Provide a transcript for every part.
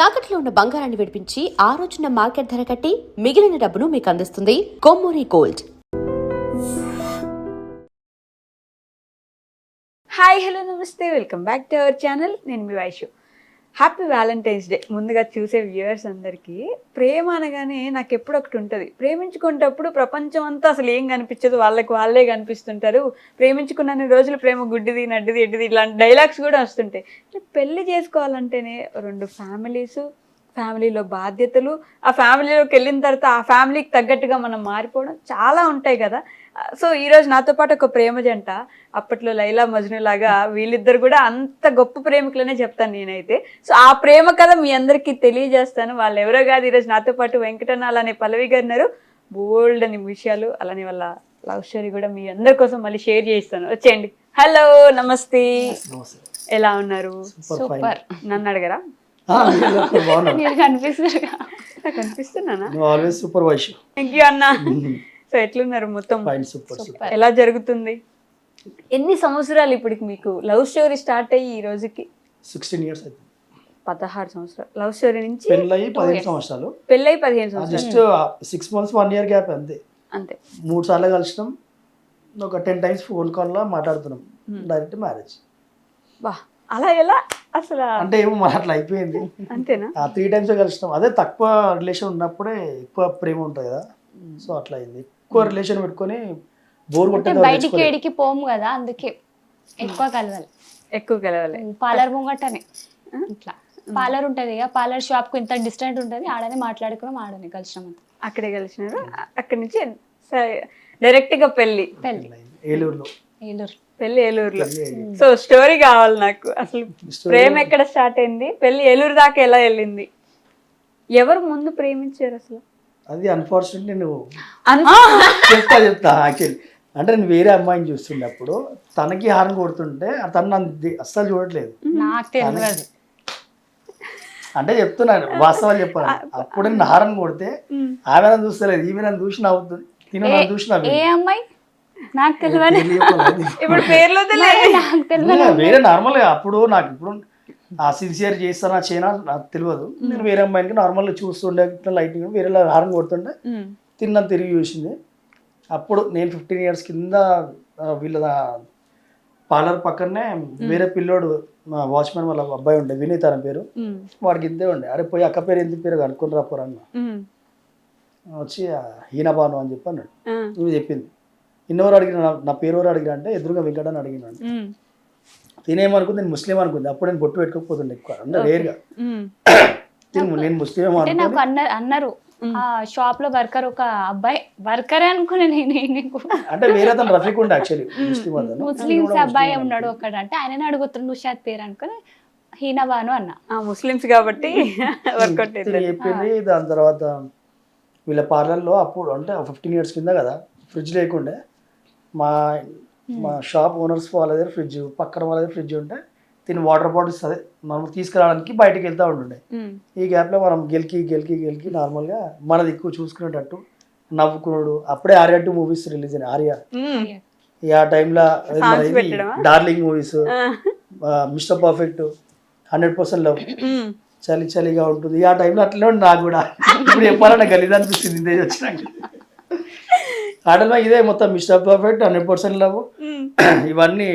తాకట్లో ఉన్న బంగారాన్ని విడిపించి ఆ రోజున మార్కెట్ ధర కట్టి మిగిలిన డబ్బును మీకు అందిస్తుంది కొమ్మూరి గోల్డ్. హాయ్ హలో నమస్తే, welcome back to our channel. నేను మీ వైషు. Happy Valentine's day. ముందుగా చూసే వ్యూవర్స్ అందరికీ ప్రేమ అనగానే నాకు ఎప్పుడు ఒకటి ఉంటుంది, ప్రేమించుకునేటప్పుడు ప్రపంచం అంతా అసలు ఏం కనిపించదు, వాళ్ళకి వాళ్ళే కనిపిస్తుంటారు. ప్రేమించుకున్న రోజులు ప్రేమ గుడ్డిది నడ్డిది ఎడ్డిది ఇలాంటి డైలాగ్స్ కూడా వస్తుంటాయి. పెళ్లి చేసుకోవాలంటేనే రెండు ఫ్యామిలీలో బాధ్యతలు, ఆ ఫ్యామిలీలోకి వెళ్ళిన తర్వాత ఆ ఫ్యామిలీకి తగ్గట్టుగా మనం మారిపోవడం చాలా ఉంటాయి కదా. సో ఈరోజు నాతో పాటు ఒక ప్రేమ జంట, అప్పట్లో లైలా మజ్ను లాగా వీళ్ళిద్దరు కూడా అంత గొప్ప ప్రేమికులనే చెప్తాను నేనైతే. సో ఆ ప్రేమ కథ మీ అందరికీ తెలియజేస్తాను. వాళ్ళు ఎవరో కాదు, ఈరోజు నాతో పాటు వెంకటన్న అలానే పల్లవి గారు ఉన్నారు. బోల్డ్ అని విషయాలు అలానే వాళ్ళ లవ్ స్టోరీ కూడా మీ అందరి కోసం మళ్ళీ షేర్ చేస్తాను. వచ్చేయండి. హలో నమస్తే, ఎలా ఉన్నారు? సూపర్. నన్ను అడగరా? మీరు కనిపిస్తున్నానా? సూపర్ అన్నా. సో ఎట్లున్నారు? మొత్తం ఎలా జరుగుతుంది? ఎన్ని సంవత్సరాలు ఇప్పటికి మీకు లవ్ స్టోరీ స్టార్ట్ అయ్యి ఈ రోజుకి? 16 years అయితే. 16 సంవత్సరాలు లవ్ స్టోరీ నుంచి పెళ్ళయి 15 సంవత్సరాలు. పెళ్ళయి 15 సంవత్సరాలు. జస్ట్ 6 months 1 year గ్యాప్ అంతే. 3 సార్లు కలిసినాం, ఒక 10 times ఫోన్ కాల్ లో మాట్లాడుతున్నాం. Direct marriage. వా, అలా ఎలా అసలు? అంటే ఏమో మన అట్లా అయిపోయింది. అంతేనా? 3 times కలిసినాం. అదే తక్కువ రిలేషన్ ఉన్నప్పుడే ఎక్కువ ప్రేమ ఉంటుంది కదా, సో అట్లా అయింది. ఎక్కువ రిలేషన్ పెట్టుకొని బోర్ కొట్టింది. బయటికి ఏడికి పోము కదా, అందుకే ఎక్కువ కలవాలి. పార్లర్ ముంగటనే ఇట్లా పార్లర్ ఉంటది కదా, పార్లర్ షాప్ కు ఇంత డిస్టెంట్ ఉంటది, ఆడనే మాట్లాడుకున్నాం, ఆడనే కలిసినాం. అంతా అక్కడే కలిసినారు. అక్కడి నుంచి డైరెక్ట్ గా పెళ్లి ఏలూరులో. పెళ్లి ఏలూరులో. సో స్టోరీ కావాలి నాకు. అసలు ప్రేమ ఎక్కడ స్టార్ట్ అయింది, పెళ్లి ఏలూరు దాకా ఎలా వెళ్ళింది, ఎవరు ముందు ప్రేమించారు అసలు? అది అన్ఫార్చునేట్లీ నువ్వు చెప్తా యాక్చువల్లీ. అంటే నేను వేరే అమ్మాయిని చూస్తున్నప్పుడు తనకి హారం కొడుతుంటే తను నన్ను అస్సలు చూడట్లేదు. నాకు తెలియదు, అంటే చెప్తున్నాను, వాస్తవాలు చెప్పాను. అప్పుడు నేను హారం కొడితే ఆమె నన్ను చూస్తలేదు, ఈమె నన్ను చూసి నవ్వుతుంది, తిన నన్ను చూసి ఏ అమ్మాయి నాకు తెలియదు. ఇప్పుడు పేర్లో వేరే నార్మల్ గా అప్పుడు నాకు ఇప్పుడు ఆ సిన్సియర్ చేస్తానా చేయనా నాకు తెలియదు. నేను వేరే అమ్మాయికి నార్మల్గా చూస్తుండే లైటింగ్, వేరే హారం కొడుతుంటే తిన్న తిరిగి చూసింది. అప్పుడు నేను 15 years కింద వీళ్ళ పార్లర్ పక్కనే వేరే పిల్లోడు వాచ్మెన్ వాళ్ళ అబ్బాయి ఉండే, వినీత్ అని పేరు, వాడికి ఇంతే ఉండే. అరే పోయి అక్క పేరు ఎందుకు పేరు కనుక్కొని రాపోరన్న వచ్చి హీనబాను అని చెప్పి అన్నాడు. నువ్వు చెప్పింది ఇన్నెవరు అడిగిన, నా పేరు ఎవరు అడిగిన అంటే ఎదురుగా వెంకటని అడిగినాడు. తినేమనుకుంది, నేను ముస్లిం అనుకుంది. అప్పుడు నేను బొట్టు పెట్టుకోకపోతుండే ఎక్కువ, అంటే రేర్గా. నేను ముస్లిం నాకు అన్నారు ఆ షాప్ లో వర్కర్, ఒక అబ్బాయి వర్కరే అనుకునే అంటే వేరే తను రఫీక్ ఉండే యాక్చువల్లీ ముస్లిమ్స్ అబ్బాయి ఉన్నాడు ఒక్కడు, అంటే ఆయన అడుగుతున్నాడు నుషాద్ పేరు అనుకుని హీనబాను అన్న. ముస్లిమ్స్ కాబట్టి చెప్పింది. దాని తర్వాత వీళ్ళ పార్లర్లో అప్పుడు అంటే 15 years కింద కదా, ఫ్రిడ్జ్ లేకుండే. మా షాప్ ఓనర్స్ వాళ్ళ దగ్గర ఫ్రిడ్జ్, పక్కన వాళ్ళ దగ్గర ఫ్రిడ్జ్ ఉంటే తిని వాటర్ బాటిల్స్ అదే మనం తీసుకురావడానికి బయటకు వెళ్తూ ఉంటుండే. ఈ గ్యాప్లో మనం గెలికి నార్మల్గా మన దిక్కు చూసుకునేటట్టు నవ్వుకున్నాడు. అప్పుడే ఆర్యా 2 movies రిలీజ్ అయినాయి. ఆర్యా ఆ టైంలో darling movies, mister perfect, 100% love, చలిగా ఉంటుంది. ఆ టైంలో అట్లనే ఉంది నాకు కూడా. ఇప్పుడు చెప్పాలన్నా గలీజ్ అనిపిస్తుంది ఇదే వచ్చినాక. ఆటలో ఇదే మొత్తం మిస్టర్ పర్ఫెక్ట్, 100% లవ్, ఇవన్నీ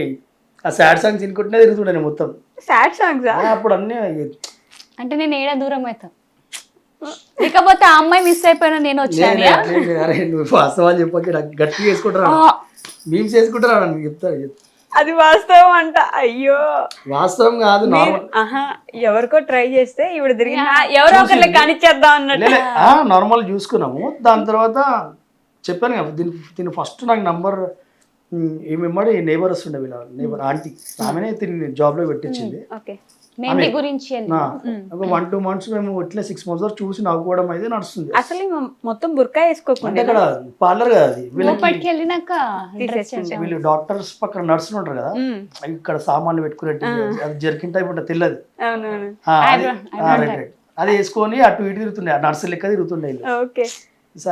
ఆ సాడ్ సాంగ్స్ తినుకుంటూనే తిరుగుతుండే మొత్తం. సాడ్ సాంగ్స్ అప్పుడు అన్నీ. అంటే నేను ఏడా దూరం అవుతా, లేకపోతే ఆ అమ్మాయి మిస్ అయిపోయినా నేను వచ్చాను. అరే నువ్వు వాస్తవాలు చెప్పకి గట్టిగా వేసుకుంటారా, మీమ్స్ వేసుకుంటారా అని చెప్తారు. అది వాస్తవం అంట. అయ్యో వాస్తవం కాదు, ఎవరికో ట్రై చేస్తే ఇప్పుడు తిరిగి ఎవరో ఒకరిని కానిచ్చేద్దాం అన్నట్టు నార్మల్ చూసుకున్నాము. దాని తర్వాత చెప్పాను కదా, దీని ఫస్ట్ నాకు నంబర్ ఏమేమాడు నేబర్ వస్తుండే, వీళ్ళ నేబర్ ఆంటీ, ఆమెనే తిరిగి జాబ్ లో పెట్టించింది. ఒక 1-2 months మేము ఇట్లా 6 months వరకు చూసి నవ్వుకోవడం అయితే నడుస్తుంది. అసలు మొత్తం బుర్కా వేసుకోకుండా ఇక్కడ పార్లర్ కదా అది, వీళ్ళు డాక్టర్స్ పక్కన నర్సులు ఉంటారు కదా, ఇక్కడ సామాన్లు పెట్టుకునేట్టు అది జర్కిన్ టైప్ ఉంటుంది తెల్లది, అది వేసుకొని అటు ఇటు తిరుగుతుండే, నర్సు లెక్క తిరుగుతుండే.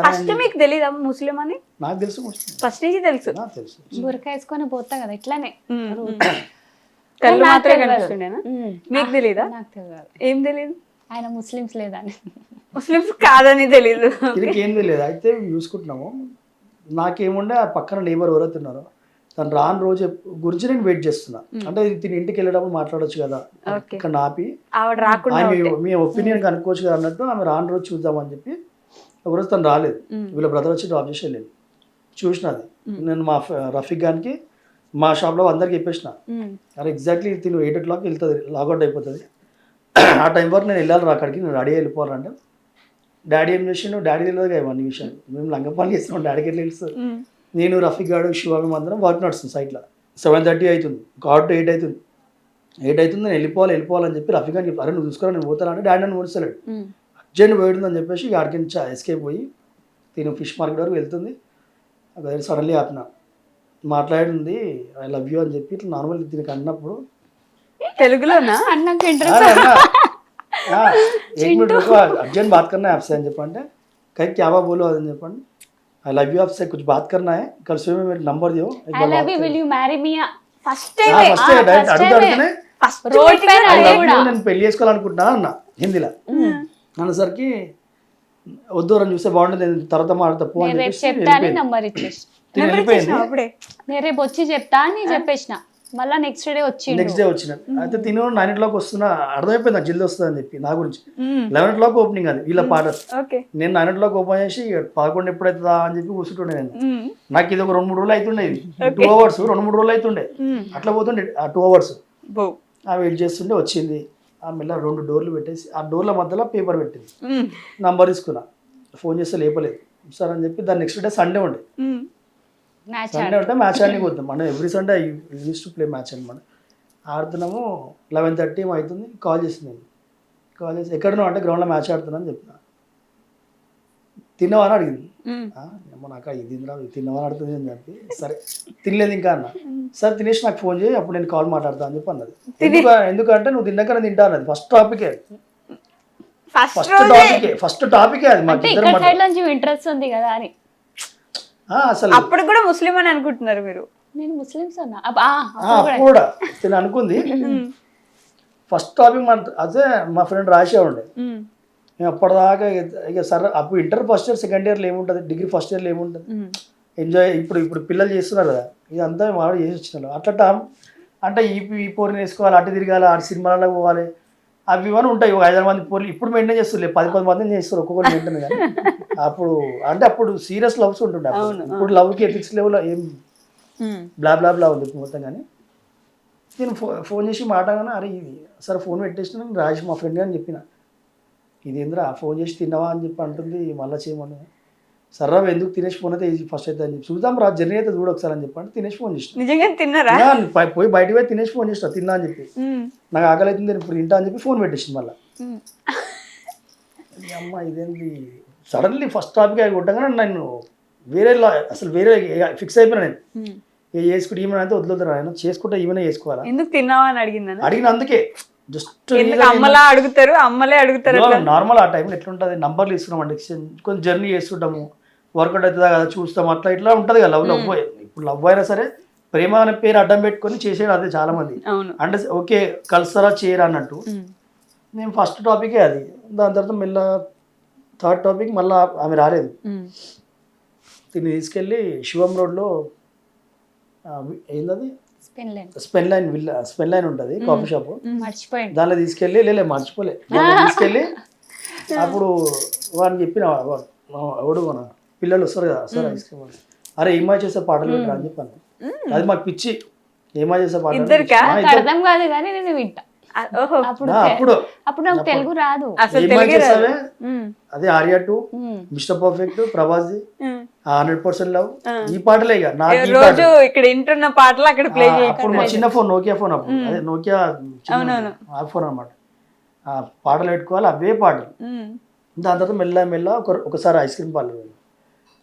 ఫస్ట్ మీకు తెలీదా ముస్లిం అని? నాకు తెలుసు, ఫస్ట్ నుంచి తెలుసు. బురక వేసుకొని పోతా కదా ఇట్లానే, కళ్ళు మాత్రమే కనిపిస్తుండేనా? మీకు తెలీదా? నాకు తెలియదు. ఏం తెలీదు? ఆయన ముస్లిమ్స్ లేదని. ముస్లిమ్స్ కాదని తెలీదు. దీనికి ఏం తెలియదు. అయితే చూసుకుంటున్నాము. నాకేముండే ఆ పక్కన నేబర్ ఎవరైతే ఉన్నారో తను రాని రోజు గురించి నేను వెయిట్ చేస్తున్నా. అంటే తిని ఇంటికి వెళ్ళేటప్పుడు మాట్లాడొచ్చు కదా, Okay. ఇక్కడ ఆపి ఆవిడ రాకుండా మీ ఒపీనియన్ కనుక్కోవచ్చు కదా అన్నట్టు ఆమె రాని రోజు చూద్దామని చెప్పి ఒకరోజు తను రాలేదు. వీళ్ళ బ్రదర్ వచ్చి డ్రాప్ చేసి వెళ్ళింది. చూసినది నేను మా రఫీక్ గానికి మా షాప్లో అందరికి చెప్పేసిన, అరే ఎగ్జాక్ట్లీ తిను 8 o'clock వెళ్తుంది, లాగౌట్ అయిపోతుంది, ఆ టైం వరకు నేను వెళ్ళాలి అక్కడికి, నేను రెడీ వెళ్ళిపోవాలంటే డాడీ ఏం చేసిండు, డాడీ తెలియదు ఇవన్నీ విషయాలు. మేము లంగపల్లి చేస్తున్నాం, డాడీకి వెళ్ళి తెలుస్తుంది. నేను రఫీక్ గాడు శివ మేము అందరం వర్క్ నడుస్తుంది సైట్లో. 7:30 అవుతుంది, కార్డు 8 అవుతుంది. 8 అవుతుంది, నేను వెళ్ళిపోవాలని చెప్పి రఫీక్ గారిని చెప్పి, అరే నువ్వు చూసుకోరా నేను పోతాను అంటే డాడీ నన్ను ఓడిస్తలేడు. అర్జెంట్ పోయిందని చెప్పేసి ఆడికి నుంచి ఎస్కేప్ పోయి తిను ఫిష్ మార్కెట్ వరకు వెళ్తుంది. అక్కడ సడన్లీ ఆపిన, మాట్లాడింది ఐ లవ్ యూ అని చెప్పి ఇట్లా నార్మల్ దీనికి అన్నప్పుడు తెలుగులోనా? అన్నాక अरे ఇంట్రెస్ట్ अन्ना, हाँ, एक मिनट रुको, अर्जेंट बात करना है आपसे అని చెప్పంటే कहीं क्या बात बोलो అని చెప్పండి, आई लव यू आपसे कुछ बात करना है, कल सुबह में मेरा नंबर दियो एक ఐ बार లవ్ बात you, will you marry me? First हाँ फर्स्ट है डायरेक्ट అడుగుతాడునే ఫస్ట్ రోడ్ పైన ఐ అది లవ్ కూడా యూ నేను పెళ్లి చేసుకోవాలనుకుంటున్నా అన్న హిందీలో. అన్నసరికి వద్దు అని చూస్తే బాగుంటుంది, నేను తర్వాత మాట్లాడతా పో అని నేను రేపు చెప్పేసి చెప్తా అని వెళ్ళిపోయింది. నంబర్ ఇచ్చేసి, తిని వెళ్ళిపోయింది. అప్పుడే నేను రేపు వచ్చి చెప్తా అని చెప్పేసిన. మళ్ళా నెక్స్ట్ డే వచ్చిండు. నెక్స్ట్ డే వచ్చిన అయితే తిను 9 o'clock వస్తున్నా, అర్థమైపోయింది నాకు జల్దీ వస్తుంది అని చెప్పి నా గురించి. 11 o'clock ఓపెనింగ్ అది వీళ్ళ పార్లర్. ఓకే. నేను 9 o'clock ఓపెన్ చేసి 11 ఎప్పుడైతుందా అని చెప్పి కూర్చుంటుండే నేను. నాకు ఇది ఒక 2-3 రోజులు అవుతుండే, ఇది 2 hours 2-3 రోజులు అవుతుండే అట్లా పోతుండే ఆ 2 hours. బో వెయిట్ చేస్తుండే వచ్చింది. ఆ మెల్ల 2 డోర్లు పెట్టేసి ఆ డోర్ల మధ్యలో పేపర్ పెట్టింది. నంబర్ తీసుకున్నా, ఫోన్ చేస్తే లేపలేదు సార్ అని చెప్పి. దాని నెక్స్ట్ డే సండే ఉండే. మ్యాచ్ సండే ఉంటే మ్యాచ్ ఆడడానికి పోతాం మనం. Every Sunday use to play match అనమాట. ఆడుతున్నాము. 11:30 అవుతుంది. కాల్ చేసింది. కాల్ చేసి ఎక్కడున్నావు అంటే గ్రౌండ్లో మ్యాచ్ ఆడుతున్నా అని చెప్పిన. తిన్నావా అని అడిగింది. ఏమో నాకు ఇది తిన్నావా అని అడుగుతుంది అని చెప్పి, సరే తినలేదు ఇంకా అన్న. సరే తినేసి నాకు ఫోన్ చేయి, అప్పుడు నేను కాల్ మాట్లాడతా అని చెప్పి అన్నది. ఎందుకంటే నువ్వు తిన్నాక నేను తింటా అన్నది. ఫస్ట్ టాపికే అది మాకు అంటే ఇద్దరం ఇక్కడ సైడ్ నుంచి ఇంట్రెస్ట్ ఉంది కదా అని. అసలు అప్పుడు కూడా ముస్లిం అని అనుకుంటున్నారు మీరు? నేను ముస్లిమ్స్ అన్నా అప్పుడు కూడా తిని అనుకుంది. ఫస్ట్ టాపిక్ అదే మా ఫ్రెండ్ రాసే ఉండే. మేము అప్పటిదాకా ఇక సరే అప్పుడు ఇంటర్ ఫస్ట్ ఇయర్ సెకండ్ ఇయర్లో ఏముంటుంది, డిగ్రీ ఫస్ట్ ఇయర్లో ఏముంటుంది, ఎంజాయ్. ఇప్పుడు పిల్లలు చేస్తున్నారు కదా, ఇదంతా మేము ఆవిడ చేసి వచ్చినారు. అట్లా అంటే ఈ పోరిని వేసుకోవాలి, అటు తిరగాలి, అటు సినిమాలకు పోవాలి, అవి ఇవన్నీ ఉంటాయి. ఒక 5 మంది పోర్లు ఇప్పుడు మెయింటైన్ చేస్తారు, 10 మందిని చేస్తారు ఒక్కొక్కరు మెయింటైన్. కానీ అప్పుడు సీరియస్ లవ్స్ ఉంటుండే. ఇప్పుడు లవ్కి ఎథిక్స్ లెవెల్ ఏం బ్లా ఉంది మొత్తం. కానీ నేను ఫోన్ చేసి మాట్లాడగానే అరే సరే ఫోన్ పెట్టేసిన నేను రాజేష్ మా ఫ్రెండ్ అని చెప్పిన, ఇదేంద్రా ఫోన్ చేసి తిన్నావా అని చెప్పి అంటుంది, మళ్ళీ చేయమని. సర్రా ఎందుకు తినేసి ఫోన్ అయితే ఫస్ట్ అయితే అని చెప్పి చూద్దాం రా జర్నీ అయితే చూడు ఒకసారి అని చెప్పండి. తినేసి ఫోన్ చేసిన. నిజంగా తిన్నారా? పోయి బయటకు పోయి తినేసి ఫోన్ చేసిన తిన్నా అని చెప్పి. నాకు ఆకలి అవుతుంది నేను ఇప్పుడు తింటా అని చెప్పి ఫోన్ పెట్టేసింది. మళ్ళీ అమ్మ ఇదేంటి సడన్లీ ఫస్ట్ టాపిక్ అవి కొట్టగానే నేను అసలు వేరే ఫిక్స్ అయిపోయినా. నేను చేసుకుంటే ఈమె అయితే వదిలేదురా, ఆయన చేసుకుంటే ఈమెనే చేసుకోవాలా. ఎందుకు తిన్నావా అని అడిగిన అందుకే జస్ట్ అమ్మలా అడుగుతారు, అమ్మలే అడుగుతారు. నార్మల్ ఆ టైంలో ఎట్లుంటుంది, నంబర్లు ఇస్తున్నాం అంటే కొంచెం జర్నీ చేస్తుంటాము, వర్కౌట్ అవుతుందా కదా చూస్తాం, అట్లా ఇట్లా ఉంటుంది కదా లవ్. ఇప్పుడు లవ్ అయినా సరే ప్రేమ అనే పేరు అడ్డం పెట్టుకొని చేసేది అదే చాలా మంది. అంటే ఓకే కలుస్తారా చేయరా అన్నట్టు. నేను ఫస్ట్ టాపికే అది. దాని తర్వాత మెల్ల థర్డ్ టాపిక్ మళ్ళీ ఆమె రాలేదు. దీన్ని తీసుకెళ్ళి శివం రోడ్లో ఏంటది స్పెన్ లైన్ ఉంటుంది కాఫీ షాప్, దానిలో తీసుకెళ్ళి మర్చిపోలే తీసుకెళ్ళి అప్పుడు వాడిని చెప్పిన ఎవడు మన పిల్లలు వస్తారు కదా సార్ ఐస్ క్రీమ్, అరే ఏమా చేసే పాటలు పెట్టరా అని చెప్పాను. అది మాకు పిచ్చి, ఏమా చేసే పాటలు అర్థం కాదు కానీ నేను వింటా. అప్పుడు నాకు తెలుగు రాదు అసలు. అదే Arya 2, mister perfect, Prabhas 100% love, ఈ పాటలే ఇక నాకు రోజు ఇక్కడ వింటున్న పాటలు అక్కడ ప్లే చేయాలి. అప్పుడు మా చిన్న ఫోన్ నోకియా ఫోన్, అప్పుడు అదే నోకియా ఆ ఫోన్ అనమాట. ఆ పాటలు పెట్టుకోవాలి అవే పాటలు. దాని తర్వాత మెల్ల ఒకసారి ఐస్ క్రీమ్ పార్లర్ పోయినాం.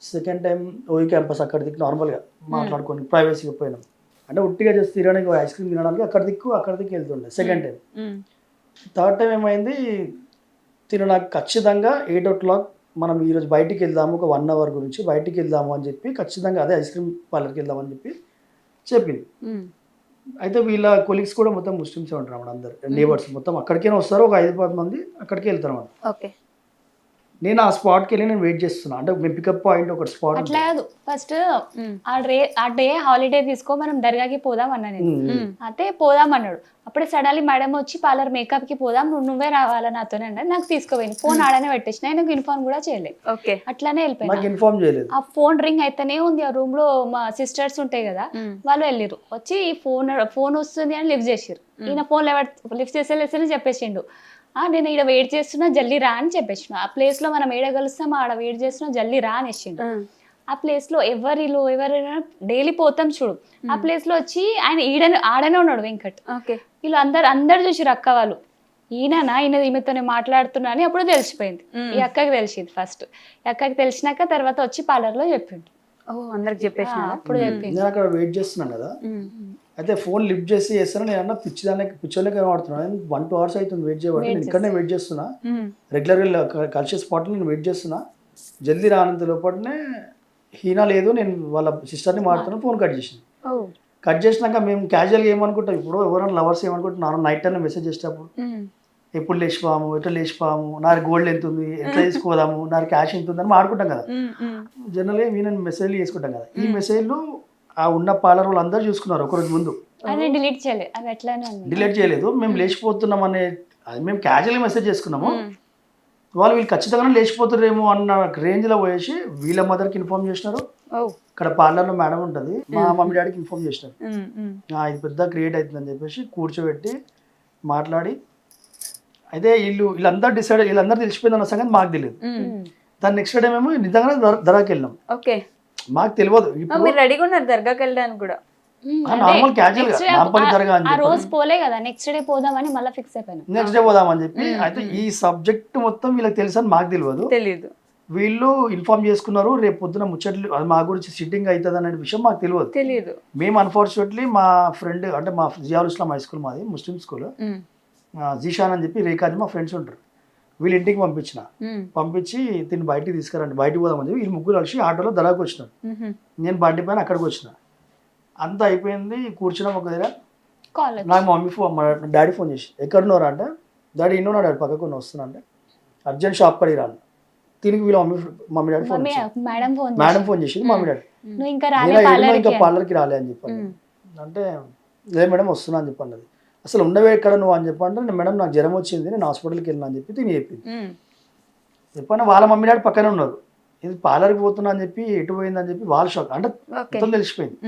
సెకండ్ టైం ఓయి క్యాంపస్ అక్కడ దిక్కు నార్మల్గా మాట్లాడుకొని ప్రైవసీగా పోయినాం. అంటే ఉట్టిగా చేసి తినడానికి ఐస్ క్రీమ్ తినడానికి అక్కడ దిక్కు వెళ్తుండే సెకండ్ టైం. థర్డ్ టైం ఏమైంది, నాకు ఖచ్చితంగా 8 o'clock మనం ఈరోజు బయటికి వెళ్దాము, ఒక 1 hour గురించి బయటికి వెళ్దాము అని చెప్పి ఖచ్చితంగా అదే ఐస్ క్రీమ్ పార్లర్కి వెళ్దామని చెప్పింది. అయితే వీళ్ళ కొలీగ్స్ కూడా మొత్తం ముస్లిమ్సే ఉంటారు అన్నమాట, అందరు నేబర్స్ మొత్తం అక్కడికైనా వస్తారు, ఒక 5-10 మంది అక్కడికి వెళ్తారు అన్నమాట. ఓకే. నేను ఆ స్పాట్కి వెళ్ళి నేను వెయిట్ చేస్తున్నా, అంటే మేము పికప్ పాయింట్ ఒక స్పాట్ అట్లా కాదు, ఫస్ట్ ఆ డే హాలిడే తీసుకో మనం దర్గాకి పోదాం అన్నా నేను. అయితే పోదాం అన్నాడు. అప్పుడే సడన్లీ మేడం వచ్చి పార్లర్ మేకప్ కి పోదాం, నువ్వే రావాలా నాతోనే అన్నది. నాకు తీసుకోపోయింది, ఫోన్ ఆడనే పెట్టేసిన, ఆయనకు ఇన్ఫార్మ్ కూడా చేయలేదు. ఓకే. అట్లానే నాకు వెళ్ళిపోయినా. ఇన్ఫార్మ్ చేయలేదు. ఆ ఫోన్ రింగ్ అయితేనే ఉంది, ఆ రూమ్ లో మా సిస్టర్స్ ఉంటాయి కదా, వాళ్ళు వెళ్ళిరు. వచ్చి ఫోన్ వస్తుంది అని లిఫ్ట్ చేసిరు. ఈయన ఫోన్ లిఫ్ట్ చేసేసి చెప్పేసిండు, నేను ఇక్కడ వెయిట్ చేస్తున్నా జల్దీ రా అని చెప్పేసిన. ఆ ప్లేస్ లో మనం ఏడ కలుస్తాం, ఆడ వెయిట్ చేస్తున్నా జల్దీ రా అనేసిండు. ఆ ప్లేస్ లో ఎవరైనా డైలీ పోతాం చూడు, ఆ ప్లేస్ లో వచ్చి ఆయన ఆడనే ఉన్నాడు వెంకట్. ఓకే. వీళ్ళు అందరు చూసిరు అక్క వాళ్ళు, ఈమెతోనే మాట్లాడుతున్నా అని అప్పుడు తెలిసిపోయింది. ఈ అక్కకి తెలిసింది ఫస్ట్. ఈ అక్కకి తెలిసినాక తర్వాత వచ్చి పార్లర్ లో చెప్పిండు. అందరికి చెప్పేసిన అప్పుడు చెప్పింది. నేను అక్కడ వెయిట్ చేస్తున్నాను కదా, అయితే ఫోన్ లిఫ్ట్ చేస్తాను, నేను అన్న పిచ్చోళ్ళకి ఏమాడుతున్నాను, 1-2 hours అవుతుంది వెయిట్ చేయబట్టి, నేను ఇక్కడనే వెయిట్ చేస్తున్నా, రెగ్యులర్గా కలిసే స్పాట్లో నేను వెయిట్ చేస్తున్నా, జల్దీ రానంత లోపలనే హీనా లేదు, నేను వాళ్ళ సిస్టర్ని మాట్లాడుతున్నా, ఫోన్ కట్ చేసింది. కట్ చేసినాక మేము క్యాజువల్గా ఏమనుకుంటాం, ఇప్పుడు ఎవరైనా లవర్స్ ఏమనుకుంటున్నారు, నైట్ టైం మెసేజ్ చేసేటప్పుడు ఎప్పుడు లేచిపోయాము, ఎట్లా లేచిపోయాము, నాకు గోల్డ్ ఎంత ఉంది, ఎట్లా తీసుకోదాము, నాకు క్యాష్ ఎంత ఉంది అని మాట్లాడుకుంటాం కదా, జనరల్గా నేను మెసేజ్లు చేసుకుంటాం కదా. ఈ మెసేజ్లు ఆ ఉన్న పార్లర్ వాళ్ళు అందరూ చూసుకున్నారు ఒకరోజు ముందు. అది డిలీట్ చేయలేదు, అది అట్లానే ఉంది. డిలీట్ చేయలేదు, మేము లేచిపోతున్నాం అనే అది మేము క్యాజువల్గా మెసేజ్ చేసుకున్నాము. వీళ్ళు ఖచ్చితంగా లేచిపోతారేమో అన్న రేంజ్లో పోయేసి వీళ్ళ మదర్కి ఇన్ఫార్మ్ చేసినారు. ఇక్కడ పార్లర్లో మేడం ఉంటుంది, మా మమ్మీ డాడీకి ఇన్ఫార్మ్ చేసినారు. ఇది పెద్ద క్రియేట్ అవుతుందని చెప్పేసి కూర్చోబెట్టి మాట్లాడి, అయితే వీళ్ళందరూ తెలిసిపోయిందన్న సంగతి మాకు తెలియదు. దాని నెక్స్ట్ డే మేము నిజంగానే దర్గాకి వెళ్ళినాం. ఓకే. మాకు తెలియదు. మీరు రెడీగా ఉన్నారు దర్గాకి వెళ్ళడానికి కూడా? నార్మల్ క్యాజువల్ గా నాంపల్లి దర్గా అని ఆ రోజు పోలే కదా, నెక్స్ట్ డే పోదామని మళ్ళీ ఫిక్స్ అయిపోయినా. నెక్స్ట్ డే పోదామని చెప్పి, అయితే ఈ సబ్జెక్ట్ మొత్తం వీళ్ళకి తెలుసు అని మాకు తెలియదు. వీళ్ళు ఇన్ఫార్మ్ చేసుకున్నారు, రేపు పొద్దున ముచ్చట్లు మా గురించి సిట్టింగ్ అవుతుంది అనే విషయం మాకు తెలియదు. మేము అన్ఫార్చునేట్లీ మా ఫ్రెండ్, అంటే మా జియాల్ ఇస్లాం హై స్కూల్, మాది ముస్లిం స్కూల్, జీషాన్ అని చెప్పి రేఖాది మా ఫ్రెండ్స్ ఉంటారు, వీళ్ళ ఇంటికి పంపించి తిని బయటికి తీసుకురండి, బయటికి పోదామని చెప్పి వీళ్ళు ముగ్గురు కలిసి ఆటోలో దర్గాకి వచ్చినారు. నేను బండి పైన అక్కడికి వచ్చిన, అంతా అయిపోయింది, కూర్చున్నాం ఒక దగ్గర. నాకు మా డాడీ ఫోన్ చేసి, ఎక్కడున్నారా అంటే, డాడీ ఇన్నో, డాడీ పక్కకున్న వస్తున్నా అంటే, అర్జెంట్ షాప్ కడిగి రాను. దీనికి వీళ్ళ mummy daddy phone madam phone చేసి, మమ్మీ డాడీ ఇంకా పార్లర్కి రాలే అని చెప్పాను. అంటే లేదు మేడం వస్తున్నా అని చెప్పి అన్నది. అసలు ఉండవే ఎక్కడ నువ్వు అని చెప్పంటే, మేడం నాకు జ్వరం వచ్చింది, నేను హాస్పిటల్కి వెళ్ళినా అని చెప్పి తిని చెప్పింది. చెప్పాను, వాళ్ళ మమ్మీ డాడీ పక్కనే ఉన్నారు. ఇది పార్లర్కి పోతున్నా అని చెప్పి ఎటు పోయిందని చెప్పి వాళ్ళ షాక్, అంటే మొత్తం తెలిసిపోయింది.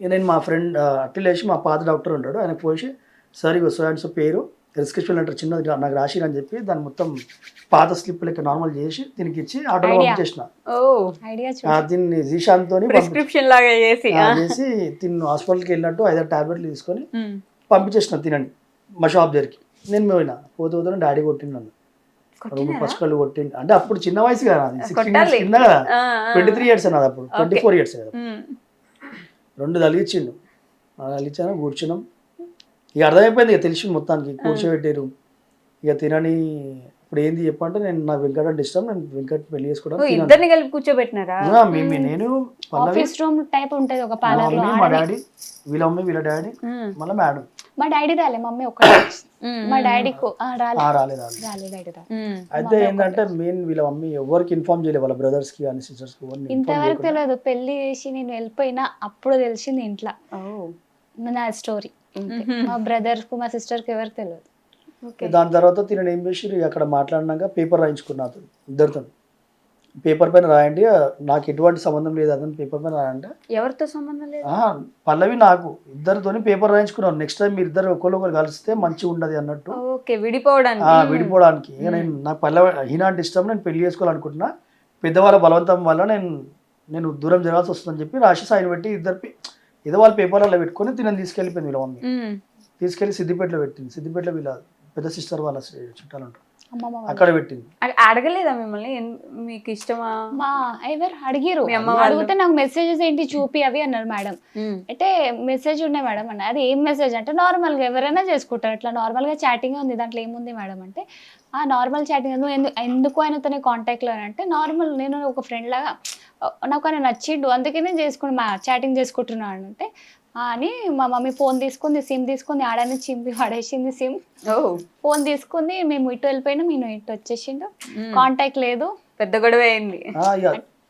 నేను మా ఫ్రెండ్ అట్లేసి మా పాత డాక్టర్ ఉంటాడు, ఆయనకు పోసి sir ego so and so పేరు ప్రిస్క్రిప్షన్ లెటర్ చిన్నది నాకు రాసిరని చెప్పి దాన్ని మొత్తం పాత స్లిప్ లెక్క నార్మల్ చేసి దీనికి ఇచ్చి ఆటోలో పంపించేసిన. దీన్ని జీషాన్తో ప్రిస్క్రిప్షన్ లాగా చేసి తిని హాస్పిటల్కి వెళ్ళినట్టు 5-6 టాబ్లెట్లు తీసుకొని పంపించేసిన తినండి మా షాప్ దగ్గరికి. నేను పోతే డాడీ కొట్టిండు నన్ను, పసుకళ్ళు కొట్టిండు. అంటే అప్పుడు చిన్న వయసు కదా, 16 years కింద కదా, 23 years అన్నది, అప్పుడు 24 years కదా. 2 తలిగించిండు, తలిగించాను, కూర్చున్నాం. ఇక అర్థమైపోయింది, ఇక తెలిసి మొత్తానికి కూర్చోబెట్టారు. ఇక తినని ఇప్పుడు ఏంది చెప్పంటే, నేను నాకు వెంకట్ అంటే ఇష్టం, నేను వెంకట్ పెళ్లి చేసుకోవడం. ఇద్దరిని కలిపి కూర్చోబెట్టినారా? నేను మా డాడీ, వీళ్ళ మమ్మీ, వీళ్ళ డాడీ, మళ్ళీ మేడం. మా డాడీ రాలే, మమ్మీ ఒకటే. మా డాడీ రాలేదు. అయితే ఏంటంటే మెయిన్ వీళ్ళ మమ్మీ ఎవరికి ఇన్ఫార్మ్ చేయలేదు, వాళ్ళ బ్రదర్స్ కి కానీ సిస్టర్స్ కి. ఇంతవరకు తెలియదు, పెళ్లి చేసి నేను వెళ్ళిపోయినా అప్పుడు తెలిసింది ఇంట్లో నా స్టోరీ. మా బ్రదర్ కు మా సిస్టర్ కి ఎవరికి తెలియదు. దాని తర్వాత తినని ఏం చేసి అక్కడ మాట్లాడినాక పేపర్ రాయించుకున్నా ఇద్దరితో. పేపర్ పైన రాయండి, నాకు ఎటువంటి సంబంధం లేదు అదని పేపర్ పైన రాయండి. ఎవరితో సంబంధం లేదు? పల్లవి నాకు, ఇద్దరితోని పేపర్ రాయించుకున్నాను. నెక్స్ట్ టైం మీరు ఇద్దరు ఒకరు కలిస్తే మంచిగా ఉండదు అన్నట్టు, విడిపోవడానికి. నేను నాకు పల్లవి హీనా అంటే ఇష్టం, నేను పెళ్లి చేసుకోవాలనుకుంటున్నా, పెద్దవాళ్ళ బలవంతం వల్ల నేను దూరం జరగాల్సి వస్తుందని చెప్పి రాసి సైన్ పెట్టి ఇద్దరు ఏదో వాళ్ళ పేపర్లలో పెట్టుకొని తినని తీసుకెళ్ళిపోయింది వీళ్ళ మమ్మీ. తీసుకెళ్ళి సిద్దిపేటలో పెట్టింది. సిద్దిపేటలో వీళ్ళ పెద్ద సిస్టర్ వాళ్ళ చుట్టాలు ఉంటారు, అక్కడ పెట్టింది. అడగలేదా మిమ్మల్ని మీకు ఇష్టమా? ఎవరు అడిగిరు, అడిగితే నాకు మెసేజెస్ ఏంటి చూపి అవి అన్నారు మేడం. అంటే మెసేజ్ ఉన్నాయి మేడం అన్న. అది ఏం మెసేజ్ అంటే నార్మల్ గా ఎవరైనా చేసుకుంటారు, ఇట్లా నార్మల్ గా చాటింగ్ ఉంది, దాంట్లో ఏముంది మేడం అంటే, ఆ నార్మల్ చాటింగ్ ఎందుకు ఆయనతోనే కాంటాక్ట్ లో అంటే, నార్మల్ నేను ఒక ఫ్రెండ్ లాగా నాకు ఆయన నచ్చిండు అందుకనే చాటింగ్ చేసుకుంటున్నాను అంటే, అని మా మమ్మీ ఫోన్ తీసుకుంది, సిమ్ తీసుకుంది, ఆడని చింపి పడేసింది సిమ్. ఫోన్ తీసుకుంది, మేము ఇటు వెళ్ళిపోయినాం, నేను ఇటు వచ్చేసిండు, కాంటాక్ట్ లేదు. పెద్ద గొడవ అయింది.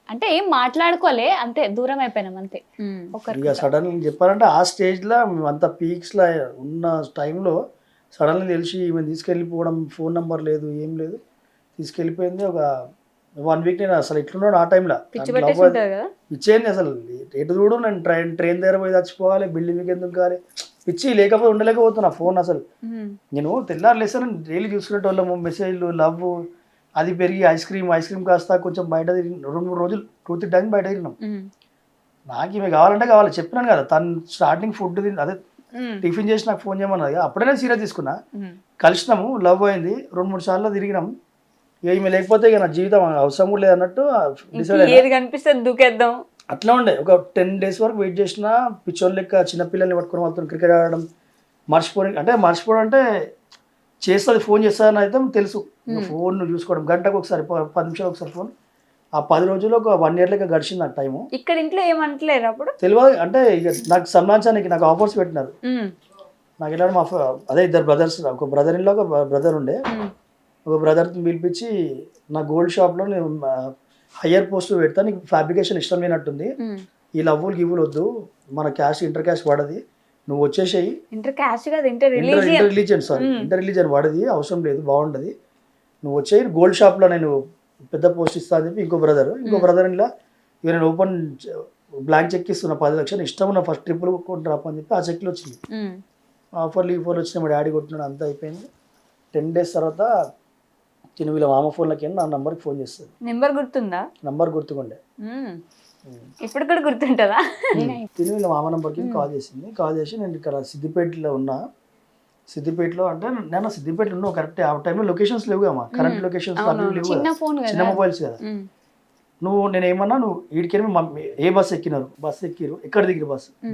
అంటే ఏం మాట్లాడుకోలే, అంతే దూరం అయిపోయినాం అంతే. ఇక సడన్ చెప్పాలంటే ఆ స్టేజ్లో మేమంతా పీక్స్లో ఉన్న టైంలో సడన్గా తెలిసి ఈమె తీసుకెళ్ళిపోవడం, ఫోన్ నెంబర్ లేదు, ఏం లేదు, తీసుకెళ్ళిపోయింది. ఒక 1 వీక్ నేను అసలు ఎట్లున్నాడు ఆ టైంలో పిచ్చేయండి అసలు. ఎటు చూడు నేను ట్రైన్ దగ్గర పోయి చచ్చిపోవాలి, బిల్డింగ్ మీకు ఎందుకు కావాలి, పిచ్చి లేకపోతే ఉండలేకపోతున్నా. ఫోన్ అసలు నేను తెల్లారు లేసాను, డైలీ చూసుకునే వాళ్ళము, మెసేజ్లు, లవ్ అది పెరిగి ఐస్ క్రీమ్ కాస్త కొంచెం బయట 2-3 రోజులు 2-3 టైమ్స్ బయట తిరిగినాం. నాకు ఈమె కావాలంటే కావాలి, చెప్పినాను కదా, తను స్టార్టింగ్ ఫుడ్ అదే టిఫిన్ చేసి నాకు ఫోన్ చేయమన్నది, అప్పుడే నేను సీరియస్ తీసుకున్నా. కలిసినాము, లవ్ అయింది, 2-3 సార్లు తిరిగినాం. ఇక ఈమె లేకపోతే ఇక నా జీవితం అవసరం కూడా లేదన్నట్టు డిసైడ్ ఏది కనిపిస్తుంది దూకేద్దాం అట్లా ఉండే. ఒక 10 days వరకు వెయిట్ చేసిన, పిచ్చోళ్ళ లెక్క చిన్నపిల్లల్ని పట్టుకుని వాళ్ళతో క్రికెట్ ఆడడం, మర్చిపోవడం అంటే చేస్తుంది, ఫోన్ చేస్తానని అయితే తెలుసు. ఫోన్ చూసుకోవడం గంటకు ఒకసారి, 10 నిమిషాలు ఒకసారి ఫోన్. ఆ 10 రోజుల్లో ఒక 1 year లెక్క గడిచింది నాకు టైము. ఇక్కడ ఇంట్లో ఏమంటలేరు అప్పుడు? తెలియదు అంటే ఇక నాకు సంబంధించడానికి నాకు ఆఫర్స్ పెట్టినారు. నాకు ఎలా మా అదే 2 brothers, ఒక బ్రదర్ ఇన్లో ఒక బ్రదర్ ఉండే. ఒక బ్రదర్ని పిలిపించి నా గోల్డ్ షాప్లో నేను హయ్యర్ పోస్ట్ పెడతా, నీకు ఫ్యాబ్రికేషన్ ఇష్టం లేనట్టుంది, ఈ లవ్వులు గివ్వులు వద్దు, మన క్యాష్ ఇంటర్ క్యాష్ వాడది, నువ్వు వచ్చేసేయి. ఇంటర్ క్యాష్ కాదు, ఇంటర్ రిలీజియన్ వాడది, అవసరం లేదు, బాగుండదు, నువ్వు వచ్చేయి, గోల్డ్ షాప్లో నేను పెద్ద పోస్ట్ ఇస్తా అని చెప్పి ఇంకో బ్రదర్ ఇలా ఇక నేను ఓపెన్ బ్లాంక్ చెక్ ఇస్తున్నా 10 లక్షలు, ఇష్టం ఉన్న ఫస్ట్ ట్రిప్పులు డ్రాప్ అని చెప్పి ఆ చెక్లు వచ్చింది. ఆఫర్లు వచ్చినాయి, మా డాడీ కొట్టినాడు, అంతా అయిపోయింది. 10 days తర్వాత తిను వీళ్ళ మామ ఫోన్లకి నా నంబర్కి ఫోన్ చేస్తుంది. నెంబర్ గుర్తుందా? నంబర్ గుర్తుకుండే, ఇప్పుడు కూడా గుర్తుంటుందా? తిను వీళ్ళ మామ నంబర్కి కాల్ చేసింది. కాల్ చేసి నేను ఇక్కడ సిద్దిపేటలో ఉన్నా, సిద్దిపేటలో అంటే నేను సిద్దిపేటలో ఉన్నా కరెక్ట్. ఆ టైంలో లొకేషన్స్ లేవు కదా, కరెంట్ లొకేషన్స్ లేవు, చిన్న మొబైల్స్ కదా. నేను ఏమన్నా, నువ్వు వీడికి ఏ బస్సు ఎక్కిరు, ఎక్కడ దిగిరు,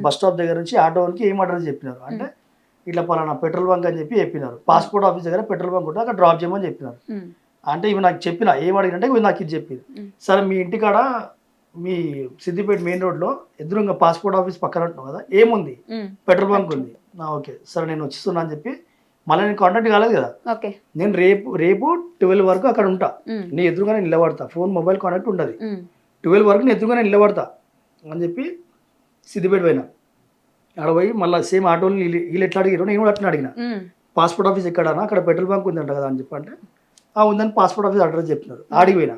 బస్ స్టాప్ దగ్గర నుంచి ఆటోకి ఏం అడ్రస్ చెప్పినారు అంటే, ఇట్లా పలానా పెట్రోల్ బంక్ అని చెప్పినారు. పాస్పోర్ట్ ఆఫీస్ దగ్గర పెట్రోల్ బంక్ ఉంటే అక్కడ డ్రాప్ చేయమని చెప్పినారు. అంటే ఇవి నాకు చెప్పిన, ఏం అడిగినంటే ఇవి నాకు ఇది చెప్పింది. సరే మీ ఇంటికాడ మీ సిద్దిపేట మెయిన్ రోడ్లో ఎదురుగా పాస్పోర్ట్ ఆఫీస్ పక్కన ఉంటున్నావు కదా, ఏముంది, పెట్రోల్ బంక్ ఉంది. ఓకే సరే నేను వచ్చిస్తున్నా అని చెప్పి, మళ్ళీ నేను కాంటాక్ట్ కాలేదు కదా, నేను రేపు 12 వరకు అక్కడ ఉంటా, నీ ఎదురుగానే నిలబడతా, ఫోన్ మొబైల్ కాంటాక్ట్ ఉండదు, 12 వరకు నేను ఎదురుగానే నిలబడతా అని చెప్పి సిద్దిపేట పోయినా. ఆడ పోయి మళ్ళీ సేమ్ ఆటోలు వీళ్ళు ఎట్లా అడిగారు, నేను కూడా అట్లా అడిగిన, పాస్పోర్ట్ ఆఫీస్ ఎక్కడన్నా, అక్కడ పెట్రోల్ బంక్ ఉందంట కదా అని చెప్పి అంటే, ఉందని పాస్పోర్ట్ ఆఫీస్ అడ్రస్ చెప్పినారు. ఆడికి పోయినా,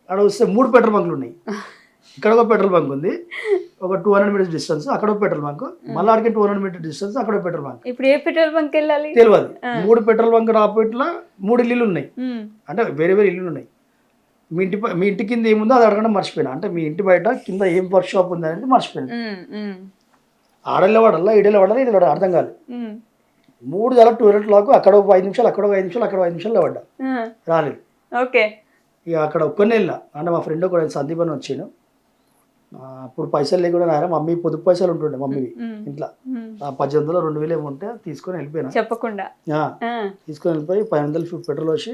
ఆడ వస్తే 3 పెట్రోల్ బంకులు ఉన్నాయి. ఇక్కడ ఒక పెట్రోల్ బంక్ ఉంది, ఒక 200 meters డిస్టెన్స్ అక్కడ ఒక పెట్రోల్ బంక్, మళ్ళీ ఆడికి 200 meters డిస్టెన్స్ అక్కడ ఒక పెట్రోల్ బంక్. ఇప్పుడు ఏ పెట్రోల్ బంక్ వెళ్ళాలి తెలియదు. 3 పెట్రోల్ బంక్ ఆపోజిట్లో 3 ఇల్లులు ఉన్నాయి, అంటే వేరే ఇల్లులు ఉన్నాయి. మీ ఇంటి కింద ఏముందో అది అడగడం మర్చిపోయినా, అంటే మీ ఇంటి బయట కింద ఏం వర్క్ షాప్ ఉంది అనేది మర్చిపోయినా. ఆడల్లో వాడాలా, ఈడల్లో వాడాలా, ఇది అర్థం కాదు. 3 జల 2 క్లాక్, అక్కడ ఒక 5 నిమిషాలు, అక్కడ ఒక 5 నిమిషాలు, అక్కడ 5 నిమిషాలు పడ్డా, రాలేదు. ఓకే, ఇక అక్కడ ఒక్కనే వెళ్ళా. అంటే మా ఫ్రెండ్ ఒక సందీప్ అని వచ్చాను. అప్పుడు పైసలు లేకుండా నారా మమ్మీ పొదుపు పైసలు ఉంటుండే మమ్మీవి ఇంట్లో, 1800 2000 ఏమో ఉంటే తీసుకొని వెళ్ళిపోయినా చెప్పకుండా. తీసుకొని వెళ్ళిపోయి 500 పెట్రోల్ వచ్చి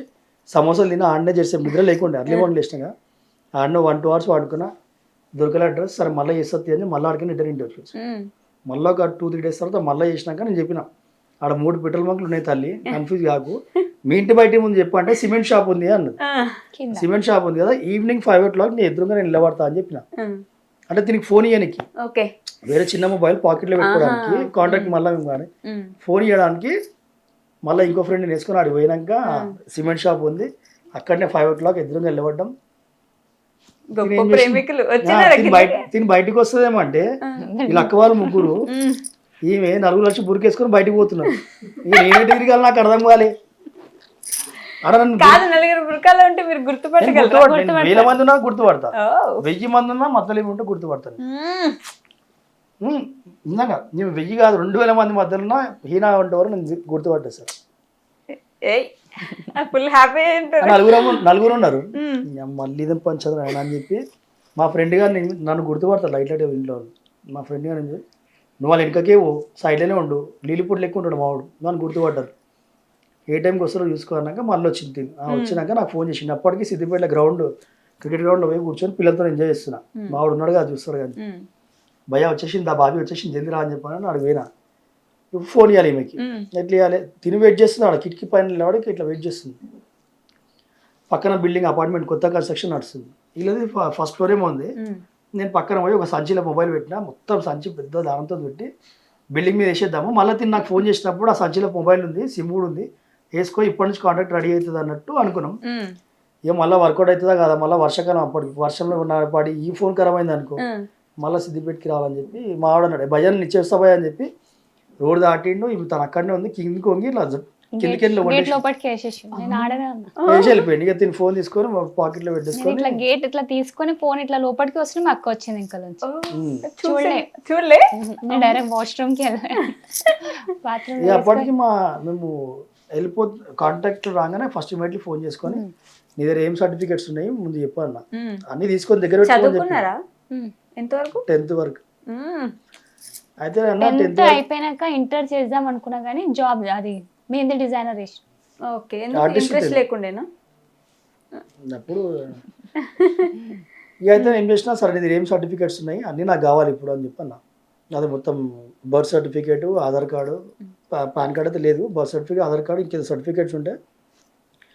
సమోసాలు తిన్నా, ఆడనే చేసే నిద్ర లేకుండా అర్లీ మార్నింగ్ లేచినాగా ఆడనే 1-2 hours వాడుకున్నా, దొరకలే అడ్రస్. సరే మళ్ళీ చేస్తుంది అని మళ్ళీ ఆడికి రిటర్న్ ఇంటి వచ్చి మళ్ళీ ఒక 2-3 days తర్వాత మళ్ళీ చేసినాక నేను చెప్పిన, ఆడ 3 పెట్రోల్ బంకులు ఉన్నాయి తల్లి, కన్ఫ్యూజ్ కాకు, మీ ఇంటి బయట ముందు చెప్పు అంటే సిమెంట్ షాప్ ఉంది అన్నది. సిమెంట్ షాప్ ఉంది కదా, ఈవినింగ్ 5 o'clock నీ ఎదురుగా నేను నిలబడతా అని చెప్పిన. అంటే దీనికి ఫోన్ ఇవ్వడానికి, వేరే చిన్న మొబైల్ పాకెట్లో పెట్టుకోవడానికి, కాంటాక్ట్ మళ్ళీ మేము కానీ ఫోన్ ఇవ్వడానికి మళ్ళీ ఇంకో ఫ్రెండ్ వేసుకొని ఆడికి పోయినాక సిమెంట్ షాప్ ఉంది, అక్కడనే 5 o'clock ఎదురుగా నిలబడ్డం. తిని బయటకు వస్తుందేమో అంటే వీళ్ళ అక్క వాళ్ళు 3, ఈమె 4 లక్షలు బురికేసుకొని బయటకు పోతున్నారు. నేనే తిరిగాలి నాకు అర్థం కాలే. 1000 మంది ఉన్నా గుర్తుపడతా, 1000 మంది ఉన్నా మధ్యలో ఏమి ఉంటే గుర్తుపడతాను. నిజంగా నేను 1000 కాదు 2000 మంది మధ్యలో ఉన్నా హీనా ఉంటే వరకు నేను గుర్తుపట్టా సార్. నలుగురు ఉన్నారు, మళ్ళీ ఇదే పంచదు ఆయన అని చెప్పి మా ఫ్రెండ్ గారు నన్ను గుర్తుపడతారు లైట్ లైట్ ఇంట్లో. మా ఫ్రెండ్ గారు నువ్వు వాళ్ళ వెనకకే సైడ్లోనే ఉండు, లీలిపూట్ లెక్క ఉంటాడు మావాడు, నన్ను గుర్తుపడ్డారు. ఏ టైంకి వస్తారో చూసుకోన్నాక మళ్ళీ వచ్చింది. వచ్చినాక నాకు ఫోన్ చేసింది. అప్పటికి సిద్దిపేట క్రికెట్ గ్రౌండ్లో పోయి కూర్చొని పిల్లలతో ఎంజాయ్ చేస్తున్నా. మావాడు ఉన్నాడు కదా చూస్తాడు కానీ భయ వచ్చేసింది ఆ బాబీ వచ్చేసింది జల్దీ రా అని చెప్పాను అడిగి పోయినా ఇప్పుడు ఫోన్ ఇవ్వాలి ఈమెకి ఎట్లా ఇవ్వాలి తిని వెయిట్ చేస్తున్నాడు కిటికీ పైన నిలబడికి ఇట్లా వెయిట్ చేస్తుంది పక్కన బిల్డింగ్ అపార్ట్మెంట్ కొత్త కన్స్ట్రక్షన్ నడుస్తుంది వీళ్ళది ఫస్ట్ ఫ్లోర్ ఏమో ఉంది నేను పక్కన పోయి ఒక సంచిలో మొబైల్ పెట్టినా మొత్తం సంచి పెద్ద దానంతో పెట్టి బిల్డింగ్ మీద వేసేద్దాము మళ్ళీ తిని నాకు ఫోన్ చేసినప్పుడు ఆ సంచిలో మొబైల్ ఉంది సిమ్ కూడా ఉంది వేసుకో ఇప్పటి నుంచి కాంటాక్ట్ రెడీ అవుతుంది అన్నట్టు అనుకున్నాం ఏం మళ్ళీ వర్కౌట్ అవుతుందా కదా మళ్ళీ వర్షాకాలం అప్పటికి వర్షంలో పడి ఈ ఫోన్ ఖరాబ్ అయింది అనుకో మళ్ళీ సిద్దిపేటకి రావాలని చెప్పి మా ఆవిడ అన్నాడు భయాన్ని ఇచ్చేస్తా భయ అని చెప్పి రోడ్ దాటిండు ఇవి తన అక్కడనే ఉంది కిందికి వంగి ఇట్లా కిందికి గేట్ లోపలికి వేసేసి నేను ఆడనే ఉన్నా వేసి వెళ్ళిపోయింది ఇక తిని ఫోన్ తీసుకొని పాకెట్లో నేను పెట్టేసుకొని ఇట్లా గేట్ ఇట్లా తీసుకొని ఫోన్ ఇట్లా లోపలికి వస్తే మా అక్క వచ్చింది ఇంకా నుంచి చూడలే నేను డైరెక్ట్ వాష్రూమ్ కి వెళ్ళాను బాత్రూమ్ ఇక అప్పటికి మేము వెళ్ళిపో కాంటాక్ట్ రాగానే ఫస్ట్ ఇమీడియట్లీ ఫోన్ చేసుకొని నీ దగ్గర ఏం సర్టిఫికేట్స్ ఉన్నాయి ముందు చెప్పు అన్న అన్ని తీసుకొని దగ్గర పెట్టుకోని చెప్పి చదువుకున్నారా ఎంతవరకు 10th వరకు అయితే అన్న 10th అయిపోయినాక ఇంటర్ చేద్దాం అనుకున్నా కానీ జాబ్ అది మెహందీ డిజైనర్ వేసి ఓకే Artist ఇంట్రెస్ట్ తెలియదు. లేకుండేనా అప్పుడు ఇక అయితే ఏం చేసినా సరే నీ దగ్గర ఏం సర్టిఫికేట్స్ ఉన్నాయి అన్నీ నాకు కావాలి ఇప్పుడు అని చెప్పి అన్న అది మొత్తం birth certificate Aadhaar card pan card అయితే లేదు బర్త్ సర్టిఫికేట్ ఆధార్ కార్డు ఇంకేదో సర్టిఫికేట్స్ ఉంటే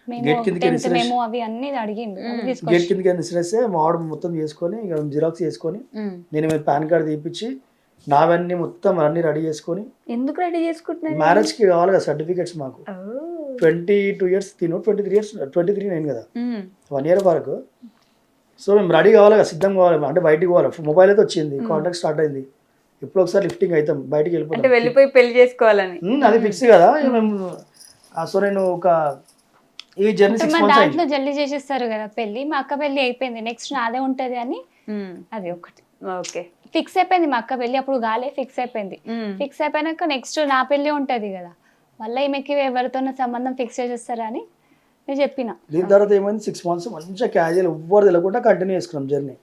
మేము Gate కిందకి 10th reservation. మేము అవి అన్ని అడిగిండు అవి గేట్ తీసుకొచ్చి కిందకి ఇన్సూరెన్స్ మా ఆవిడ మొత్తం చేసుకొని ఇక జిరాక్స్ చేసుకొని నేను మీద పాన్ కార్డ్ తీపిచ్చి నావన్నీ మొత్తం అన్ని రెడీ చేసుకొని ఎందుకు రెడీ చేసుకుంటున్నారు మ్యారేజ్కి కావాలి కదా సర్టిఫికేట్స్ మాకు 22 years 23 years 23 నేను కదా 1 year వరకు సో మేము రెడీ కావాలి కదా సిద్ధం కావాలి అంటే బయటికి పోవాలి మొబైల్ అయితే వచ్చింది కాంటాక్ట్ స్టార్ట్ అయింది ఇప్పుడు ఒకసారి లిఫ్టింగ్ అవుతాం బయటికి అంటే వెళ్ళిపోతాం వెళ్ళిపోయి పెళ్లి చేసుకోవాలని అది ఫిక్స్ కదా ఇక మేము సో నేను ఒక ఈ జర్నీ ఇప్పుడు 6 మన months అయింది దాంట్లో జల్దీ చేసేస్తారు కదా పెళ్లి మా అక్క పెళ్లి అయిపోయింది నెక్స్ట్ నాదే ఉంటది అని అది ఒకటి ఓకే ఫిక్స్ అయిపోయింది మా అక్క పెళ్లి అప్పుడు గాలే ఫిక్స్ అయిపోయింది ఫిక్స్ అయిపోయినాక నెక్స్ట్ నా పెళ్లి ఉంటది కదా మళ్ళీ ఈమెకి ఎవరితోనో సంబంధం ఫిక్స్ చేసేస్తారా అని నేను చెప్పిన దీని తర్వాత ఏమైంది 6 months మంచిగా క్యాజువల్ ఎవ్వరు తెలియకుండా కంటిన్యూ చేసుకున్నాం జర్నీ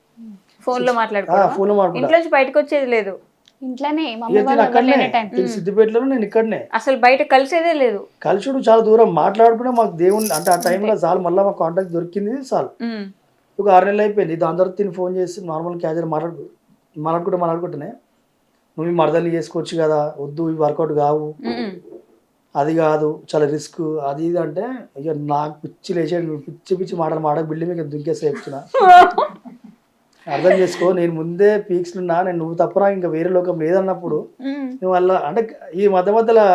ఫోన్ లో మాట్లాడుకో ఫోన్ మాట్లాడుకుంటా ఇంట్లో నుంచి బయటకు వచ్చేది లేదు ఇంట్లోనే ఇక మమ్మీ నేను వాళ్ళు అక్కడనే ఎవరు టైం నేను సిద్దిపేటలో నేను ఇక్కడనే అసలు బయట కలిసేదే లేదు కలిసుడు చాలా దూరం మాట్లాడుకునే మాకు దేవుని అంటే ఆ టైంలో చాలు మళ్ళీ మాకు కాంటాక్ట్ దొరికింది చాలు ఒక 6 నెలలు అయిపోయింది దాని తర్వాత తిని ఫోన్ చేసి నార్మల్ క్యాజువల్ మాట్లాడుకుంటేనే నువ్వు ఈ మరదలు చేసుకోవచ్చు కదా వద్దు ఇవి వర్కౌట్ కావు అది కాదు చాలా రిస్క్ అది ఇది అంటే ఇక నాకు పిచ్చి లేచాడు పిచ్చి మాటలు మాటకు బిల్డింగ్ మీద దుంకేసి చెప్తున్నా అర్థం చేసుకో నేను ముందే పీక్స్ ఉన్నా నేను నువ్వు తప్పరా ఇంకా వేరే లోకం లేదన్నప్పుడు నువ్వు వల్ల అంటే ఈ మధ్యలో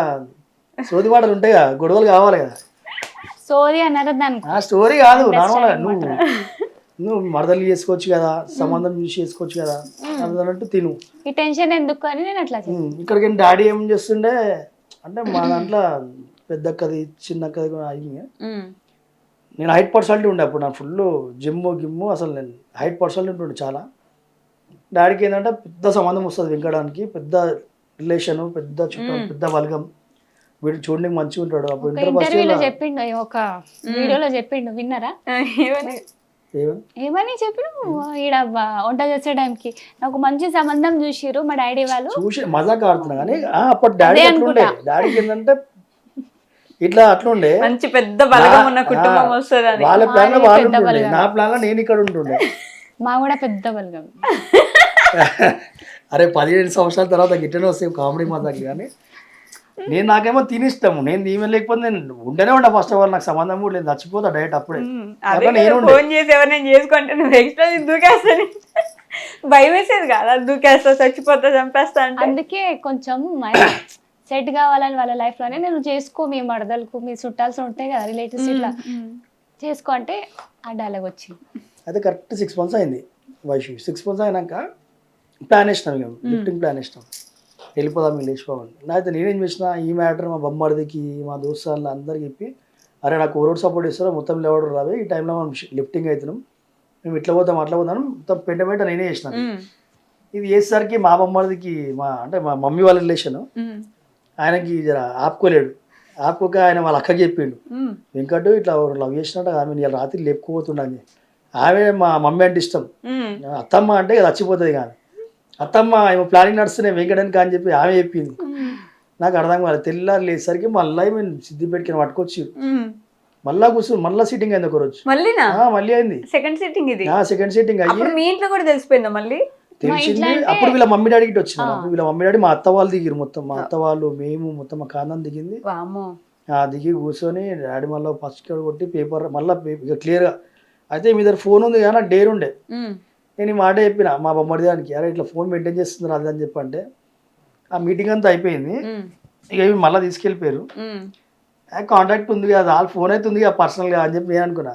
సోది మాటలు ఉంటాయి కదా గొడవలు కావాలి కదా సోది అన్నారు దానికి ఆ స్టోరీ కాదు నార్మల్ నువ్వు మరదలు చేసుకోవచ్చు కదా సంబంధం చూసి చేసుకోవచ్చు కదా అన్నట్టు తిను ఈ టెన్షన్ ఎందుకు అని నేను అట్లా చెప్పాను. ఇక్కడికి డాడీ ఏం చేస్తుండే అంటే మా దాంట్లో పెద్దక్కది చిన్నక్కది కూడా అయింది నేను హైట్ పర్సనాలిటీ ఉండే అప్పుడు నాకు ఫుల్ గిమ్ము అసలు నేను హైట్ పర్సనాలిటీ ఉండే చాలా డాడీకి ఏంటంటే పెద్ద సంబంధం వస్తుంది వెంకడానికి పెద్ద రిలేషన్ పెద్ద చుట్టాలు పెద్ద బలగం వీడు చూడడానికి మంచిగా ఉంటాడు అప్పుడు ఒక ఇంటర్ ఫస్ట్ ఇంటర్వ్యూలో చెప్పిండు ఒక వీడియోలో చెప్పిండు విన్నారా ఏమని చెప్పిన ఈడ వంట చేసే టైంకి నాకు మంచి సంబంధం చూసిరు మా డాడీ వాళ్ళు చూసి మజాక్ ఆడుతున్నా కానీ అప్పుడు డాడీ అట్లుండే డాడీకి ఏంటంటే ఇట్లా అట్లుండే మంచి పెద్ద బలగం ఉన్న కుటుంబం వస్తుంది వాళ్ళ ప్లాన్ లో వాళ్ళు ఉంటుండే నా ప్లాన్ లో నేను ఇక్కడ ఉంటుండే మా కూడా పెద్ద బలగం అరే 17 సంవత్సరాల తర్వాత గిట్టనే వస్తాయి కామెడీ మజాకి కానీ నేను నాకేమో తినిస్తాము నేను ఈమె లేకపోతే నేను ఉండనే ఉండా ఫస్ట్ ఆఫ్ ఆల్ నాకు సంబంధం కూడా లేదు చచ్చిపోతా డైరెక్ట్ అప్పుడే నేను ఫోన్ చేసి ఎవరైనా చేసుకుంటే నువ్వు ఎక్స్ట్రా దూకేస్తాను భయం వేసేది కాదా దూకేస్తా చచ్చిపోతా చంపేస్తా అంటే అందుకే కొంచెం సెట్ కావాలని వాళ్ళ లైఫ్ లోనే నేను చేసుకో మీ మరదలకు మీ చుట్టాల్సి ఉంటాయి కదా రిలేటివ్స్ ఇట్లా చేసుకో అంటే ఆ డైలాగ్ వచ్చింది అయితే కరెక్ట్ 6 months అయింది వైషు 6 months అయినాక ప్లాన్ వేసినాం మేము లిఫ్టింగ్ ప్లాన్ వేసినాం వెళ్ళిపోదాం మీరు లేచిపోవాలి అయితే నేనేం చేసిన ఈ మ్యాటర్ మా బొమ్మడిదికి మా దోస్తులు అందరికి చెప్పి అరే నాకు ఓరోడు సపోర్ట్ ఇస్తారో మొత్తం లేవడు రావే ఈ టైంలో మనం లిఫ్టింగ్ అవుతున్నాం మేము ఇట్లా పోతాం అట్లా పోతాం మొత్తం పెంట నేనే చేసినాను ఇది చేసేసరికి మా బొమ్మడిదికి అంటే మా మమ్మీ వాళ్ళ రిలేషన్ ఆయనకి జర ఆపుకోలేడు ఆపుకోక ఆయన వాళ్ళ అక్కకి చెప్పిండు వెంకట్ ఇట్లా లవ్ చేసినట్టు ఆమె ఇలా రాత్రి లేపుకోబోతుండని ఆమె మా మమ్మీ అంటే ఇష్టం అత్తమ్మ అంటే చచ్చిపోతుంది కానీ అత్తమ్మ ఏమో ప్లానింగ్ నడుస్తున్నాయి వెంకటానికి అని చెప్పి ఆమె చెప్పింది నాకు అర్థం కాలేదు తెల్లారు లేసరికి మళ్ళీ మేము సిద్దిపేటకి పట్టుకొచ్చి మళ్ళా కూర్చొని మళ్ళీ సీటింగ్ అయింది ఒక రోజు మళ్ళీ మళ్ళీ అయింది సెకండ్ సిట్టింగ్ ఇది సెకండ్ సీటింగ్ అయ్యి మీ ఇంట్లో కూడా తెలిసిపోయిందా మళ్ళీ తెలిసింది అంటే- అప్పుడు వీళ్ళ మమ్మీ డాడీకి వచ్చిన వీళ్ళ మమ్మీ డాడీ మా అత్త వాళ్ళు దిగిరు మొత్తం మా అత్త వాళ్ళు మేము మొత్తం మా కాందం దిగింది వామ్మో. దిగి కూర్చొని డాడీ మళ్ళీ ఫస్ట్ కొట్టి పేపర్ మళ్ళీ ఇక క్లియర్గా అయితే మీ దగ్గర ఫోన్ ఉంది కానీ నాకు డేర్ ఉండే నేను ఈ మాట చెప్పిన మా బొమ్మడి దానికి అరే ఇట్లా ఫోన్ మెయింటైన్ చేస్తున్నారు అది అని చెప్పంటే ఆ మీటింగ్ అంతా అయిపోయింది ఇక ఇవి మళ్ళీ తీసుకెళ్ళిపోయారు కాంటాక్ట్ ఉంది కదా వాళ్ళ ఫోన్ అయితే ఉంది కదా పర్సనల్గా అని చెప్పి నేను అనుకున్నా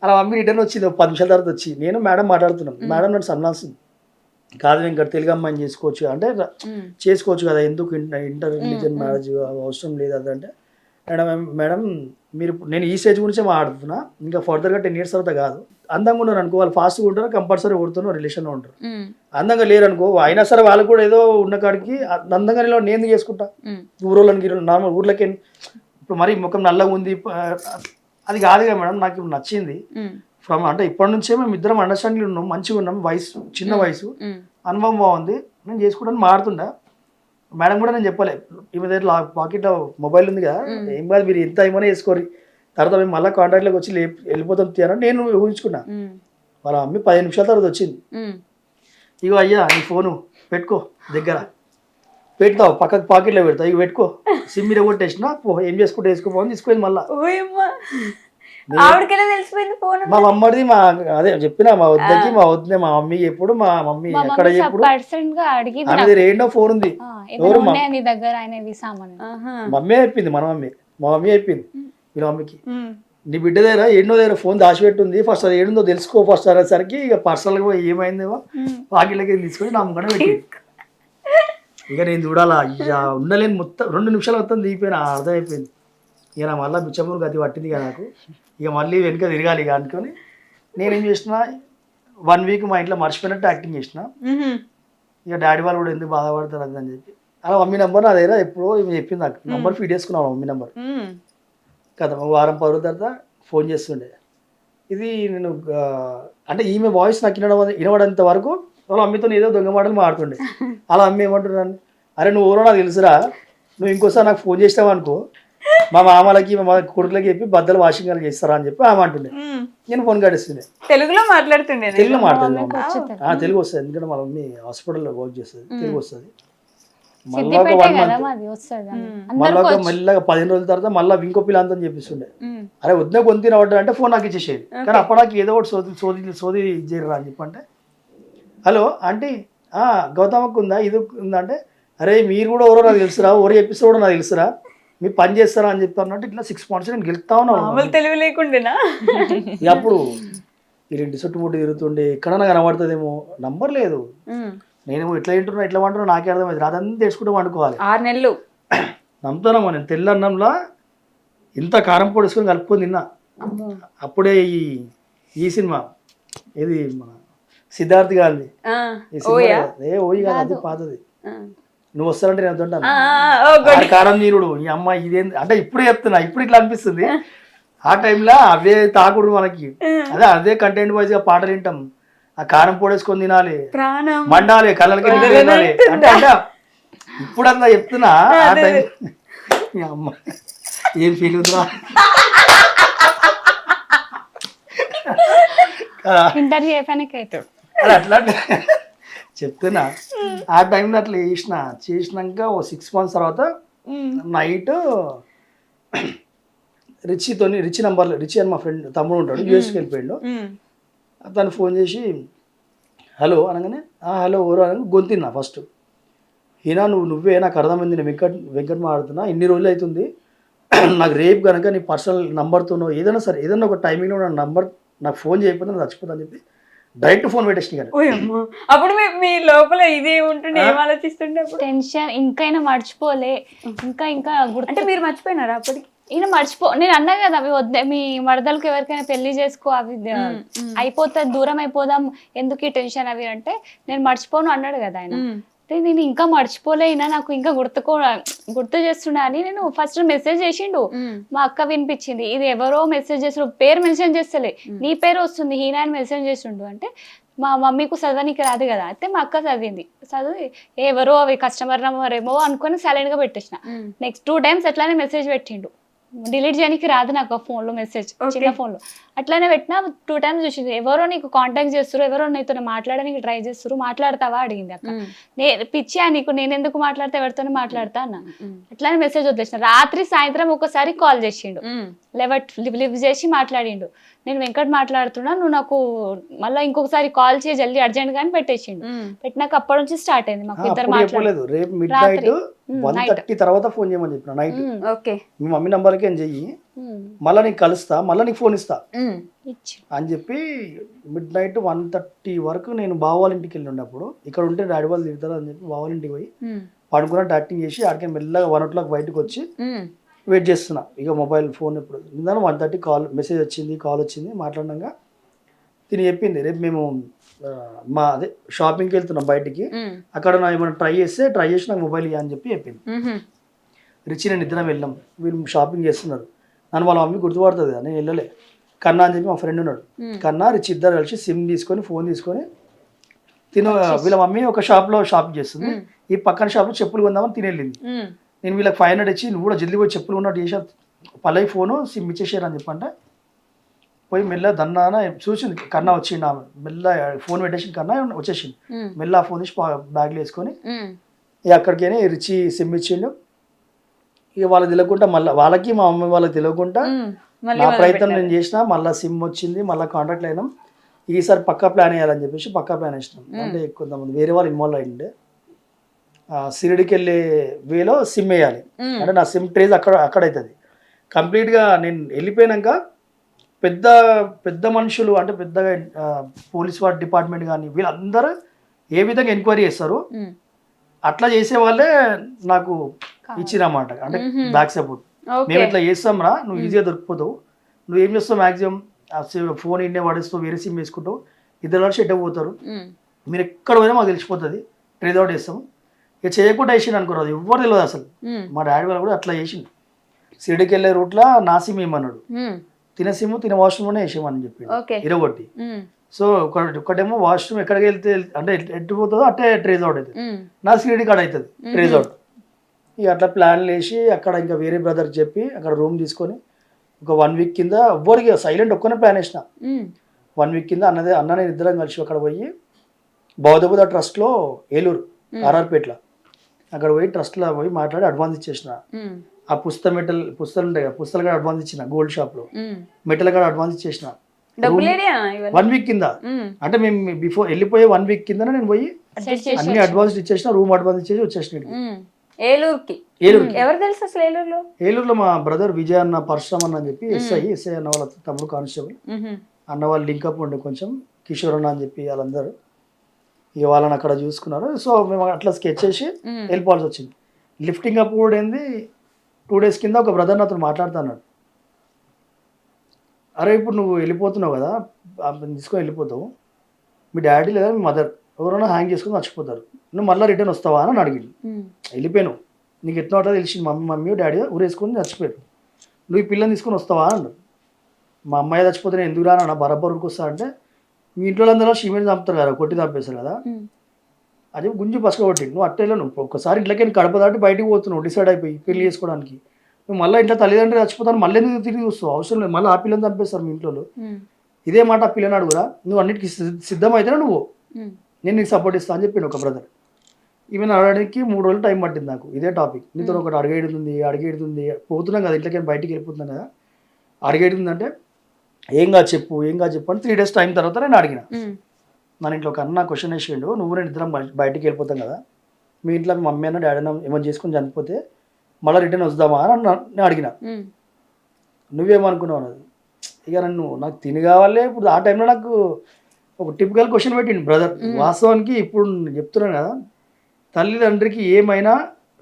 అలా మమ్మీ రిటర్న్ వచ్చింది 10 నిమిషాల తర్వాత వచ్చి నేను మేడం మాట్లాడుతున్నాం మేడం నన్ను సన్నాల్సింది కాదు వెంకట తెలుగు అమ్మాయిని చేసుకోవచ్చు అంటే చేసుకోవచ్చు కదా ఎందుకు ఇంటర్ రిలీజన్ మ్యారేజ్ అవసరం లేదు అదంటే మేడం మీరు నేను ఈ స్టేజ్ గురించే మాట్లాడుతున్నా ఇంకా ఫర్దర్గా 10 years తర్వాత కాదు అందంగా ఉన్నారు అనుకో వాళ్ళు ఫాస్ట్గా ఉంటారు కంపల్సరీ కొడుతున్నారు రిలేషన్లో ఉంటారు అందంగా లేరు అనుకో అయినా సరే వాళ్ళకి కూడా ఏదో ఉన్న కాడికి అందంగా నేను చేసుకుంటా ఊరోళ్ళకి నార్మల్ ఊర్లకి ఇప్పుడు మరి ముఖం నల్లగా ఉంది అది కాదుగా మేడం నాకు ఇప్పుడు నచ్చింది ఫ్రమ్ అంటే ఇప్పటి నుంచే మేము ఇద్దరం అండర్స్టాండింగ్ ఉన్నాం మంచిగా ఉన్నాం వయసు చిన్న వయసు అనుభవం బాగుంది నేను చేసుకుంటాను మారుతుండా మేడం కూడా నేను చెప్పలే ఈమె దగ్గర పాకెట్లో మొబైల్ ఉంది కదా ఏం కాదు మీరు ఎంత ఏమైనా వేసుకోరు తర్వాత మేము మళ్ళీ కాంటాక్ట్లోకి వచ్చి వెళ్ళిపోతాం తీయాలని నేను ఊహించుకున్నా వాళ్ళ మమ్మీ 15 నిమిషాల తర్వాత వచ్చింది ఇగో అయ్యా నీ ఫోను పెట్టుకో దగ్గర పెడతావు పక్కకు పాకెట్లో పెడతావు ఇక పెట్టుకో సిమ్ మీద కొట్టేసిన ఏం చేసుకుంటే వేసుకోపోని తీసుకుపోయింది మళ్ళీ ఆవిడకెలా తెలిసిపోయింది ఫోన్? మా మమ్మడిది మా అదే చెప్పిన మా వద్దకి మా వద్దే మా మమ్మీ ఎప్పుడు మా మమ్మీ ఎక్కడ ఎప్పుడు పర్సన్ గా అడిగి ఆమె దగ్గర ఏంటో ఫోన్ ఉంది ఎవరు నీ దగ్గర ఆయన సామాన్ మమ్మీ చెప్పింది మన మమ్మీ మా మమ్మీ చెప్పింది వీళ్ళ మమ్మీకి నీ బిడ్డ దగ్గర ఎన్నో దగ్గర ఫోన్ దాచిపెట్టుంది ఫస్ట్ అది ఏడుందో తెలుసుకో ఫస్ట్ అనేసరికి ఇక పర్సనల్గా ఏమైందేమో పాకెట్లకి తీసుకొని నా ముఖం పెట్టి ఇక నేను చూడాలా ఇక ఉండలేని మొత్తం 2 నిమిషాలు మొత్తం దిగిపోయిన అర్థమైపోయింది ఇక నా మళ్ళీ బిచ్చమూరు గతి పట్టింది ఇక నాకు ఇక మళ్ళీ వెనుక తిరగాలి ఇక అనుకొని నేనేం చేసిన 1 week మా ఇంట్లో మర్చిపోయినట్టు యాక్టింగ్ చేసిన ఇక డాడీ వాళ్ళు కూడా ఎందుకు బాధపడతారు అది అని చెప్పి అలా మమ్మీ నెంబర్ నా దగ్గర ఎప్పుడో ఈమె చెప్పింది నాకు నెంబర్ ఫీడ్ చేసుకున్నాను మమ్మీ నెంబర్ కదా వారం 10 రోజుల తర్వాత ఫోన్ చేస్తుండే ఇది నేను అంటే ఈమె వాయిస్ నాకు వినబడేంత వరకు వాళ్ళ అమ్మతో ఏదో దొంగ మాటలు మాడుతుండే అలా అమ్మ ఏమంటున్నాను అరే నువ్వు ఎవరో నాకు తెలుసురా నువ్వు ఇంకోసారి నాకు ఫోన్ చేస్తావు అనుకో మా మామలకి మా కొడుకులకి చెప్పి బద్దలు వాషింగ్ అని చేస్తారా అని చెప్పి ఆమె అంటుండే నేను ఫోన్ కట్టేస్తుండే తెలుగులో మాట్లాడుతుండే తెలుగులో మాట్లాడుతుంది తెలుగు వస్తుంది ఎందుకంటే మా మమ్మీ హాస్పిటల్లో వర్క్ చేస్తుంది తెలుగు వస్తుంది మళ్ళీ ఒక 1 month మళ్ళీ ఒక మెల్లగా 15 రోజుల తర్వాత మళ్ళీ ఇంకో పిల్లంతా చెప్పిస్తుండే అరే వద్దే కొంత తినవడ్డా అంటే ఫోన్ నాకు ఇచ్చేసేది కానీ అప్పుడు నాకు ఏదో ఒకటి సోది చేయరా అని చెప్పి అంటే హలో ఆంటీ గౌతమకు ఉందా ఇది ఉందా అంటే అరే మీరు కూడా ఎవరో నాకు తెలుసురా ఎవరు ఎపిసోడ్ నాకు తెలుసురా మీరు పని చేస్తారా అని చెప్పి అన్నట్టు ఇట్లా 6 months నేను గెలుస్తా ఉన్నాను తెలివి లేకుండానా అప్పుడు మీరు ఇంటి చుట్టుముట్టు తిరుగుతుండే ఎక్కడన్నా కనబడుతుందేమో నంబర్ లేదు నేను ఎట్లా తింటున్నా ఎట్లా వంటున్నా నాకే అర్థమైంది అదంతా తెచ్చుకుంటే వండుకోవాలి 6 నెలలు నమ్ముతానమ్మా నేను తెల్ల అన్నంలో ఇంత కారం పొడి వేసుకొని కలుపుకొని తిన్నా అప్పుడే ఈ సినిమా ఇది మన సిద్ధార్థ్ గాంధీ ఈ సినిమా ఓయి కాదు అది పాతది నువ్వు వస్తానంటే నేను వద్దంటాను కారం నీరుడు ఈ అమ్మ ఇదేంది అంటే ఇప్పుడే చెప్తున్నా ఇప్పుడు ఇట్లా అనిపిస్తుంది ఆ టైంలో అవే తాకుడు మనకి అదే కంటెంట్ వైజ్ గా పాటలు వింటాం ఆ కారం పొడేసుకొని తినాలి మండాలి కళ్ళకి తినాలి అంటే ఇప్పుడంతా చెప్తున్నా ఆ టైం ఈ అమ్మ ఏం ఫీల్ అవుతుందా ఇంటర్వ్యూ అయిపోయినాక అది అట్లా చెప్తున్నా ఆ టైంలో అట్లా చేసినాక ఓ 6 months తర్వాత నైట్ రిచి నంబర్లో రిచి అని మా ఫ్రెండ్ తమ్ముడు ఉంటాడు యూఎస్కి వెళ్ళిపోయాడు తను ఫోన్ చేసి హలో అనగానే హలో ఎవరు అనగా గొంతిన్నా ఫస్ట్ ఈయన నువ్వే నాకు అర్థమైంది నేను వెంకట్ మాట్లాడుతున్నా ఇన్ని రోజులు అవుతుంది నాకు రేపు కనుక నీ పర్సనల్ నంబర్తోనో ఏదైనా సరే ఏదైనా ఒక టైమింగ్లో నా నంబర్ నాకు ఫోన్ చేయకపోతే నేను చచ్చిపోతా అని చెప్పి డైరెక్ట్ ఫోన్ పెట్టేసి కానీ అప్పుడు మీ లోపల ఇది ఉంటుండే ఏం ఆలోచిస్తుండే టెన్షన్ ఇంకైనా మర్చిపోలే ఇంకా అంటే మీరు మర్చిపోయినారా అప్పటికి ఈయన నేను అన్నా కదా అవి వద్దే మీ మరదలకు ఎవరికైనా పెళ్లి చేసుకో అవి అయిపోతుంది దూరం అయిపోదాం ఎందుకు ఈ టెన్షన్ అవి అంటే నేను మర్చిపోను అన్నాడు కదా ఆయన నేను ఇంకా మర్చిపోలే అయినా నాకు ఇంకా గుర్తు చేస్తున్నా అని నేను ఫస్ట్ మెసేజ్ చేసిండు మా అక్క వినిపించింది ఇది ఎవరో మెసేజ్ చేసిన పేరు మెన్షన్ చేస్తలే నీ పేరు వస్తుంది హీనా అని మెసేజ్ చేసిండు అంటే మా మమ్మీకు చదవనికి రాదు కదా అయితే మా అక్క చదివింది చదివి ఎవరో అవి కస్టమర్ నెంబర్ ఏమో అనుకుని సైలెంట్ గా పెట్టేసిన నెక్స్ట్ 2 times ఎట్లానే మెసేజ్ పెట్టిండు డిలీట్ చేయడానికి రాదు నాకు ఆ ఫోన్లో మెసేజ్, చిన్న ఫోన్లో. అట్లానే పెట్టినా 2 times చూసింది. ఎవరో నీకు కాంటాక్ట్ చేస్తారు, ఎవరో నీతో మాట్లాడడానికి ట్రై చేస్తారు, మాట్లాడతావా అడిగింది అక్క. పిచ్చా నీకు, నేను ఎందుకు మాట్లాడతా, ఎవరితోనే మాట్లాడతా అన్న. అట్లానే మెసేజ్ వదిలేసిన. రాత్రి సాయంత్రం ఒకసారి కాల్ చేసిండు, లివ్ చేసి మాట్లాడిండు. నేను వెంకట్ మాట్లాడుతున్నా, నువ్వు నాకు మళ్ళీ ఇంకొకసారి కాల్ చేయి జల్దీ అర్జెంట్ గా అని పెట్టేసిండు. పెట్టినాక అప్పటి నుంచి స్టార్ట్ అయింది మాకు ఇద్దరు మాట్లాడలేదు. రేపు మిడ్ నైట్ 1:30 తర్వాత ఫోన్ చేయమని చెప్పిన నైట్. ఓకే, మీ మమ్మీ నంబర్కి ఏం చెయ్యి, మళ్ళీ నీకు కలుస్తా, మళ్ళీ నీకు ఫోన్ ఇస్తా అని చెప్పి మిడ్ నైట్ 1:30 వరకు నేను బావాళ్ళ ఇంటికి వెళ్ళి ఉన్నప్పుడు, ఇక్కడ ఉంటే డాడీ వాళ్ళు తిడతారు అని చెప్పి బావాళ్ళ ఇంటికి పోయి పడుకున్నట్టు యాక్టింగ్ చేసి ఆడికి మెల్లగా 1 o'clock బయటకు వచ్చి వెయిట్ చేస్తున్నా. ఇక మొబైల్ ఫోన్ ఇప్పుడు నిన్న 1:30 కాల్ మెసేజ్ వచ్చింది, కాల్ వచ్చింది. మాట్లాడినాక తిని చెప్పింది రేపు మేము మా అదే షాపింగ్కి వెళ్తున్నాం బయటికి, అక్కడ నా ఏమైనా ట్రై చేసి నాకు మొబైల్ ఇవ్వ అని చెప్పి చెప్పింది. రిచి నేను ఇద్దరం వెళ్ళాం, వీళ్ళు షాపింగ్ చేస్తున్నారు. నన్ను వాళ్ళ మమ్మీ గుర్తుపడుతుంది కదా, నేను వెళ్ళలే. కన్నా అని చెప్పి మా ఫ్రెండ్ ఉన్నాడు, కన్నా రిచి ఇద్దరు కలిసి సిమ్ తీసుకొని ఫోన్ తీసుకొని వీళ్ళ మమ్మీ ఒక షాప్లో షాపింగ్ చేస్తుంది, ఈ పక్కన షాప్లో చెప్పులు కొందామని తిని వెళ్ళింది. నేను వీళ్ళకి 500 ఇచ్చి నువ్వు కూడా జల్దీ పోయి చెప్పులు ఉన్నట్టు చేసా, పల్లవి ఫోను సిమ్ ఇచ్చేసారు అని చెప్పంటే పోయి మెల్ల దన్నాన చూసింది. కన్నా వచ్చిండు, ఆమె మెల్ల ఫోన్ పెట్టేసి కన్నా వచ్చేసింది. మెల్ల ఆ ఫోన్ తీసి బ్యాగ్లో వేసుకొని ఇక అక్కడికి రిచి సిమ్ ఇచ్చిండు. ఇక వాళ్ళకి తెలియకుండా మళ్ళీ వాళ్ళకి మా మమ్మీ వాళ్ళకి తెలియకుండా నా ప్రయత్నం నేను చేసిన, మళ్ళీ సిమ్ వచ్చింది, మళ్ళీ కాంటాక్ట్ అయినాం. ఈసారి పక్కా ప్లాన్ వేయాలని చెప్పేసి పక్కా ప్లాన్ వేసినాం. అంటే కొంతమంది వేరే వాళ్ళు ఇన్వాల్వ్ అయ్యిండే, సిరిడికి వెళ్ళే వేలో సిమ్ వేయాలి. అంటే నా సిమ్ ట్రేజ్ అక్కడ అవుతుంది కంప్లీట్గా. నేను వెళ్ళిపోయినాక పెద్ద పెద్ద మనుషులు అంటే పెద్దగా పోలీస్ వారి డిపార్ట్మెంట్ కానీ వీళ్ళందరూ ఏ విధంగా ఎంక్వైరీ చేస్తారు అట్లా చేసే వాళ్ళే నాకు ఇచ్చిరన్నమాట. అంటే బ్యాక్ సపోర్ట్, మేము ఇట్లా చేస్తాం రా, నువ్వు ఈజీగా దొరికిపోతావు, నువ్వు ఏం చేస్తావు మ్యాక్సిమం ఫోన్ ఇండియా వాడేస్తావు, వేరే సిమ్ వేసుకుంటావు, ఇద్దరు కలిసి ఎట్ట పోతారు, మీరు ఎక్కడ పోయినా మాకు తెలిసిపోతుంది, ట్రేజ్ అవుట్ చేస్తాము. ఇక చేయకుండా వేసిండు అనుకోరాదు, ఎవ్వరు తెలియదు అసలు. మా డాడీ వాళ్ళు కూడా అట్లా చేసిండు. సిరిడికి వెళ్ళే రూట్లో నా సిమ్ ఏమన్నాడు, తిన సిమ్ తిన వాష్రూమ్లోనే వేసేమని చెప్పి ఇరగొట్టి. సో ఒకటేమో వాష్రూమ్ ఎక్కడికి వెళ్తే అంటే ఎట్టిపోతుందో అట్టే ట్రేజ్ అవుట్ అవుతుంది, నా సిరిడి కాడ అవుతుంది ట్రేజ్ అవుట్. ఇక అట్లా ప్లాన్లు వేసి అక్కడ ఇంకా వేరే బ్రదర్కి చెప్పి అక్కడ రూమ్ తీసుకొని ఒక 1 week కింద ఎవ్వరికి సైలెంట్ ఒక్కనే ప్లాన్ వేసిన. 1 week కింద అన్న నేను ఇద్దరం కలిసి అక్కడ పోయి బౌద్ధబుద్ధ ట్రస్ట్లో ఏలూరు ఆర్ఆర్పేటలో అక్కడ పోయి ట్రస్ట్లో పోయి మాట్లాడి అడ్వాన్స్ ఇచ్చేసిన. ఆ పుస్తలు ఉంటాయి కదా, పుస్తలు కూడా అడ్వాన్స్ ఇచ్చిన గోల్డ్ షాప్లో, మెటల్ కూడా అడ్వాన్స్ ఇచ్చేసిన 1 week కింద. అంటే మేము బిఫోర్ వెళ్ళిపోయే 1 week కింద నేను పోయి అన్ని అడ్వాన్స్ ఇచ్చేసిన, రూమ్ అడ్వాన్స్ ఇచ్చేసి వచ్చేసిన ఏలూరుకి. ఎవరు తెలుసు అసలు ఏలూరులో? ఏలూరులో మా బ్రదర్ విజయ్ అన్న, పరశురామ్ అన్న అని చెప్పి ఎస్ఐ అన్న వాళ్ళ తమ్ముడు కానిస్టేబుల్ అన్న వాళ్ళు లింకప్ ఉండే కొంచెం, కిషోర్ అన్న అని చెప్పి వాళ్ళందరూ ఇక వాళ్ళని అక్కడ చూసుకున్నారు. సో మేము అట్లా స్కెచ్ చేసి వెళ్ళిపోవాల్సి వచ్చింది. లిఫ్టింగ్ అప్ కూడా ఏంది 2 days కింద ఒక బ్రదర్ నాతో మాట్లాడుతున్నాడు, అరే ఇప్పుడు నువ్వు వెళ్ళిపోతున్నావు కదా, తీసుకొని వెళ్ళిపోతావు, మీ డాడీ లేదా మీ మదర్ ఎవరైనా హ్యాంగ్ చేసుకుని మర్చిపోతారు, నువ్వు మళ్ళీ రిటర్న్ వస్తావా అని అడిగింది. వెళ్ళిపోయాను, నీకు ఎట్లా ఉంటుందో తెలిసింది, మమ్మీ డాడీ ఊరేసుకొని చచ్చిపోయారు, నువ్వు ఈ పిల్లని తీసుకొని వస్తావా అన్నాడు. మా అమ్మాయి చచ్చిపోతే నేను ఎందుకు రానా బరాబర్ ఊరికి వస్తా అంటే, మీ ఇంట్లో అందరూ షీమెంట్ చంపుతారు కదా, కొట్టి చంపేస్తారు కదా, అది గుంజి పసుక కొట్టి నువ్వు అట్టేలో నువ్వు ఒకసారి ఇంట్లోకి కడప దాటి బయటికి పోతున్నావు డిసైడ్ అయిపోయి పెళ్లి చేసుకోవడానికి, నువ్వు మళ్ళీ ఇంట్లో తల్లిదండ్రులు చచ్చిపోతాను మళ్ళీ ఎందుకు తిరిగి చూస్తావు, అవసరం లేదు, మళ్ళీ ఆ పిల్లని చంపేస్తారు మీ ఇంట్లో. ఇదే మాట ఆ పిల్లని అడుగురా, నువ్వు అన్నిటికీ సిద్ధమైతేనే నువ్వు, నేను నీకు సపోర్ట్ ఇస్తాను అని చెప్పిండు ఒక బ్రదర్. ఈవెన్ అడగడానికి 3 రోజులు టైం పట్టింది నాకు. ఇదే టాపిక్ నీతో ఒకటి అడిగేడుతుంది పోతున్నాం కదా ఇంట్లోకి బయటికి వెళ్ళిపోతున్నాం కదా, అడిగేడుతుందంటే ఏం కాదు చెప్పు అని 3 days టైం తర్వాత నేను అడిగిన. మన ఇంట్లో ఒక అన్న క్వశ్చన్ వేసిండు, నువ్వు నేను ఇద్దరం బయటికి వెళ్ళిపోతాం కదా, మీ ఇంట్లో మీ మమ్మీ అన్న డాడీ అన్న ఏమైనా చేసుకుని చనిపోతే మళ్ళీ రిటర్న్ వద్దామా అని నేను అడిగిన. నువ్వేమనుకున్నావు అన్నది. ఇక నాకు తిని కావాలి. ఇప్పుడు ఆ టైంలో నాకు ఒక టిపికల్ క్వశ్చన్ పెట్టిండు బ్రదర్. వాస్తవానికి ఇప్పుడు నేను చెప్తున్నాను కదా, తల్లిదండ్రికి ఏమైనా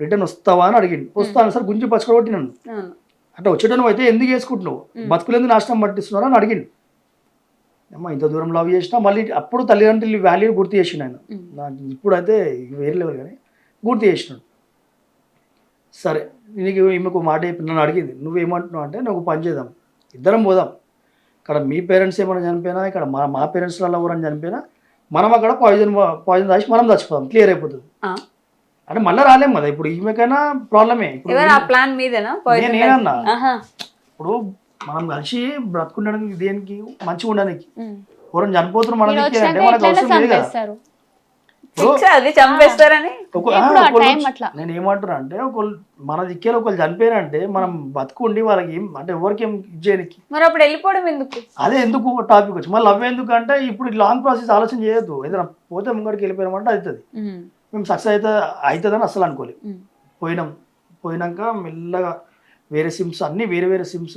రిటర్న్ వస్తావా అని అడిగిండు. వస్తాను సార్, గుంజి పచ్చకొట్టినాను. అట్లా వచ్చేటను అయితే ఎందుకు చేసుకుంటున్నావు, బతుకులు నాశనం పట్టిస్తున్నావు అని అడిగిండు. అమ్మ ఇంత దూరం లవ్ చేసినా మళ్ళీ అప్పుడు తల్లిదండ్రులు వాల్యూ గుర్తు చేసిండు ఆయన. నాకు ఇప్పుడైతే వేరే లెవెల్ కానీ గుర్తు చేసినాడు. సరే నీకు ఈమెకు మాట నన్ను అడిగింది, నువ్వేమంటున్నావు అంటే నువ్వు పని చేద్దాం, ఇద్దరం పోదాం, ఇక్కడ మీ పేరెంట్స్ ఏమైనా చనిపోయినా, ఇక్కడ మా పేరెంట్స్ వల్ల ఎవరైనా చనిపోయినా మనం అక్కడ పాయిజన్ రాసి మనం చచ్చిపోదాం, క్లియర్ అయిపోతుంది. అంటే మళ్ళీ రాలేము కదా, ఇప్పుడు ఈమెకైనా ప్రాబ్లమే. ప్లాన్ మీదేనా? నేనన్నా ఇప్పుడు మనం కలిసి బ్రతుకుండడానికి దేనికి మంచిగా ఉండడానికి ఎవరైనా చనిపోతున్నారు మన దిక్కే అంటే మనకు అవసరం లేదు కదా. చంపేస్తారు. ఫిక్స్ అది చంపేస్తారని. నేను ఏమంటున్నా అంటే మన దిక్కేలో ఒకళ్ళు చనిపోయారంటే మనం బతుకుండి వాళ్ళకి అంటే ఎవరికి ఏం చేయడానికి మరి అప్పుడు వెళ్ళిపోవడం ఎందుకు? అదే ఎందుకు టాపిక్ వచ్చి మళ్ళీ అవి ఎందుకు అంటే ఇప్పుడు లాంగ్ ప్రాసెస్ ఆలోచన చేయొద్దు. ఏదైనా పోతే ముంగడికి వెళ్ళిపోయామంటే అవుతుంది. మేము సక్సెస్ అవుతుందని అసలు అనుకోలేదు. పోయినాక మెల్లగా వేరే సిమ్స్ అన్నీ వేరే వేరే సిమ్స్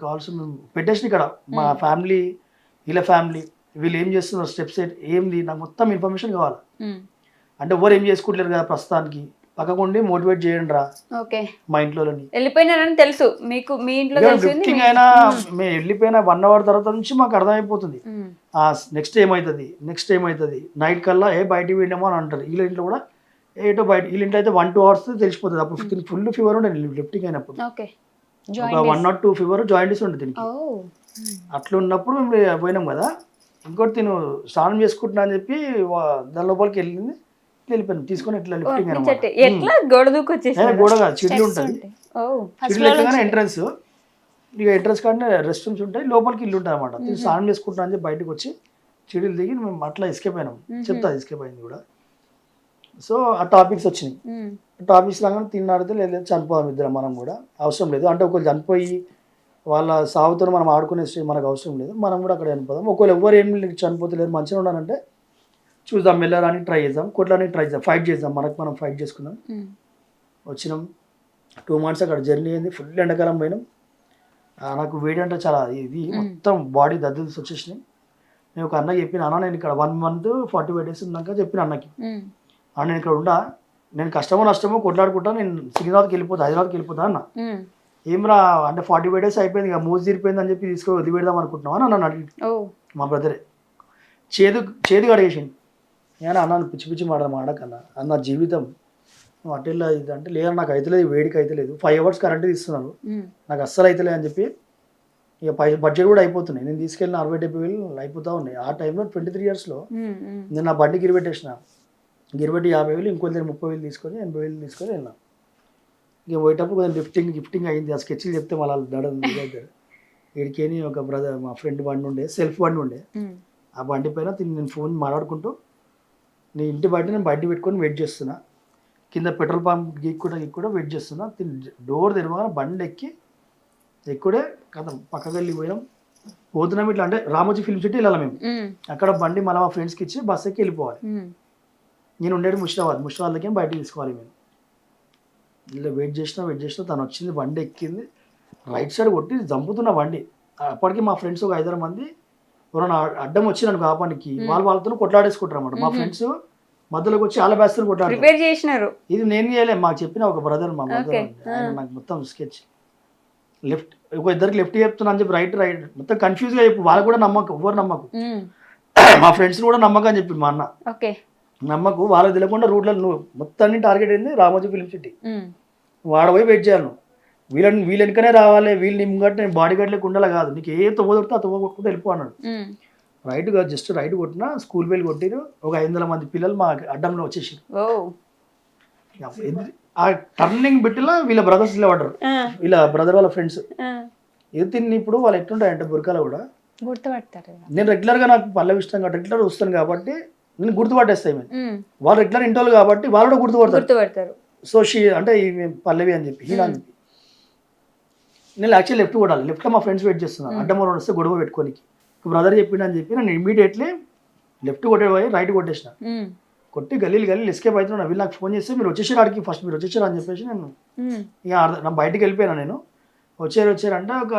కావాల్సి మేము పెట్టేసిన ఇక్కడ మా ఫ్యామిలీ వీళ్ళ ఫ్యామిలీ వీళ్ళు ఏం చేస్తున్నారు స్టెప్స్ ఏంది నాకు మొత్తం ఇన్ఫర్మేషన్ కావాలి. అంటే ఎవరు ఏం చేసుకుంటలేరు కదా ప్రస్తుతానికి పక్కకుండి మోటివేట్ చేయండి రా ఓకే మా ఇంట్లోని వెళ్ళిపోయినారని తెలుసు మీకు, మీ ఇంట్లో లిఫ్టింగ్ అయినా మేము వెళ్ళిపోయిన 1 hour తర్వాత నుంచి మాకు అర్థమైపోతుంది నెక్స్ట్ ఏమవుతుంది నైట్ కల్లా బయటికి వెళ్ళామో అని అంటారు. వీళ్ళ ఇంట్లో కూడా ఏటో బయట వీళ్ళ ఇంట్లో అయితే 1-2 hours తెలిసిపోతుంది. అప్పుడు ఫుల్ ఫీవర్ ఉండే లిఫ్టింగ్ అయినప్పుడు ఒక 1 or 2 ఫీవర్ జాయింటీస్ ఉంటుంది దీనికి. అట్లా ఉన్నప్పుడు మేము పోయినాం కదా. ఇంకోటి తిను స్నానం చేసుకుంటున్నా అని చెప్పి దాని లోపలికి వెళ్ళిపోయాను తీసుకొని ఇట్లా లిఫ్టింగ్ ఎట్లా గోడ దూకొచ్చేసి గోడగా చిడి ఉంటుంది. చిడి లెక్కగానే ఎంట్రన్స్ ఇక ఎంట్రన్స్ కానీ రెస్ట్ రూమ్స్ ఉంటాయి లోపలికి ఇల్లు ఉంటుంది అనమాట. స్నానం చేసుకుంటున్నా అని చెప్పి బయటకు వచ్చి చిడీలు దిగి మేము అట్లా ఎస్కేప్ అయినాం. చెప్తా ఎస్కేప్ అయింది కూడా. సో ఆ టాపిక్స్ వచ్చినాయి. టాపిక్స్ లాగా తిన్నాడితే లేదు చనిపోదాం ఇద్దరం మనం కూడా అవసరం లేదు. అంటే ఒకరు చనిపోయి వాళ్ళ సాగుతో మనం ఆడుకునే మనకు అవసరం లేదు. మనం కూడా అక్కడ చనిపోదాం. ఒకవేళ ఎవరు ఏం చనిపోతలేరు మంచిగా ఉండాలంటే చూద్దాం వెళ్ళడానికి ట్రై చేద్దాం కొట్టడానికి ట్రై చేద్దాం ఫైట్ చేద్దాం మనకు మనం ఫైట్ చేసుకుందాం. వచ్చినాం 2 months అక్కడ జర్నీ అయింది. ఫుల్ ఎండాకాలం పోయినాం. నాకు వేడి అంటే చాలా ఇది మొత్తం బాడీ దద్దులు వచ్చేసినాయి. నేను ఒక అన్నకి చెప్పిన అన్న నేను ఇక్కడ 1 month 45 days ఉన్నాక చెప్పిన అన్నకి అన్న నేను ఇక్కడ ఉండా నేను కష్టమో నష్టమో కొట్లాడుకుంటా నేను సికింద్రాబాద్కి వెళ్ళిపోతా హైదరాబాద్కి వెళ్ళిపోతా అన్న. ఏమరా అంటే 45 days అయిపోయింది ఇక మోజు తీరిపోయింది అని చెప్పి వదిలి పెడదాం అనుకుంటున్నావు అని నన్ను అడిగి మా బ్రదరే చేదు కడిగేసింది. నేను అన్నాను పిచ్చి పిచ్చి మాడకన్నా అన్న జీవితం నువ్వు అట్టెళ్ళా ఇది అంటే లేదా నాకు అయితలేదు వేడికి అయితలేదు 5 hours కరెంట్ తీస్తున్నాను నాకు అస్సలు అయితలేదు అని చెప్పి ఇక బడ్జెట్ కూడా అయిపోతున్నాయి. నేను తీసుకెళ్ళిన 60-70 అయిపోతా ఉన్నాయి. ఆ టైంలో 23 yearsలో నేను నా బండి గిరిపెట్టేసిన గిరిపెట్టి 50,000 ఇంకో దగ్గర 30,000 తీసుకొని 80,000 తీసుకొని వెళ్ళినా. ఇక పోయేటప్పుడు కొంచెం గిఫ్టింగ్ అయింది. ఆ స్కెచ్లు చెప్తే మళ్ళీ దగ్గర వీడికేని ఒక బ్రదర్ మా ఫ్రెండ్ బండి ఉండే సెల్ఫ్ బండి ఉండే ఆ బండి పైన నేను ఫోన్ మాట్లాడుకుంటూ నీ ఇంటి బయట నేను బయట పెట్టుకొని వెయిట్ చేస్తున్నా కింద పెట్రోల్ పంప్ గీక్ కూడా వెయిట్ చేస్తున్నా. డోర్ తెరవగానే బండి ఎక్కుడే కథం పక్కకి వెళ్ళి పోతున్నాం ఇట్లా అంటే రామోజీ ఫిల్మ్ సిటీ వెళ్ళాలి మేము. అక్కడ బండి మళ్ళీ మా ఫ్రెండ్స్కి ఇచ్చి బస్ ఎక్కి వెళ్ళిపోవాలి. నేను ఉండేది ముషిరాబాద్కి బయటకు తీసుకోవాలి. మేము ఇలా వెయిట్ చేసినా తను వచ్చింది బండి ఎక్కింది రైట్ సైడ్ కొట్టి చంపుతున్న బండి. అప్పటికి మా ఫ్రెండ్స్ ఒక 5-6 మంది ఎవరైనా అడ్డం వచ్చినాను ఆ పనికి వాళ్ళతో కొట్లాడేసుకుంటారు అన్నమాట. మా ఫ్రెండ్స్ మధ్యలోకి వచ్చి వాళ్ళ బ్యాస్ కొట్లాడారు. ఇది నేను చేయలేదు మాకు చెప్పిన ఒక బ్రదర్ మా బ్రదర్ ఆయన నాకు మొత్తం స్కెచ్ లెఫ్ట్ ఒక ఇద్దరికి లెఫ్ట్ చెప్తున్నా అని చెప్పి రైట్ మొత్తం కన్ఫ్యూజ్గా చెప్పి వాళ్ళకు కూడా నమ్మకం ఎవరు నమ్మకం మా ఫ్రెండ్స్ కూడా నమ్మకం అని చెప్పి మా అన్న నమ్మకు వాళ్ళకి తెలియకుండా రూట్లో నువ్వు మొత్తాన్ని టార్గెట్ అయింది రామోజీ ఫిల్మ్ సిటీ వాడపోయి వెయిట్ చేయాలి నువ్వు వీళ్ళ వెనుకనే రావాలి వీళ్ళు నిమ్మగట్టు నేను బాడీ గార్డ్ లేక ఉండాలి కాదు నీకు ఏ తొవ్వ దొరికితే ఆ తొవ్వ కొట్టుకుంటూ వెళ్ళిపో అన్నాడు. రైట్గా జస్ట్ రైట్ కొట్టినా స్కూల్ బెల్ కొట్టిరు ఒక 500 మంది పిల్లలు మా అడ్డంలో వచ్చేసారు. ఆ టర్నింగ్ బిట్టులో వీళ్ళ బ్రదర్స్ ఇలా పడ్డారు వీళ్ళ బ్రదర్ వాళ్ళ ఫ్రెండ్స్ ఇది తిని ఇప్పుడు వాళ్ళు ఎట్లుంటాయంటే బురకాలో కూడా గుర్తుపడతారు. నేను రెగ్యులర్గా నాకు పల్లవి ఇష్టం కాబట్టి రెగ్యులర్ వస్తాను కాబట్టి నేను గుర్తుపట్టేస్తాయి మేము వాళ్ళు రెగ్యులర్ ఇంటోళ్ళు కాబట్టి వాళ్ళు కూడా గుర్తుపడతారు. సో అంటే పల్లవి అని చెప్పి హీనా అని చెప్పి నేను యాక్చువల్లీ లెఫ్ట్ కొట్టాలి లెఫ్ట్లో మా ఫ్రెండ్స్ వెయిట్ చేస్తున్నాను అడ్డం వస్తే గొడవ పెట్టుకోనికి బ్రదర్ చెప్పిండు అని చెప్పి నేను ఇమీడియట్లీ లెఫ్ట్ కొట్టేపోయి రైట్ కొట్టేసిన కొట్టి గల్లీలు ఎస్కేప్ అవుతున్నా వీళ్ళు నాకు ఫోన్ చేస్తే మీరు వచ్చేసారు ఆడికి ఫస్ట్ మీరు వచ్చేసారు అని చెప్పేసి నేను ఇక నా బయటకు వెళ్ళిపోయాను. నేను వచ్చారంటే ఒక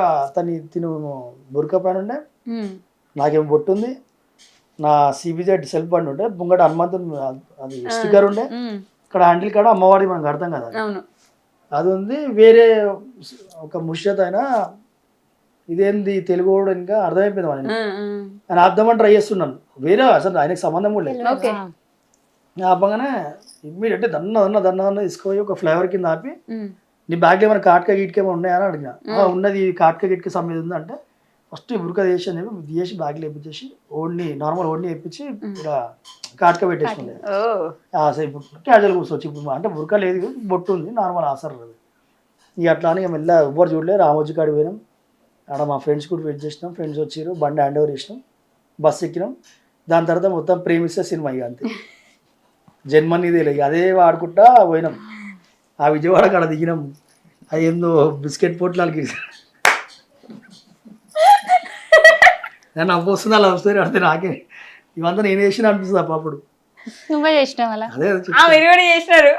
తిను బుర్కా పైన ఉండే నాకేం బొట్టు ఉంది నా CBZ సెల్ఫ్ బండి ఉండే ముంగట హనుమంతుడు అది స్టిక్కర్ ఉండే ఇక్కడ హ్యాండిల్ కాడ అమ్మవారి మనకు అర్థం కదా అది ఉంది. వేరే ఒక ముష్యత్ అయినా ఇదేంది తెలుగు కూడా ఇంకా అర్థమైపోయింది ఆయన ఆయన అర్థమని ట్రై చేస్తున్నాను వేరే అసలు ఆయనకు సంబంధం కూడా లేదు. ఆపగానే ఇమ్మీడియట్ దన్న తీసుకుపోయి ఒక ఫ్లేవర్ కింద ఆపి నీ బ్యాగ్లో ఏమైనా కాట్కా గిట్కేమో ఉన్నాయని అడిగిన ఉన్నది కాట్కా గిట్క సంబంధం ఉంది అంటే ఫస్ట్ బురక తీసి అని చెప్పి తీసి బ్యాగ్లో వేపించేసి నార్మల్ ఓడిని వేపించి ఇలా కాట్కా పెట్టేసుకుంది. ఇప్పుడు క్యాజువల్ కూర్చోవచ్చు ఇప్పుడు అంటే బురక లేదు బొట్టు ఉంది నార్మల్ ఆసర్ ఇక అట్లా అని మెల్ల ఎవ్వరు చూడలేదు రామోజీ కాడికి పోయినాం ఆడ మా ఫ్రెండ్స్ కూడా వెయిట్ చేసినాం, ఫ్రెండ్స్ వచ్చారు, బండి హ్యాండ్ ఓవర్ చేసినాం, బస్సు ఎక్కినాం. దాని తర్వాత మొత్తం ప్రేమిస్తే సినిమా ఇక అంతే. జన్మనిదే ఇక అదే వాడుకుంటా పోయినాం. ఆ విజయవాడ కాడ దిగినాం, అది ఏందో బిస్కెట్ పోట్లాలకి నేను అవ్వొస్తుంది అలా వస్తుంది అడితే నాకే ఇవంతా నేను వేసిన అనిపిస్తుంది అప్పుడు. నువ్వే చేసినావు అలా? అదే మీరు కూడా చేసినారు.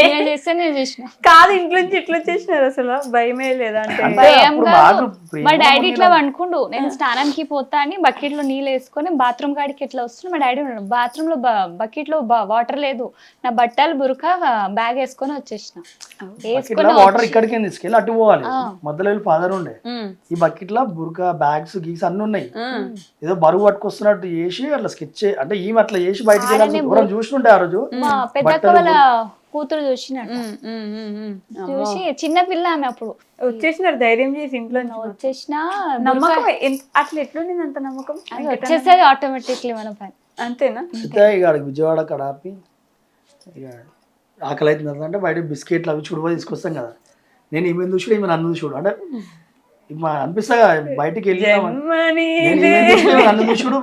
నేను చేస్తే నేను చేసిన. కాదు, ఇంట్లో నుంచి ఇట్లా వచ్చేసినారు, అసలు భయమే లేదా అంటే? భయం అప్పుడు కాదు. మాకు మా ప్రేమ డాడీ ఇట్లా ఉండేది. అనుకుండు, నేను స్నానానికి పోతా అని బకెట్ లో నీళ్ళు వేసుకొని బాత్రూమ్ కాడికి ఎట్లా వస్తున్నా మా డాడీ ఉన్నాడు. బాత్రూమ్ లో బకెట్ లో వాటర్ లేదు, నా బట్టలు బురక బ్యాగ్ వేసుకొని వచ్చేసిన. వేసుకొని వాటర్ ఇక్కడికి తీసుకెళ్ళి అటు పోవాలి. ఆ. మధ్యలో వెళ్ళి ఫాదర్ ఉండే, ఈ బకెట్ లో బుర్కా బ్యాగ్స్ గీస్ అన్ని ఉన్నాయి. ఏదో బరువు పట్టుకొస్తున్నట్టు చేసి అట్లా స్కెచ్ అంటే ఈమె అట్లా చేసి బయటికి వెళ్ళాల్సి ఎవరైనా చూస్తుంటే ఆ రోజు మా పెద్దక్క వాళ్ళ కూతురు చూసినట్టు చూసి చిన్న పిల్ల ఆమె అప్పుడు వచ్చేసినారు ధైర్యం చేసి ఇంట్లో నుంచి. వచ్చేసిన నమ్మకం అట్లా ఎట్లుండింది అంత నమ్మకం? వచ్చేసేది ఆటోమేటిక్లీ మన పని. అంతేనా? అయితే ఇక ఆడికి విజయవాడ అక్కడ ఆపి ఇక ఆకలి అవుతుంది అంటే బయట బిస్కెట్లు అవి చూడబోయి తీసుకొస్తాం కదా. నేను ఈమె చూడు, ఈమె నన్ను చూడు అంటే అనిపిస్తా బయటికి వెళ్ళి నన్ను చూడు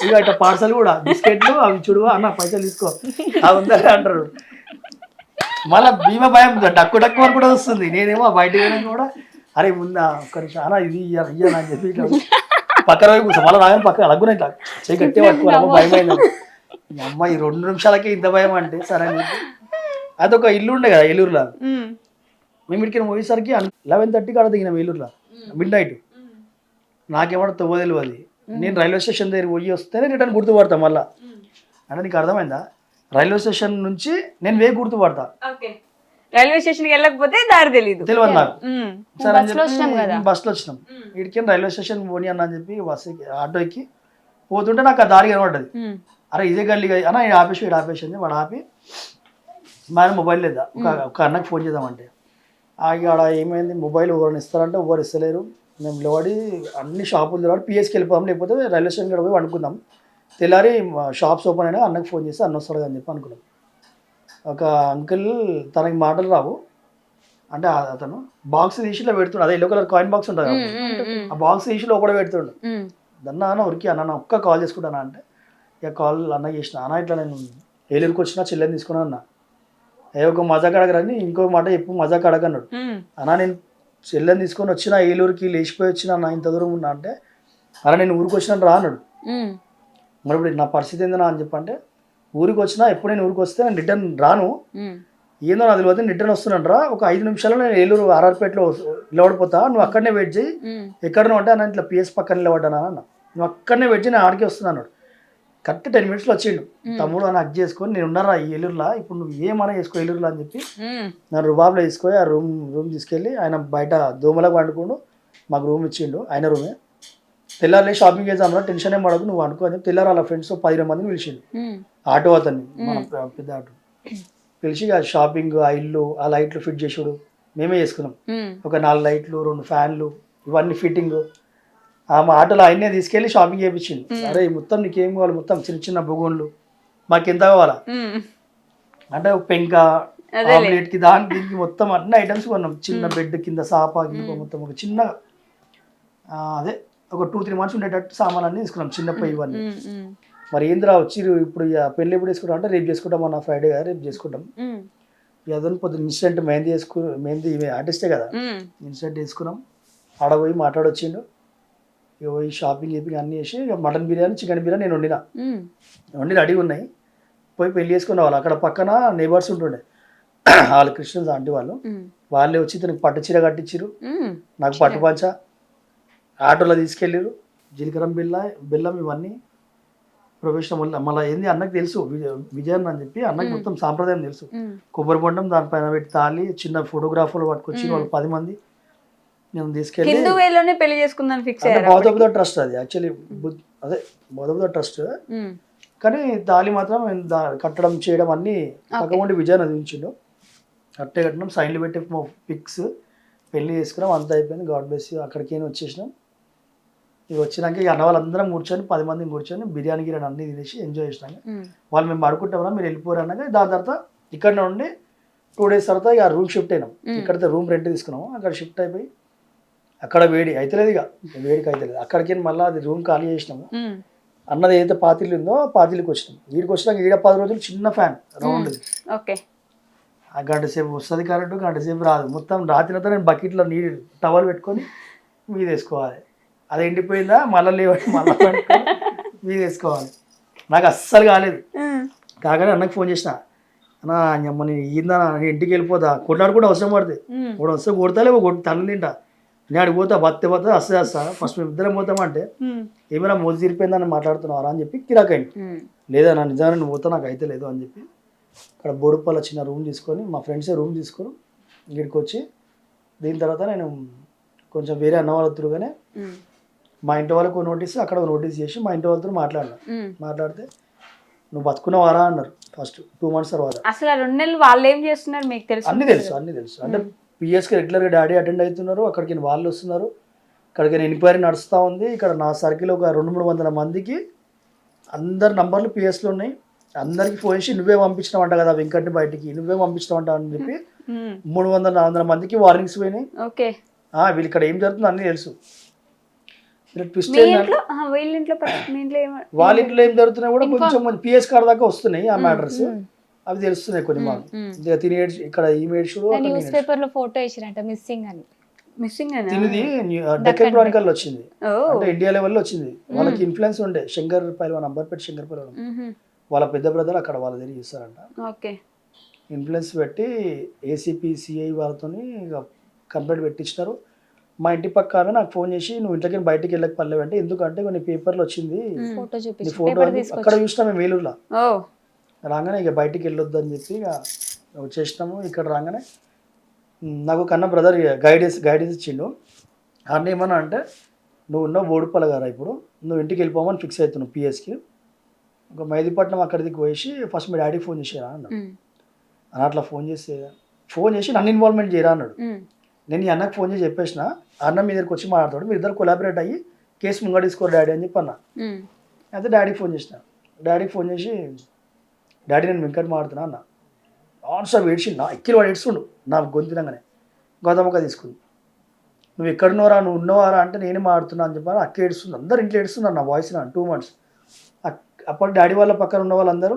ఇక ఇట్లా పార్సల్ కూడా బిస్కెట్లు అవి చూడు అన్న పైసలు తీసుకో అవి ఉందని అంటారు. మళ్ళీ భీమా భయం డక్కు డక్కు అని కూడా వస్తుంది. నేనేమో బయటకు వెళ్ళిన కూడా అరే ముందా ఒక్క నిమిషం అన్న ఇది ఇయ్యనా అని చెప్పి ఇట్లా పక్కన పోయి కూర్చో. మళ్ళీ నాయన పక్కన అలగ్గున ఇట్లా చేయి గట్టి పట్టుకోవాలి, భయం అయింది. అమ్మ ఈ 2 నిమిషాలకే ఇంత భయం అంటే సరే అని చెప్పి అదొక ఇల్లు ఉండే కదా ఏలూరులో. మేము ఇక్కడికి పోయేసరికి 11:30 కాడ దిగినాం ఏలూరులో మిడ్ నైట్. నాకేమన్నా తవ్వ తెలియదు. నేను రైల్వే స్టేషన్ దగ్గర పోయి వస్తేనే రిటర్న్ గుర్తుపడతా. మళ్ళీ అంటే నీకు అర్థమైందా, రైల్వే స్టేషన్ నుంచి నేను వే గుర్తుపడతా, రైల్వే స్టేషన్కి వెళ్ళకపోతే దారి తెలియదు నాకు. సరే అని బస్సులో వచ్చినాం కదా. చెప్పి బస్సులో వచ్చినాం. ఇక్కడికి రైల్వే స్టేషన్ పోనీ అన్న అని చెప్పి బస్సు ఎక్కి ఆటో ఎక్కి పోతుంటే నాకు ఆ దారి కనబడ్డది. అరే ఇదే గల్లీ అన్న ఇది ఆపేసి అని వాడు ఆపి మా ఆయన మొబైల్ లేదా ఒక అన్నకి ఫోన్ చేద్దామంటే ఆడ ఏమైంది మొబైల్ ఎవరైనా ఇస్తారంటే ఎవరు ఇస్తలేరు. మేము నిలబడి అన్ని షాపులు నిలబడి పిఎస్కి వెళ్ళిపోదాం, లేకపోతే రైల్వే స్టేషన్ కూడా పోయి అనుకుందాం. తెల్లారి షాప్స్ ఓపెన్ అయినా అన్నకి ఫోన్ చేస్తే అన్న వస్తాడు అని చెప్పి అనుకున్నాం. ఒక అంకుల్ తనకి మాటలు రావు అంటే అతను బాక్స్ తీసిలో పెడుతుండు, అదే ఎల్లో కలర్ కాయిన్ బాక్స్ ఉంటుంది కదా, ఆ బాక్స్ తీసిలో ఒకటి పెడుతుండు. దన్నా అన్న ఉరికి అన్న ఒక్క కాల్ చేసుకుంటానా అంటే ఇక కాల్ అన్న చేసిన. అన్న ఇట్లా నేను ఏలూరుకి వచ్చినా చెల్లెని తీసుకున్నాను అన్న. ఒక మజాక్ అడగరని ఇంకో మాట చెప్పు మజాక్ అడగన్నాడు. అన్న నేను చెల్లెని తీసుకొని వచ్చిన ఏలూరుకి లేచిపోయి వచ్చిన అన్న ఇంత దూరం ఉన్నా అంటే అలా నేను ఊరికి వచ్చినాను రా అన్నాడు. మరి ఇప్పుడు నా పరిస్థితి ఏందన్నా అని చెప్పంటే ఊరికి వచ్చినా ఎప్పుడు నేను ఊరికి వస్తే నేను రిటర్న్ రాను, ఏందో నాకు తెలియదు నేను రిటర్న్ వస్తున్నాను రా, ఒక 5 నిమిషాల్లో నేను ఏలూరు ఆర్ఆర్పేటలో నిలబడిపోతా, నువ్వు అక్కడనే వెయిట్ చేయి. ఎక్కడ నువ్వు అంటే అన్న ఇట్లా పిఎస్ పక్కన నిలబడ్డానా అన్న, నువ్వు అక్కడనే వెయిట్ చేయి నేను ఆడికి వస్తున్నాను. కరెక్ట్ 10 minutesలో వచ్చిండు. తమ్ముడు అని హక్ చేసుకొని నేను ఉన్నారా ఈ ఏలూరులో, ఇప్పుడు నువ్వు ఏమన్నా చేసుకో ఏలూరులో అని చెప్పి నన్ను రుబాబ్లో తీసుకొని ఆ రూమ్ తీసుకెళ్ళి ఆయన బయట దోమలకు వండుకుంటూ మాకు రూమ్ ఇచ్చిండు, ఆయన రూమే. తెల్లారులే షాపింగ్ చేద్దాం టెన్షన్ ఏం పడకు నువ్వు అనుకో అని చెప్పి తెల్లారు అలా ఫ్రెండ్స్ 10 మందిని పిలిచిండు. ఆటో అతన్ని మన పెద్ద ఆటో పిలిచి ఆ షాపింగ్ ఆ ఇల్లు ఆ లైట్లు ఫిట్ చేసుడు మేమే చేసుకున్నాం. ఒక 4 లైట్లు 2 ఫ్యాన్లు ఇవన్నీ ఫిట్టింగ్ మా ఆటోలో ఆయన్నే తీసుకెళ్ళి షాపింగ్ చేయించింది. అరే మొత్తం నీకేం కావాలి, మొత్తం చిన్న చిన్న బొగోన్లు మాకు ఎంత కావాలా అంటే పెంక ఆమ్లెట్కి దానికి దీనికి మొత్తం అన్ని ఐటమ్స్ కొన్నాం. చిన్న బెడ్ కింద సాపా కింద మొత్తం ఒక చిన్న అదే ఒక 2-3 months ఉండేటట్టు సామాన్లన్నీ తీసుకున్నాం చిన్నప్ప ఇవన్నీ. మరి ఏంద్రా వచ్చి ఇప్పుడు పెళ్ళి ఎప్పుడు చేసుకుంటాం అంటే రేపు చేసుకుంటాం అన్న ఫ్రైడే కదా రేపు చేసుకుంటాం. అదని పొద్దున్న ఇన్సిడెంట్ మెహందీ ఆర్టిస్టే కదా ఇన్సిడెంట్ వేసుకున్నాం. ఆడ పోయి మాట్లాడొచ్చిండు. ఇక పోయి షాపింగ్ గీపింగ్ అన్నీ చేసి మటన్ బిర్యానీ చికెన్ బిర్యానీ నేను వండి రెడీ ఉన్నాయి. పోయి పెళ్లి చేసుకునే వాళ్ళు అక్కడ పక్కన నేబర్స్ ఉంటుండే వాళ్ళు క్రిస్టియన్స్ ఆంటీ వాళ్ళే వచ్చి తనకి పట్టు చీర కట్టించారు, నాకు పట్టు పంచ ఆటోలో తీసుకెళ్ళారు. జీలకర్ర బెల్లం ఇవన్నీ ప్రొఫెషనల్. మళ్ళీ ఏంది అన్నకు తెలుసు విజయన్ అని చెప్పి అన్నకి మొత్తం సాంప్రదాయం తెలుసు. కొబ్బరి బొండం దానిపైన పెట్టి తాళి చిన్న ఫోటోగ్రాఫర్లు పట్టుకొచ్చి వాళ్ళు 10 మంది మేము తీసుకెళ్ళి హిందూ వేలోనే పెళ్లి చేసుకుందాం ఫిక్స్ అయ్యారు. బౌద్ధ ట్రస్ట్ అది యాక్చువల్లీ అదే బౌద్ధ ట్రస్ట్ కానీ తాళి మాత్రం కట్టడం చేయడం అన్ని పక్కమండి విజయన్ అది ఉంచిండు. కట్టే కట్టడం సైన్లు పెట్టి పిక్స్ పెళ్లి చేసుకున్నాం అంతా అయిపోయింది. God bless you. అక్కడికి వచ్చేసినాం. ఇక వచ్చినాక ఇక అన్న వాళ్ళందరం కూర్చొని 10 మంది కూర్చొని బిర్యానీ గిర్యానీ అన్ని తినేసి ఎంజాయ్ చేసినాక వాళ్ళు మేము పడుకుంటామన్నా మీరు వెళ్ళిపోరు అన్నాక దాని తర్వాత ఇక్కడ ఉండి 2 days తర్వాత ఇక రూమ్ షిఫ్ట్ అయినాం. ఇక్కడైతే రూమ్ రెంట్ తీసుకున్నాము. అక్కడ షిఫ్ట్ అయిపోయి అక్కడ వేడి అయితలేదు, ఇక వేడికి అయితలేదు. అక్కడికి మళ్ళీ అది రూమ్ ఖాళీ చేసినాము. అన్నది ఏదైతే పాతిళ్ళు ఉందో పాతిళ్ళకి వచ్చినాం. వీడికి వచ్చినాక 10 రోజులు చిన్న ఫ్యాన్ రౌండ్, ఓకే. ఆ గంట సేపు వస్తుంది కరెంటు, గంట సేపు రాదు. మొత్తం రాత్రితో నేను బకెట్లో నీళ్ళు టవల్ పెట్టుకొని మీద వేసుకోవాలి. అది ఎండిపోయిందా మళ్ళీ లేవండి, మళ్ళీ పెట్టుకొని మీద వేసుకోవాలి. నాకు అస్సలు కాలేదు. కాగానే అన్నకు ఫోన్ చేసిన, అన్నా అమ్మ నేను ఈందా నేను ఇంటికి వెళ్ళిపోతా, కొట్లాడు కూడా అవసరం పడుతుంది, కూడా వస్తే కొడతాలే తల్లి తింటా, నేను అడిగి పోతా బత్తే పోతా వస్తా ఫస్ట్ మేము ఇద్దరం పోతామంటే ఏమైనా మోజు తీరిపోయిందని మాట్లాడుతున్నారా అని చెప్పి కిరాకైంది. లేదా నా నిజంగా నువ్వు పోతా నాకు అయితే లేదు అని చెప్పి అక్కడ బోడుపల్ల చిన్న రూమ్ తీసుకొని మా ఫ్రెండ్సే రూమ్ తీసుకొని ఇక్కడికి వచ్చి, దీని తర్వాత నేను కొంచెం వేరే అన్న వాళ్ళ తిరుగానే మా ఇంటి వాళ్ళకు నోటీస్ అక్కడ నోటీస్ చేసి మా ఇంటి వాళ్ళతో మాట్లాడితే నువ్వు బతుకున్నావారా అన్నారు. ఫస్ట్ 2 months తర్వాత అసలు 2 నెలలు వాళ్ళు ఏం చేస్తున్నారు మీకు తెలుసు? అన్నీ తెలుసు. అంటే పిఎస్కి రెగ్యులర్గా డాడీ అటెండ్ అవుతున్నారు, అక్కడికి వాళ్ళు వస్తున్నారు, ఇక్కడికి ఎంక్వైరీ నడుస్తూ ఉంది. ఇక్కడ నా సర్కిల్ ఒక 200-300 మందికి అందరి నంబర్లు పిఎస్లో ఉన్నాయి. అందరికి ఫోన్ చేసి నువ్వే పంపించినావంట కదా వెంకట్ని బయటికి, నువ్వే పంపించినావంట అని చెప్పి 300-400 మందికి వార్నింగ్స్ పోయినాయి. ఓకే. వీళ్ళు ఇక్కడ ఏం జరుగుతుందో అన్నీ తెలుసు. ట్విస్ట్ వాళ్ళ ఇంట్లో ఏం జరుగుతున్నా కూడా కొంచెం పిఎస్ కార్డ్ దాకా వస్తున్నాయి ఆ మ్యాటర్స్, అవి తెలుస్తున్నాయి కొన్ని మాకు. తిని ఇక్కడ న్యూస్ పేపర్ లో ఫోటో వేసిరంట మిస్సింగ్ అని. తినిది డెక్కన్ క్రానికల్ వచ్చింది, అంటే ఇండియా లెవెల్లో వచ్చింది. వాళ్ళకి ఇన్ఫ్లుయెన్స్ ఉండే శంకర్ పైల్వాన్, అంబర్పేట శంకర్ పైల్వాన్, వాళ్ళ పెద్ద బ్రదర్ అక్కడ వాళ్ళ దగ్గర చేస్తారంట. ఇన్ఫ్లుయెన్స్ పెట్టి ఏసీపీ సిఐ వాళ్ళతో కంప్లైంట్ పెట్టించినారు. మా ఇంటి పక్క ఆమె నాకు ఫోన్ చేసి నువ్వు ఇంట్లోకి బయటికి వెళ్ళక పర్లేవు అంటే, ఎందుకంటే కొన్ని పేపర్లు వచ్చింది నీ ఫోటో అక్కడ చూసినా మేము వేలూరులో రాగానే ఇక బయటికి వెళ్ళొద్దు అని చెప్పి ఇక వచ్చేసినాము. ఇక్కడ రాగానే నాకు కన్నా బ్రదర్ గైడెన్స్ ఇచ్చిండు. అన్న ఏమన్నా అంటే నువ్వు ఉన్నావు బోడుపల్ల గారా, ఇప్పుడు నువ్వు ఇంటికి వెళ్ళిపోమని ఫిక్స్ అవుతున్నావు పిఎస్కి, ఒక మైదీపట్నం అక్కడికి పోయేసి ఫస్ట్ మీ డాడీకి ఫోన్ చేసేరా అన్నాడు. అని అట్లా ఫోన్ చేసి నన్ను ఇన్వాల్వ్మెంట్ చేయరా అన్నాడు. నేను ఈ అన్నకు ఫోన్ చేసి చెప్పేసిన, అన్న మీ దగ్గరికి వచ్చి మాట్లాడతాడు, మీరు ఇద్దరు కొలాబరేట్ అయ్యి కేసు ముంగడీసుకోరు డాడీ అని చెప్పి అన్న. అయితే డాడీకి ఫోన్ చేసిన, డాడీకి ఫోన్ చేసి డాడీ నేను వెంకట్ మాడుతున్నా అన్న. ఆన్సర్ ఏడ్చిండు, నా ఎక్కిలు వాడు ఏడ్చుండు నా గొంతునగానే. గౌతమ్మక్క తీసుకుంది, నువ్వు ఎక్కడున్నారా నువ్వు ఉన్నవారా అంటే నేనే మాడుతున్నా అని చెప్పాను. అక్క ఏడుస్తుంది, అందరు ఇంట్లో ఏడుస్తున్నారు నా వాయిస్ 2 months. అప్పుడు డాడీ వాళ్ళ పక్కన ఉన్న వాళ్ళందరూ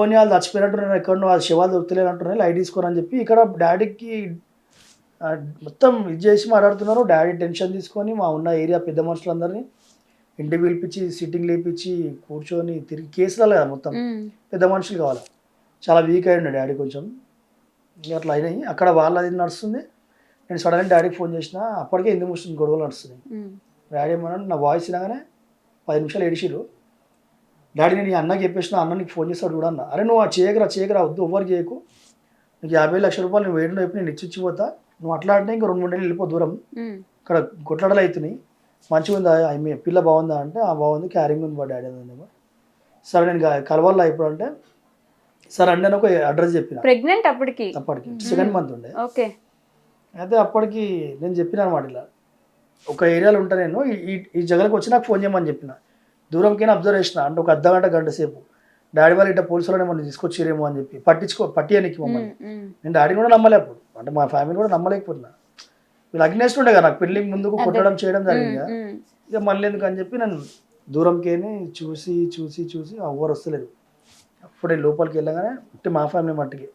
ఓని వాళ్ళు చచ్చిపోయినట్టున్నారు, ఎక్కడో వాళ్ళు శివాలు దొరుకుతలేని అంటున్నారు, లైట్ తీసుకోని అని చెప్పి ఇక్కడ డాడీకి మొత్తం ఇది చేసి మాట్లాడుతున్నారు. డాడీ టెన్షన్ తీసుకొని మా ఉన్న ఏరియా పెద్ద మనుషులందరినీ ఇంటికి పిలిపించి సిట్టింగ్ లేపించి కూర్చొని తిరిగి కేసులు కదా మొత్తం పెద్ద మనుషులు కావాలి. చాలా వీక్ అయ్యండి డాడీ కొంచెం, అట్లా అయినాయి. అక్కడ వాళ్ళది నడుస్తుంది. నేను సడన్గా డాడీకి ఫోన్ చేసిన, అప్పటికే హిందూ ముస్లిం గొడవలు నడుస్తున్నాయి. డాడీ ఏమన్నా నా వాయిస్ వినగానే 10 నిమిషాలు ఏడిచిరు. డాడీ నేను ఈ అన్నకి చెప్పేసిన, అన్న నీకు ఫోన్ చేస్తాడు కూడా అన్న. అరే నువ్వు చేయకరా వద్దు, ఎవరికి చేయకు, నీకు 50 లక్షల రూపాయలు నువ్వు వేయడం వైపు నేను ఇచ్చిపోతా, నువ్వు అట్లా అంటే ఇంకా 2-3 నెలలు వెళ్ళిపో దూరం, ఇక్కడ కొట్లాడలు అవుతున్నాయి, మంచిగా ఉందా పిల్ల బాగుందా అంటే బాగుంది, క్యారింగ్ ఉంది మా డాడీ అదేమో. సరే నేను కలవాలా ఇప్పుడు అంటే సరే అండి అని ఒక అడ్రస్ చెప్పిన. ప్రెగ్నెంట్ అప్పటికి 2nd month ఉండే. ఓకే. అయితే అప్పటికి నేను చెప్పిన అనమాట, ఇలా ఒక ఏరియాలో ఉంటా నేను, ఈ జగలకు వచ్చి నాకు ఫోన్ చేయమని చెప్పిన. దూరంకైనా అబ్జర్వ్ చేసిన, అంటే ఒక అర్ధగంట గంట సేపు డాడీ వాళ్ళు ఇట్లా పోలీసులు మనం తీసుకొచ్చిరేమో అని చెప్పి పట్టియనికి మమ్మల్ని. నేను డాడీని కూడా నమ్మలే అప్పుడు, అంటే మా ఫ్యామిలీ కూడా నమ్మలేకపోతున్నా. వీళ్ళు అగ్నేస్ట్ ఉండే కదా నాకు పెళ్ళికి ముందుకు కొట్టడం చేయడం జరిగింది. ఇక మళ్ళీ ఎందుకు అని చెప్పి నేను దూరంకేని చూసి ఎవరు వస్తలేదు. అప్పుడే లోపలికి వెళ్ళగానే అంటే మా ఫ్యామిలీ మట్టికి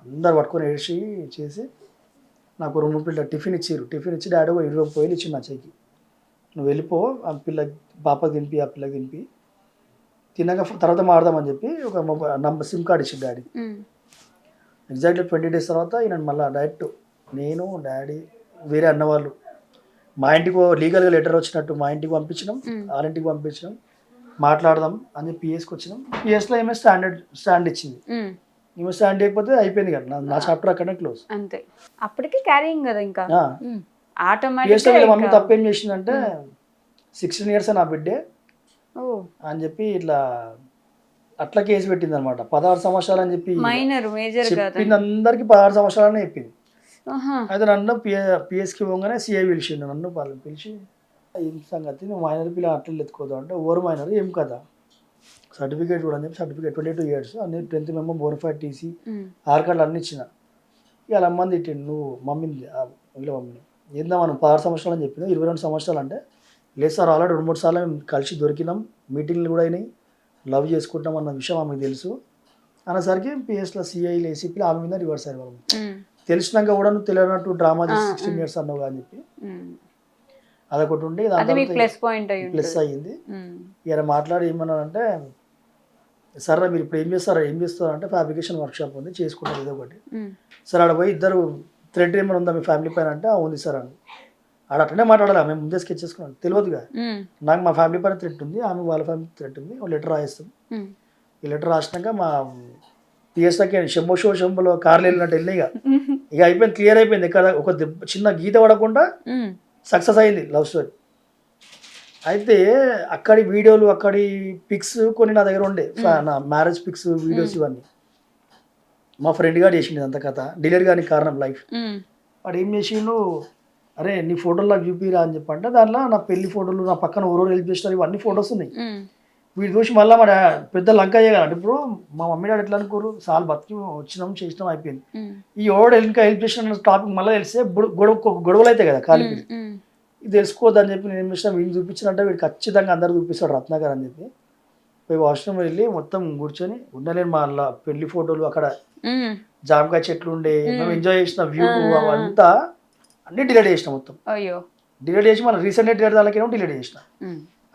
అందరు పట్టుకొని ఏడ్చి చేసి నాకు 2 పిల్లలు టిఫిన్ ఇచ్చి డాడీ 20 రూపాయలు ఇచ్చి నా చేయికి, నువ్వు వెళ్ళిపో ఆ పాపకి తినిపి ఆ పిల్లకి తినిపి తిన్నాక తర్వాత మాడదామని చెప్పి ఒక సిమ్ కార్డ్ ఇచ్చింది డాడీ. ఎగ్జాక్ట్లీ 20 days తర్వాత ఈయన మళ్ళీ డైరెక్ట్ నేను డాడీ వేరే అన్నవాళ్ళు మా ఇంటికి లీగల్గా లెటర్ వచ్చినట్టు మా ఇంటికి పంపించినాం, వాళ్ళింటికి పంపించినాం, మాట్లాడదాం అని చెప్పి పిఎస్కి వచ్చినాం. పిఎస్లో ఏమో స్టాండ్ ఇచ్చింది, ఏమో స్టాండ్ అయిపోతే అయిపోయింది కదా నా చాప్టర్ అక్కడనే క్లోజ్. అంతే. అప్పటికి క్యారింగ్ కదా ఇంకా పిఎస్లో వీళ్ళ మమ్మీ తప్పేం చేసిందంటే 16 years నా బిడ్డే అని చెప్పి ఇట్లా అట్లా కేసు పెట్టింది అనమాట. 16 సంవత్సరాలు అని చెప్పి చెప్పింది, అందరికి 16 సంవత్సరాలనే చెప్పింది. అయితే నన్ను పిఎస్కి పోగానే సిఐ పిలిచిండు, నన్ను వాళ్ళని పిలిచి ఏం సంగతి నువ్వు మైనర్ పిల్లలు అట్లా ఎత్తుకోదు అంటే ఓవర్ మైనర్ ఏం కదా సర్టిఫికేట్ కూడా అని చెప్పి సర్టిఫికేట్ 22 years అన్ని 10th member bona fide TC are కార్డులు అన్నీ ఇచ్చిన. ఇక అలా అమ్మని తిట్టిండు, నువ్వు మమ్మీని వీళ్ళ మమ్మీని ఏందా మనం 16 సంవత్సరాలు అని చెప్పింది, 22 సంవత్సరాలు అంటే లేదు సార్ ఆల్రెడీ 2-3 సార్లు మేము కలిసి దొరికినాం, మీటింగ్లు కూడా అయినాయి, లవ్ చేసుకుంటాం అన్న విషయం ఆమెకు తెలుసు అనేసరికి పిఎస్లో సిఐలు ఏసీపీలు ఆమె మీద రివర్స్ అయ్యారు వాళ్ళు. తెలిసినాక కూడా నువ్వు తెలియనట్టు డ్రామా చేసి 16 ఇయర్స్ అన్నావు అని చెప్పి అదొకటి ఉండి ప్లస్ అయ్యింది. ఈయన మాట్లాడి ఏమన్నానంటే సరే మీరు ఇప్పుడు ఏం చేస్తారు అంటే ఫ్యాబ్రికేషన్ వర్క్షాప్ ఉంది చేసుకుంటారు ఏదో ఒకటి. సార్ ఆడ పోయి ఇద్దరు థ్రెడ్ ఏమైనా ఉందా మీ ఫ్యామిలీ పైన అంటే ఉంది సార్ అని. ఆడ అట్లనే మాట్లాడాలి, మేము ముందే స్కెచ్ చేసుకున్నాం తెలియదుగా నాకు మా ఫ్యామిలీ పైన థ్రెట్ ఉంది, ఆమె వాళ్ళ ఫ్యామిలీ థ్రెట్ ఉంది, ఒక లెటర్ రాయిస్తాం. ఈ లెటర్ రాసినాక మా పిఎస్కి శంభోలో కార్లు వెళ్ళినట్టు వెళ్ళినాయి ఇక అయిపోయింది, క్లియర్ అయిపోయింది. ఇక్కడ ఒక చిన్న గీత పడకుండా సక్సెస్ అయింది లవ్ స్టోరీ. అయితే అక్కడి వీడియోలు అక్కడి పిక్స్ కొన్ని నా దగ్గర ఉండే, నా మ్యారేజ్ పిక్స్ వీడియోస్ ఇవన్నీ మా ఫ్రెండ్ గారు చేసిండు అంత కథ, డిలీట్ కానీ కారణం లైఫ్. వాడు ఏం చేసిండు, అరే నీ ఫోటోలు నాకు చూపిరా అని చెప్పంటే దాంట్లో నా పెళ్లి ఫోటోలు, నా పక్కన ఎవరెవరు హెల్ప్ చేస్తారు ఇవన్నీ ఫొటోస్ ఉన్నాయి. వీడు చూసి మళ్ళీ మా పెద్ద లంక అయ్యేగాలంటే ఇప్పుడు మా మమ్మీ డాడీ ఎట్లా అనుకోరు, సార్లు బతికి వచ్చినాం చేసినాం అయిపోయింది. ఈ ఎవడు ఇంకా హెల్ప్ చేసిన టాపిక్ మళ్ళీ తెలిస్తే గొడవలు అవుతాయి కదా కాలిపి, ఇది తెలుసుకోవద్దని చెప్పి నేను ఏం చేసిన వీడిని చూపించినట్టే వీడు ఖచ్చితంగా అందరు చూపిస్తాడు రత్నాకర్ అని చెప్పి పోయి వాష్రూమ్ వెళ్ళి మొత్తం కూర్చొని ఉండలేను మా పెళ్లి ఫోటోలు అక్కడ జామకాయ చెట్లు ఉండే మేము ఎంజాయ్ చేసిన వ్యూ అవంతా అన్ని డిలీట్ చేసిన మొత్తం. డిలీట్ చేసి మళ్ళీ రీసెంట్గా డిలీట్ దానికేమో డిలీట్ చేసిన.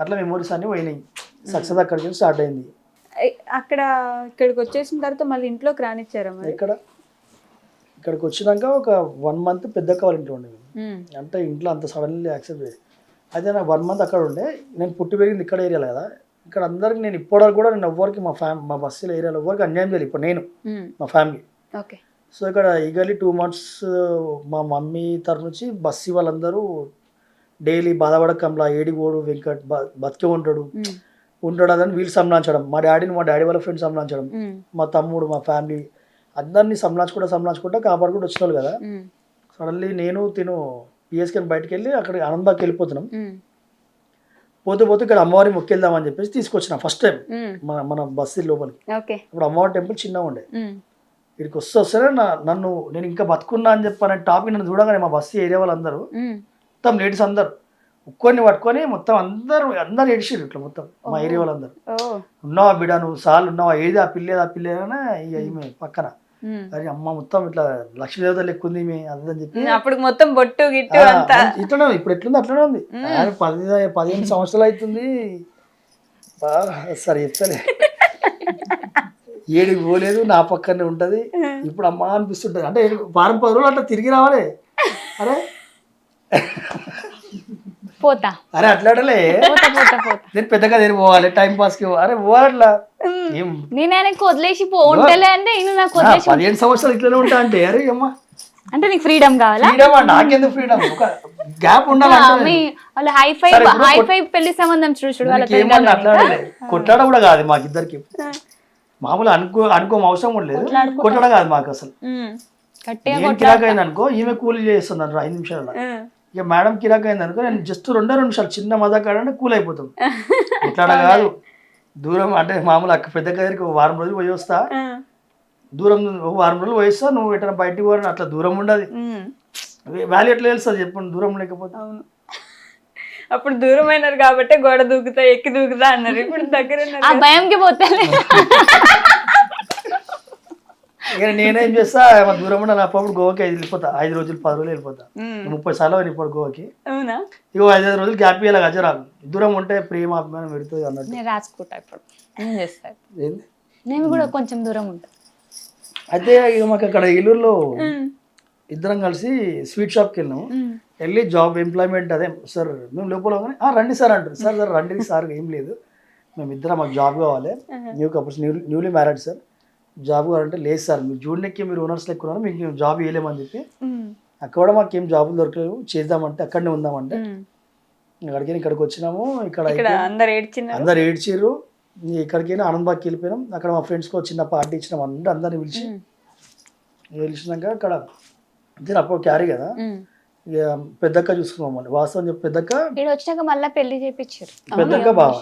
అట్లా మెమోరీస్ అన్ని పోయినాయి. సక్సెస్ అక్కడికి స్టార్ట్ అయింది. ఇక్కడికి వచ్చేసిన తర్వాత మళ్ళీ ఇంట్లోకి రానిచ్చారా? ఇక్కడికి వచ్చినాక ఒక 1 month పెద్దక్క వాళ్ళ ఇంట్లో ఉండేది. అంటే ఇంట్లో అంత సడన్లీ యాక్సెప్ట్ చేయాలి. అయితే నాకు 1 month అక్కడ ఉండే, నేను పుట్టి పెరిగింది ఇక్కడ ఏరియాలో కదా, ఇక్కడ అందరికి నేను ఇప్పటివరకు కూడా నేను ఎవరికి మా బస్సుల ఏరియాలో ఎవరికి అన్యాయం చేయలేదు ఇప్పుడు నేను మా ఫ్యామిలీ. సో ఇక్కడ ఈగర్లీ 2 months మా మమ్మీ తరఫు నుంచి బస్సు వాళ్ళందరూ డైలీ బాధపడకంలా ఏడిగోడు వెంకట్ బతికే ఉంటాడు అదని వీళ్ళు సంలాంచడం, మా డాడీని మా డాడీ వాళ్ళ ఫ్రెండ్స్ సంలాంచడం, మా తమ్ముడు మా ఫ్యామిలీ అందరినీ సంలాంచుకుంటా కాపాడుకుంటూ వచ్చిన కదా. సడన్లీ నేను తిను పిఎస్కి బయటకు వెళ్ళి అక్కడ ఆనందబాగ్కి వెళ్ళిపోతున్నాం. పోతే ఇక్కడ అమ్మవారి మొక్కి వెళ్దామని చెప్పేసి తీసుకొచ్చిన ఫస్ట్ టైం మన బస్సు లోపలికి. ఇప్పుడు అమ్మవారి టెంపుల్ చిన్నగా ఉండే, ఇక్కడికి వస్తే నన్ను నేను ఇంకా బతుకున్నా అని చెప్పాను టాపిక్ నన్ను చూడగానే మా బస్సు ఏరియా వాళ్ళందరూ మొత్తం లేడీస్ అందరు ఒక్కొని పట్టుకొని మొత్తం అందరు ఏడిచిర్రు ఇట్లా మొత్తం మా ఏరియా వాళ్ళందరూ. ఉన్నావా బిడ్డ నువ్వు సార్లు ఉన్నావా, ఏది ఆ పిల్లేదనే ఇక ఈమె పక్కన అరే అమ్మ మొత్తం ఇట్లా లక్ష్మీదేవత లెక్క ఉంది ఈమె అదని చెప్పి అప్పుడు మొత్తం బొట్టు గిట్టు ఇట్లనే ఇప్పుడు ఎట్లుంది అట్లనే ఉంది. 15 సంవత్సరాలు అవుతుంది సరే చెప్తలే, ఏడికి పోలేదు నా పక్కనే ఉంటది. ఇప్పుడు అమ్మ అనిపిస్తుంటది, అంటే వారం 10 రోజులు అట్లా తిరిగి రావాలి. అరే పోతా అరే అట్లాడలే నేను పెద్దగా తిరిగి పోవాలి టైం పాస్ కి. అరే పోవాలట్లా నేను ఆయనకు వదిలేసి పోంటలే అంటే 15 సంవత్సరాలు ఇట్లనే ఉంటా అంటే అరే అమ్మ అంటే నీకు ఫ్రీడమ్ కావాలా? ఫ్రీడమ్ అంటే నాకెందుకు ఫ్రీడమ్, ఒక గ్యాప్ ఉండాలి. వాళ్ళు హైఫై పెళ్లి సంబంధం చూడు అట్లాడలే కొట్లాడ కూడా కాదు మాకిద్దరికి, మామూలు అనుకో అవసరం కూడా లేదు, కొట్టడం కాదు మాకు అసలు. ఏం కిరాక్ అయింది అనుకో ఈమె కూలీ చేస్తున్నాను 5 నిమిషాలు, ఇక మేడం కిరాక్ అయింది అనుకో నేను జస్ట్ 2 నిమిషాలు చిన్న మజాక్ ఆడంటే కూల్ అయిపోతాం. ఇట్లా కాదు దూరం అంటే మామూలు అక్క పెద్ద దగ్గరికి 1 వారం రోజులు పోయి వస్తా, దూరం 1 వారం రోజులు పోయి వస్తా, నువ్వు ఎట్లా బయటికి పోవాలి అట్లా దూరం ఉండదు. వాల్యూ ఎట్లా తెలుస్తుంది చెప్పండి దూరం లేకపోతే. అప్పుడు దూరం అయినారు కాబట్టి గోడ దూకుతా ఎక్కి దూకుతా అన్నారు, ఇప్పుడు దగ్గర భయంకి పోతే ఇక నేనేం చేస్తా దూరం ఉండాలి అప్పుడు గోవాకి వెళ్ళిపోతా 5 రోజులు 10 రోజులు వెళ్ళిపోతా. 30 సార్లు ఇప్పుడు గోవాకి ఇగో 5 రోజులు గ్యాప్ ఇవ్వాలి గజరా, దూరం ఉంటే ప్రేమ అభిమానం పెడుతుంది అన్నట్టు. నేను రాసుకుంటా ఇప్పుడు నేను కూడా కొంచెం దూరం ఉంటా. అయితే ఇక మాకు అక్కడ ఏలూరులో ఇద్దరం కలిసి స్వీట్ షాప్కి వెళ్ళాము, వెళ్ళి జాబ్ ఎంప్లాయ్మెంట్ అదే సార్ మేము లోపల రండి సార్ అంటారు. సార్ రండి సార్ ఏం లేదు మేము ఇద్దరం మాకు జాబ్ కావాలి, new couples newly married sir job కావాలంటే లేదు సార్ మీరు జూనియర్కి మీరు ఓనర్స్ లెక్కున్నారు మీకు మేము జాబ్ ఇవ్వలేమని చెప్పి అక్కడ కూడా మాకు ఏం జాబులు దొరకలేవు చేద్దామంటే అక్కడనే ఉందామంటే ఇక్కడికి వచ్చినాము. ఇక్కడ అందరు ఏడ్చిర్రు, ఇక్కడికైనా ఆనందబాగ్కి వెళ్ళిపోయినాం. అక్కడ మా ఫ్రెండ్స్కి చిన్న పార్టీ ఇచ్చినాం, అందరిని పిలిచినాక అక్కడ అప్పుడు క్యారీ కదా ఇక పెద్దక్క చూసుకున్నాం మళ్ళీ వాస్తవం చెప్పి వచ్చినాక మళ్ళీ పెళ్లి చేయించారు పెద్దక్క బావ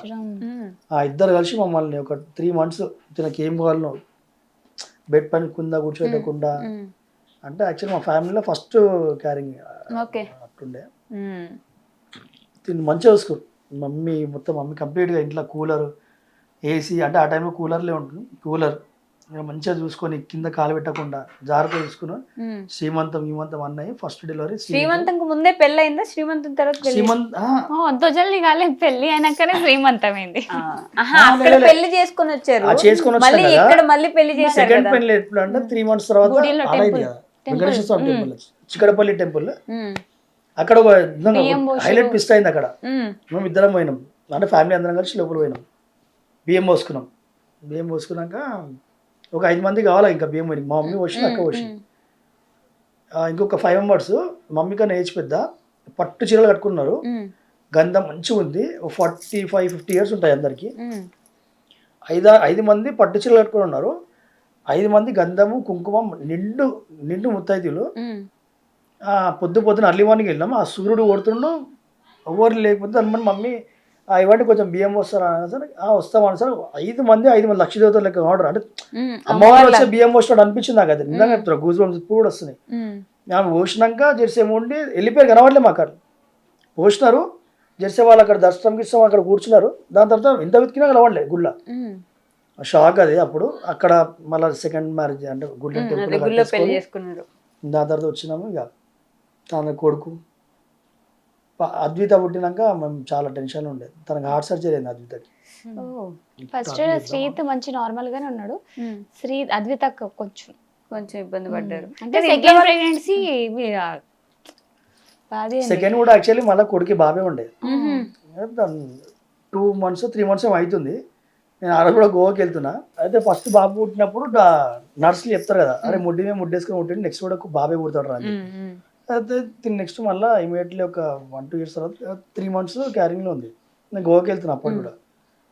ఇద్దరు కలిసి మమ్మల్ని ఒక 3 months తినకి ఏం కావాలను బెడ్ పని కుందా కూర్చోకుండా అంటే యాక్చువల్లీ మా ఫ్యామిలీలో ఫస్ట్ క్యారింగ్ ఉంటుండే. ఉమ్. తిని మంచిగా చూసుకోరు మమ్మీ, మొత్తం మమ్మీ కంప్లీట్గా ఇంట్లో కూలర్, ఏసీ, అంటే ఆ టైంలో కూలర్లే ఉంటుంది, కూలర్ ఇక మంచిగా చూసుకొని కింద కాలు పెట్టకుండా జాగ్రత్త చూసుకుని ఉమ్. శ్రీమంతం అన్నయ్య ఫస్ట్ డెలివరీ శ్రీమంతంకు ముందే పెళ్ళయిందా, శ్రీమంతం తర్వాత పెళ్లి? శ్రీమంత్ అంత జల్ది కాలేదు, పెళ్లి అయినాకనే శ్రీమంతమైంది. ఆహా, అక్కడ పెళ్లి చేసుకొని వచ్చారు, చేసుకొని వచ్చాం మళ్ళీ కదా. ఇక్కడ మళ్ళీ పెళ్లి చేశారు సెకండ్ కదా. పెళ్లి ఎప్పుడు అంటే 3 months తర్వాత గుడిలో అలైంది కదా, వెంకటేశ్వర స్వామి టెంపుల్, చిక్కడపల్లి టెంపుల్. ఉమ్. అక్కడ ఒక బియ్యం పోసి హైలైట్ ట్విస్ట్ అయింది. అక్కడ ఉమ్. మేము ఇద్దరం పోయినాం, అంటే ఫ్యామిలీ అందరం కలిసి లోపల పోయినాం. బియ్యం పోసుకున్నాం. బియ్యం పోసుకున్నాక ఒక 5 మంది కావాలా ఇంకా బియ్యం పోయి, మా మమ్మీ పోసి అక్క పోసి, ఇంకొక 5 members మమ్మీ కన్నా ఏజ్ పెద్ద, పట్టు చీరలు కట్టుకున్నారు, ఉమ్. గంధం మంచిగా ఉంది, 45-50 years ఉంటాయి అందరికి. ఉమ్. 5 మంది పట్టు చీరలు కట్టుకుని ఉన్నారు, 5 మంది గంధము కుంకుమ నిండు ముత్తైదులు. ఉమ్. పొద్దున అర్లీ మార్నింగ్ వెళ్ళాం, ఆ సూర్యుడు కొడుతుండు, ఎవరు లేకపోతే దాని మమ్మీ ఇవ్వండి కొంచెం బియ్యం వస్తారా సార్, వస్తామని సార్. 5 మంది 5 మంది లక్ష దేవతలు లెక్క ఆర్డర్, అంటే ఉమ్. అమ్మవారు వచ్చే బియ్యం పోసినట్టు అనిపించింది నాకు. అది నిజంగా చెప్తారు, గూజ్ బంప్స్ ఇప్పుడు కూడా వస్తున్నాయి. ఉమ్. ఆమె పోసినాక జెర్సీ ఉండి వెళ్ళిపోయారు, కనబడలే మాకు. అక్కడ పోసినారు, జెర్సీ వాళ్ళు అక్కడ దర్శనంకి ఇస్తాం, అక్కడ కూర్చున్నారు. దాని తర్వాత ఎంత వెతికినా కనబడలే గుళ్ళ. ఉమ్. షాక్ అది. అప్పుడు అక్కడ మళ్ళీ సెకండ్ మ్యారేజ్ అంటే గుళ్ళ అదే టెంపుల్ గుళ్ళో పెళ్లి చేసుకున్నారు. దాని తర్వాత వచ్చినాము. ఇక తన కొడుకు అద్విత పుట్టినాక మేము చాలా టెన్షన్ ఉండేది. తనకు హార్ట్ సర్జరీ అయింది అద్వితకి. ఫస్ట్ శ్రీత్ మంచి నార్మల్ గానే ఉన్నాడు, ఉమ్. శ్రీ అద్విత కొంచెం కొంచెం ఇబ్బంది పడ్డారు. అంటే సెకండ్ ప్రెగ్నెన్సీ సెకండ్ కూడా యాక్చువల్లీ మళ్ళీ కొడుకు బాబే ఉండే. 2 months 3 months ఏమో అవుతుంది. నేను ఆ రోజు కూడా గోవాకి వెళ్తున్నా. అయితే ఫస్ట్ బాబు పుట్టినప్పుడు నర్సులు చెప్తారు కదా, అరే ముడ్డేసుకొని పుట్టింది, నెక్స్ట్ కూడా బాబే పుడతాడు రా అని. అయితే నెక్స్ట్ మళ్ళీ ఇమీడియట్లీ ఒక 1-2 years తర్వాత 3 months క్యారింగ్లో ఉంది. నేను గోవాకి వెళ్తున్నా. అప్పుడు కూడా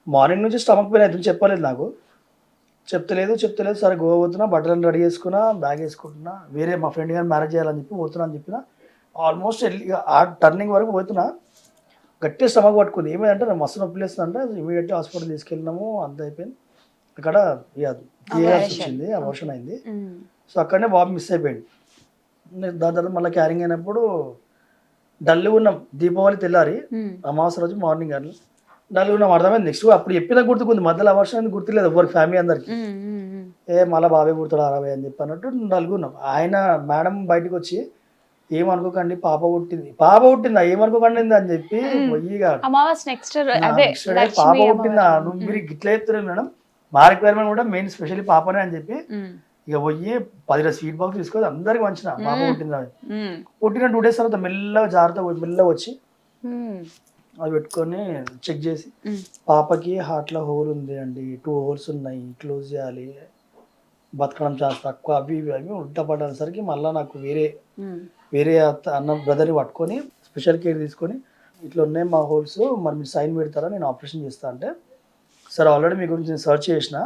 మార్నింగ్ నుంచి స్టమక్ పెయిన్ అవుతుంది, చెప్పలేదు నాకు, చెప్తలేదు. సరే గోవా పోతున్నా, బట్టలను రెడీ చేసుకున్నా, బ్యాగ్ వేసుకుంటున్నా, వేరే మా ఫ్రెండ్ గారిని మ్యారేజ్ చేయాలని చెప్పి పోతున్నా అని చెప్పిన. ఆల్మోస్ట్ ఆ టర్నింగ్ వరకు పోతున్నా, గట్టిగా స్టమక్ పట్టుకుంది. ఏమైందంటే నేను మస్తు నొప్పి లేస్తుందంటే ఇమీడియట్లీ హాస్పిటల్ తీసుకెళ్ళినాము. అంత అయిపోయింది. అక్కడ వచ్చింది, అబార్షన్ అయింది. సో అక్కడనే బాబు మిస్ అయిపోయింది. దాని తర్వాత మళ్ళీ క్యారింగ్ అయినప్పుడు డల్గా ఉన్నాం. దీపావళి తెల్లారి అమావాస్య రోజు మార్నింగ్ అట్లా డల్గా ఉన్నాం. అర్థమైంది. నెక్స్ట్ అప్పుడు చెప్పినా గుర్తుకుంది, మధ్యలో అబార్షన్ అనేది గుర్తులేదు ఎవరికి, ఫ్యామిలీ అందరికి. మళ్ళీ బాబే పుడతాడు 60 అని చెప్పి అన్నట్టు డల్గా ఉన్నాం. ఆయన మేడం బయటకు వచ్చి ఏమనుకోకండి పాప పుట్టిందా ఏమనుకోకండి అని చెప్పి పొయ్యిగా పాప పుట్టిందా నువ్వు మీరు ఇట్లా చెప్తారు మేడం, మా రిక్వైర్మెంట్ కూడా మెయిన్ స్పెషల్లీ పాపనే అని చెప్పి ఇక పోయి 10 స్వీట్ బాక్స్ తీసుకొని అందరికి వంచిన పాప పుట్టిందా. పుట్టిన 2 days తర్వాత మెల్లగా వచ్చి అది పెట్టుకొని చెక్ చేసి పాపకి హార్ట్లో హోల్ ఉంది అండి, 2 holes ఉన్నాయి, క్లోజ్ చేయాలి, బతకడం చాలా తక్కువ, అవి ఉల్టా పడేసరికి మళ్ళీ నాకు వేరే అన్న బ్రదర్ని పట్టుకొని స్పెషల్ కేర్ తీసుకొని ఇట్లా ఉన్నాయి మా హోల్స్, మరి మీరు సైన్ పెడతారా నేను ఆపరేషన్ చేస్తా అంటే, సార్ ఆల్రెడీ మీ గురించి నేను సర్చ్ చేసిన,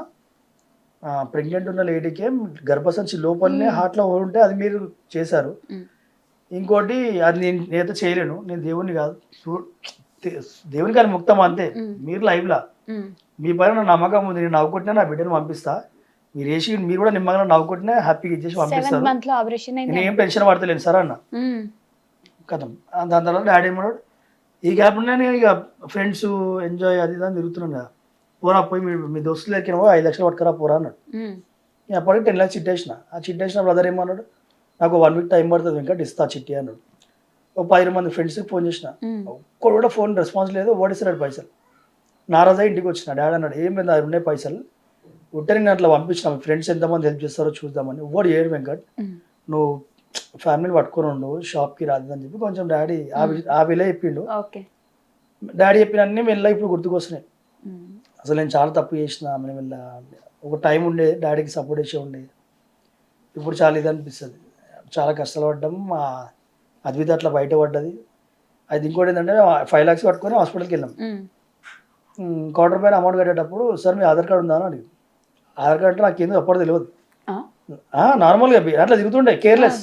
ప్రెగ్నెంట్ ఉన్న లేడీకే గర్భసంచి లోపలనే హార్ట్లో హోల్ ఉంటే అది మీరు చేశారు, ఇంకోటి అది నేనైతే చేయలేను, నేను దేవుణ్ణి కాదు, దేవుని కానీ ముక్తం అంతే, మీరు లైవ్లా మీ పైన నా నమ్మకం ఉంది, నేను నవ్వుకుంటున్నా నా బిడ్డను పంపిస్తా, మీరు వేసి మీరు కూడా నిమ్మగా నవ్వుకుంటున్నా హ్యాపీగా ఇచ్చేసి పంపిస్తారు, నేను ఏం టెన్షన్ పడతలేను సార్ అన్న కథం. దాని తర్వాత డాడీ ఏమన్నాడు, ఈ గ్యాప్ నేను ఇక ఫ్రెండ్స్ ఎంజాయ్ అది దాన్ని తిరుగుతున్నాను కదా, పోరా పోయి మీ దోస్తులు ఎక్కిన 5 లక్షలు పట్టుకురా పోరా అన్నాడు. నేను అప్పటికి 10 lakhs చిట్టేసిన. ఆ చిట్టేసిన బ్రదర్ ఏమన్నాడు, నాకు 1 week టైం పడుతుంది వెంకట ఇస్తా చిట్టి అన్నాడు. ఒక 10 మంది ఫ్రెండ్స్కి ఫోన్ చేసిన, ఒక్కడు కూడా ఫోన్ రెస్పాన్స్ లేదు, ఓడిస్తాడు పైసలు. నారాజా ఇంటికి వచ్చిన, డాడీ అన్నాడు ఏం లేదు అది ఉన్నాయి పైసలు ఉంటే నేను అట్లా పంపించిన, ఫ్రెండ్స్ ఎంతమంది హెల్ప్ చేస్తారో చూద్దామని. ఓడి ఏడు వెంకట్ నువ్వు ఫ్యామిలీని పట్టుకొని ఉండు, షాప్కి రాదని చెప్పి కొంచెం డాడీ ఆ విలే చెప్పిండు. డాడీ చెప్పినన్నీ మెల్ల ఇప్పుడు గుర్తుకొస్తున్నాయి. అసలు నేను చాలా తప్పు చేసిన, మెల్ల ఒక టైం ఉండే డాడీకి సపోర్ట్ చేసే ఉండే, ఇప్పుడు చాలా ఇది అనిపిస్తుంది, చాలా కష్టాలు పడ్డాము. మా అద్విత అట్లా బయట పడ్డది. అది ఇంకోటి ఏంటంటే 5 lakhs పట్టుకొని హాస్పిటల్కి వెళ్ళాం. కౌంటర్ పైన అమౌంట్ కట్టేటప్పుడు సార్ మీ ఆధార్ కార్డు ఉందా అని అడిగి, ఆధార్ కార్డు అంటే నాకు ఏందో అప్పుడు తెలియదు, నార్మల్గా అట్లా తిరుగుతుండే కేర్లెస్,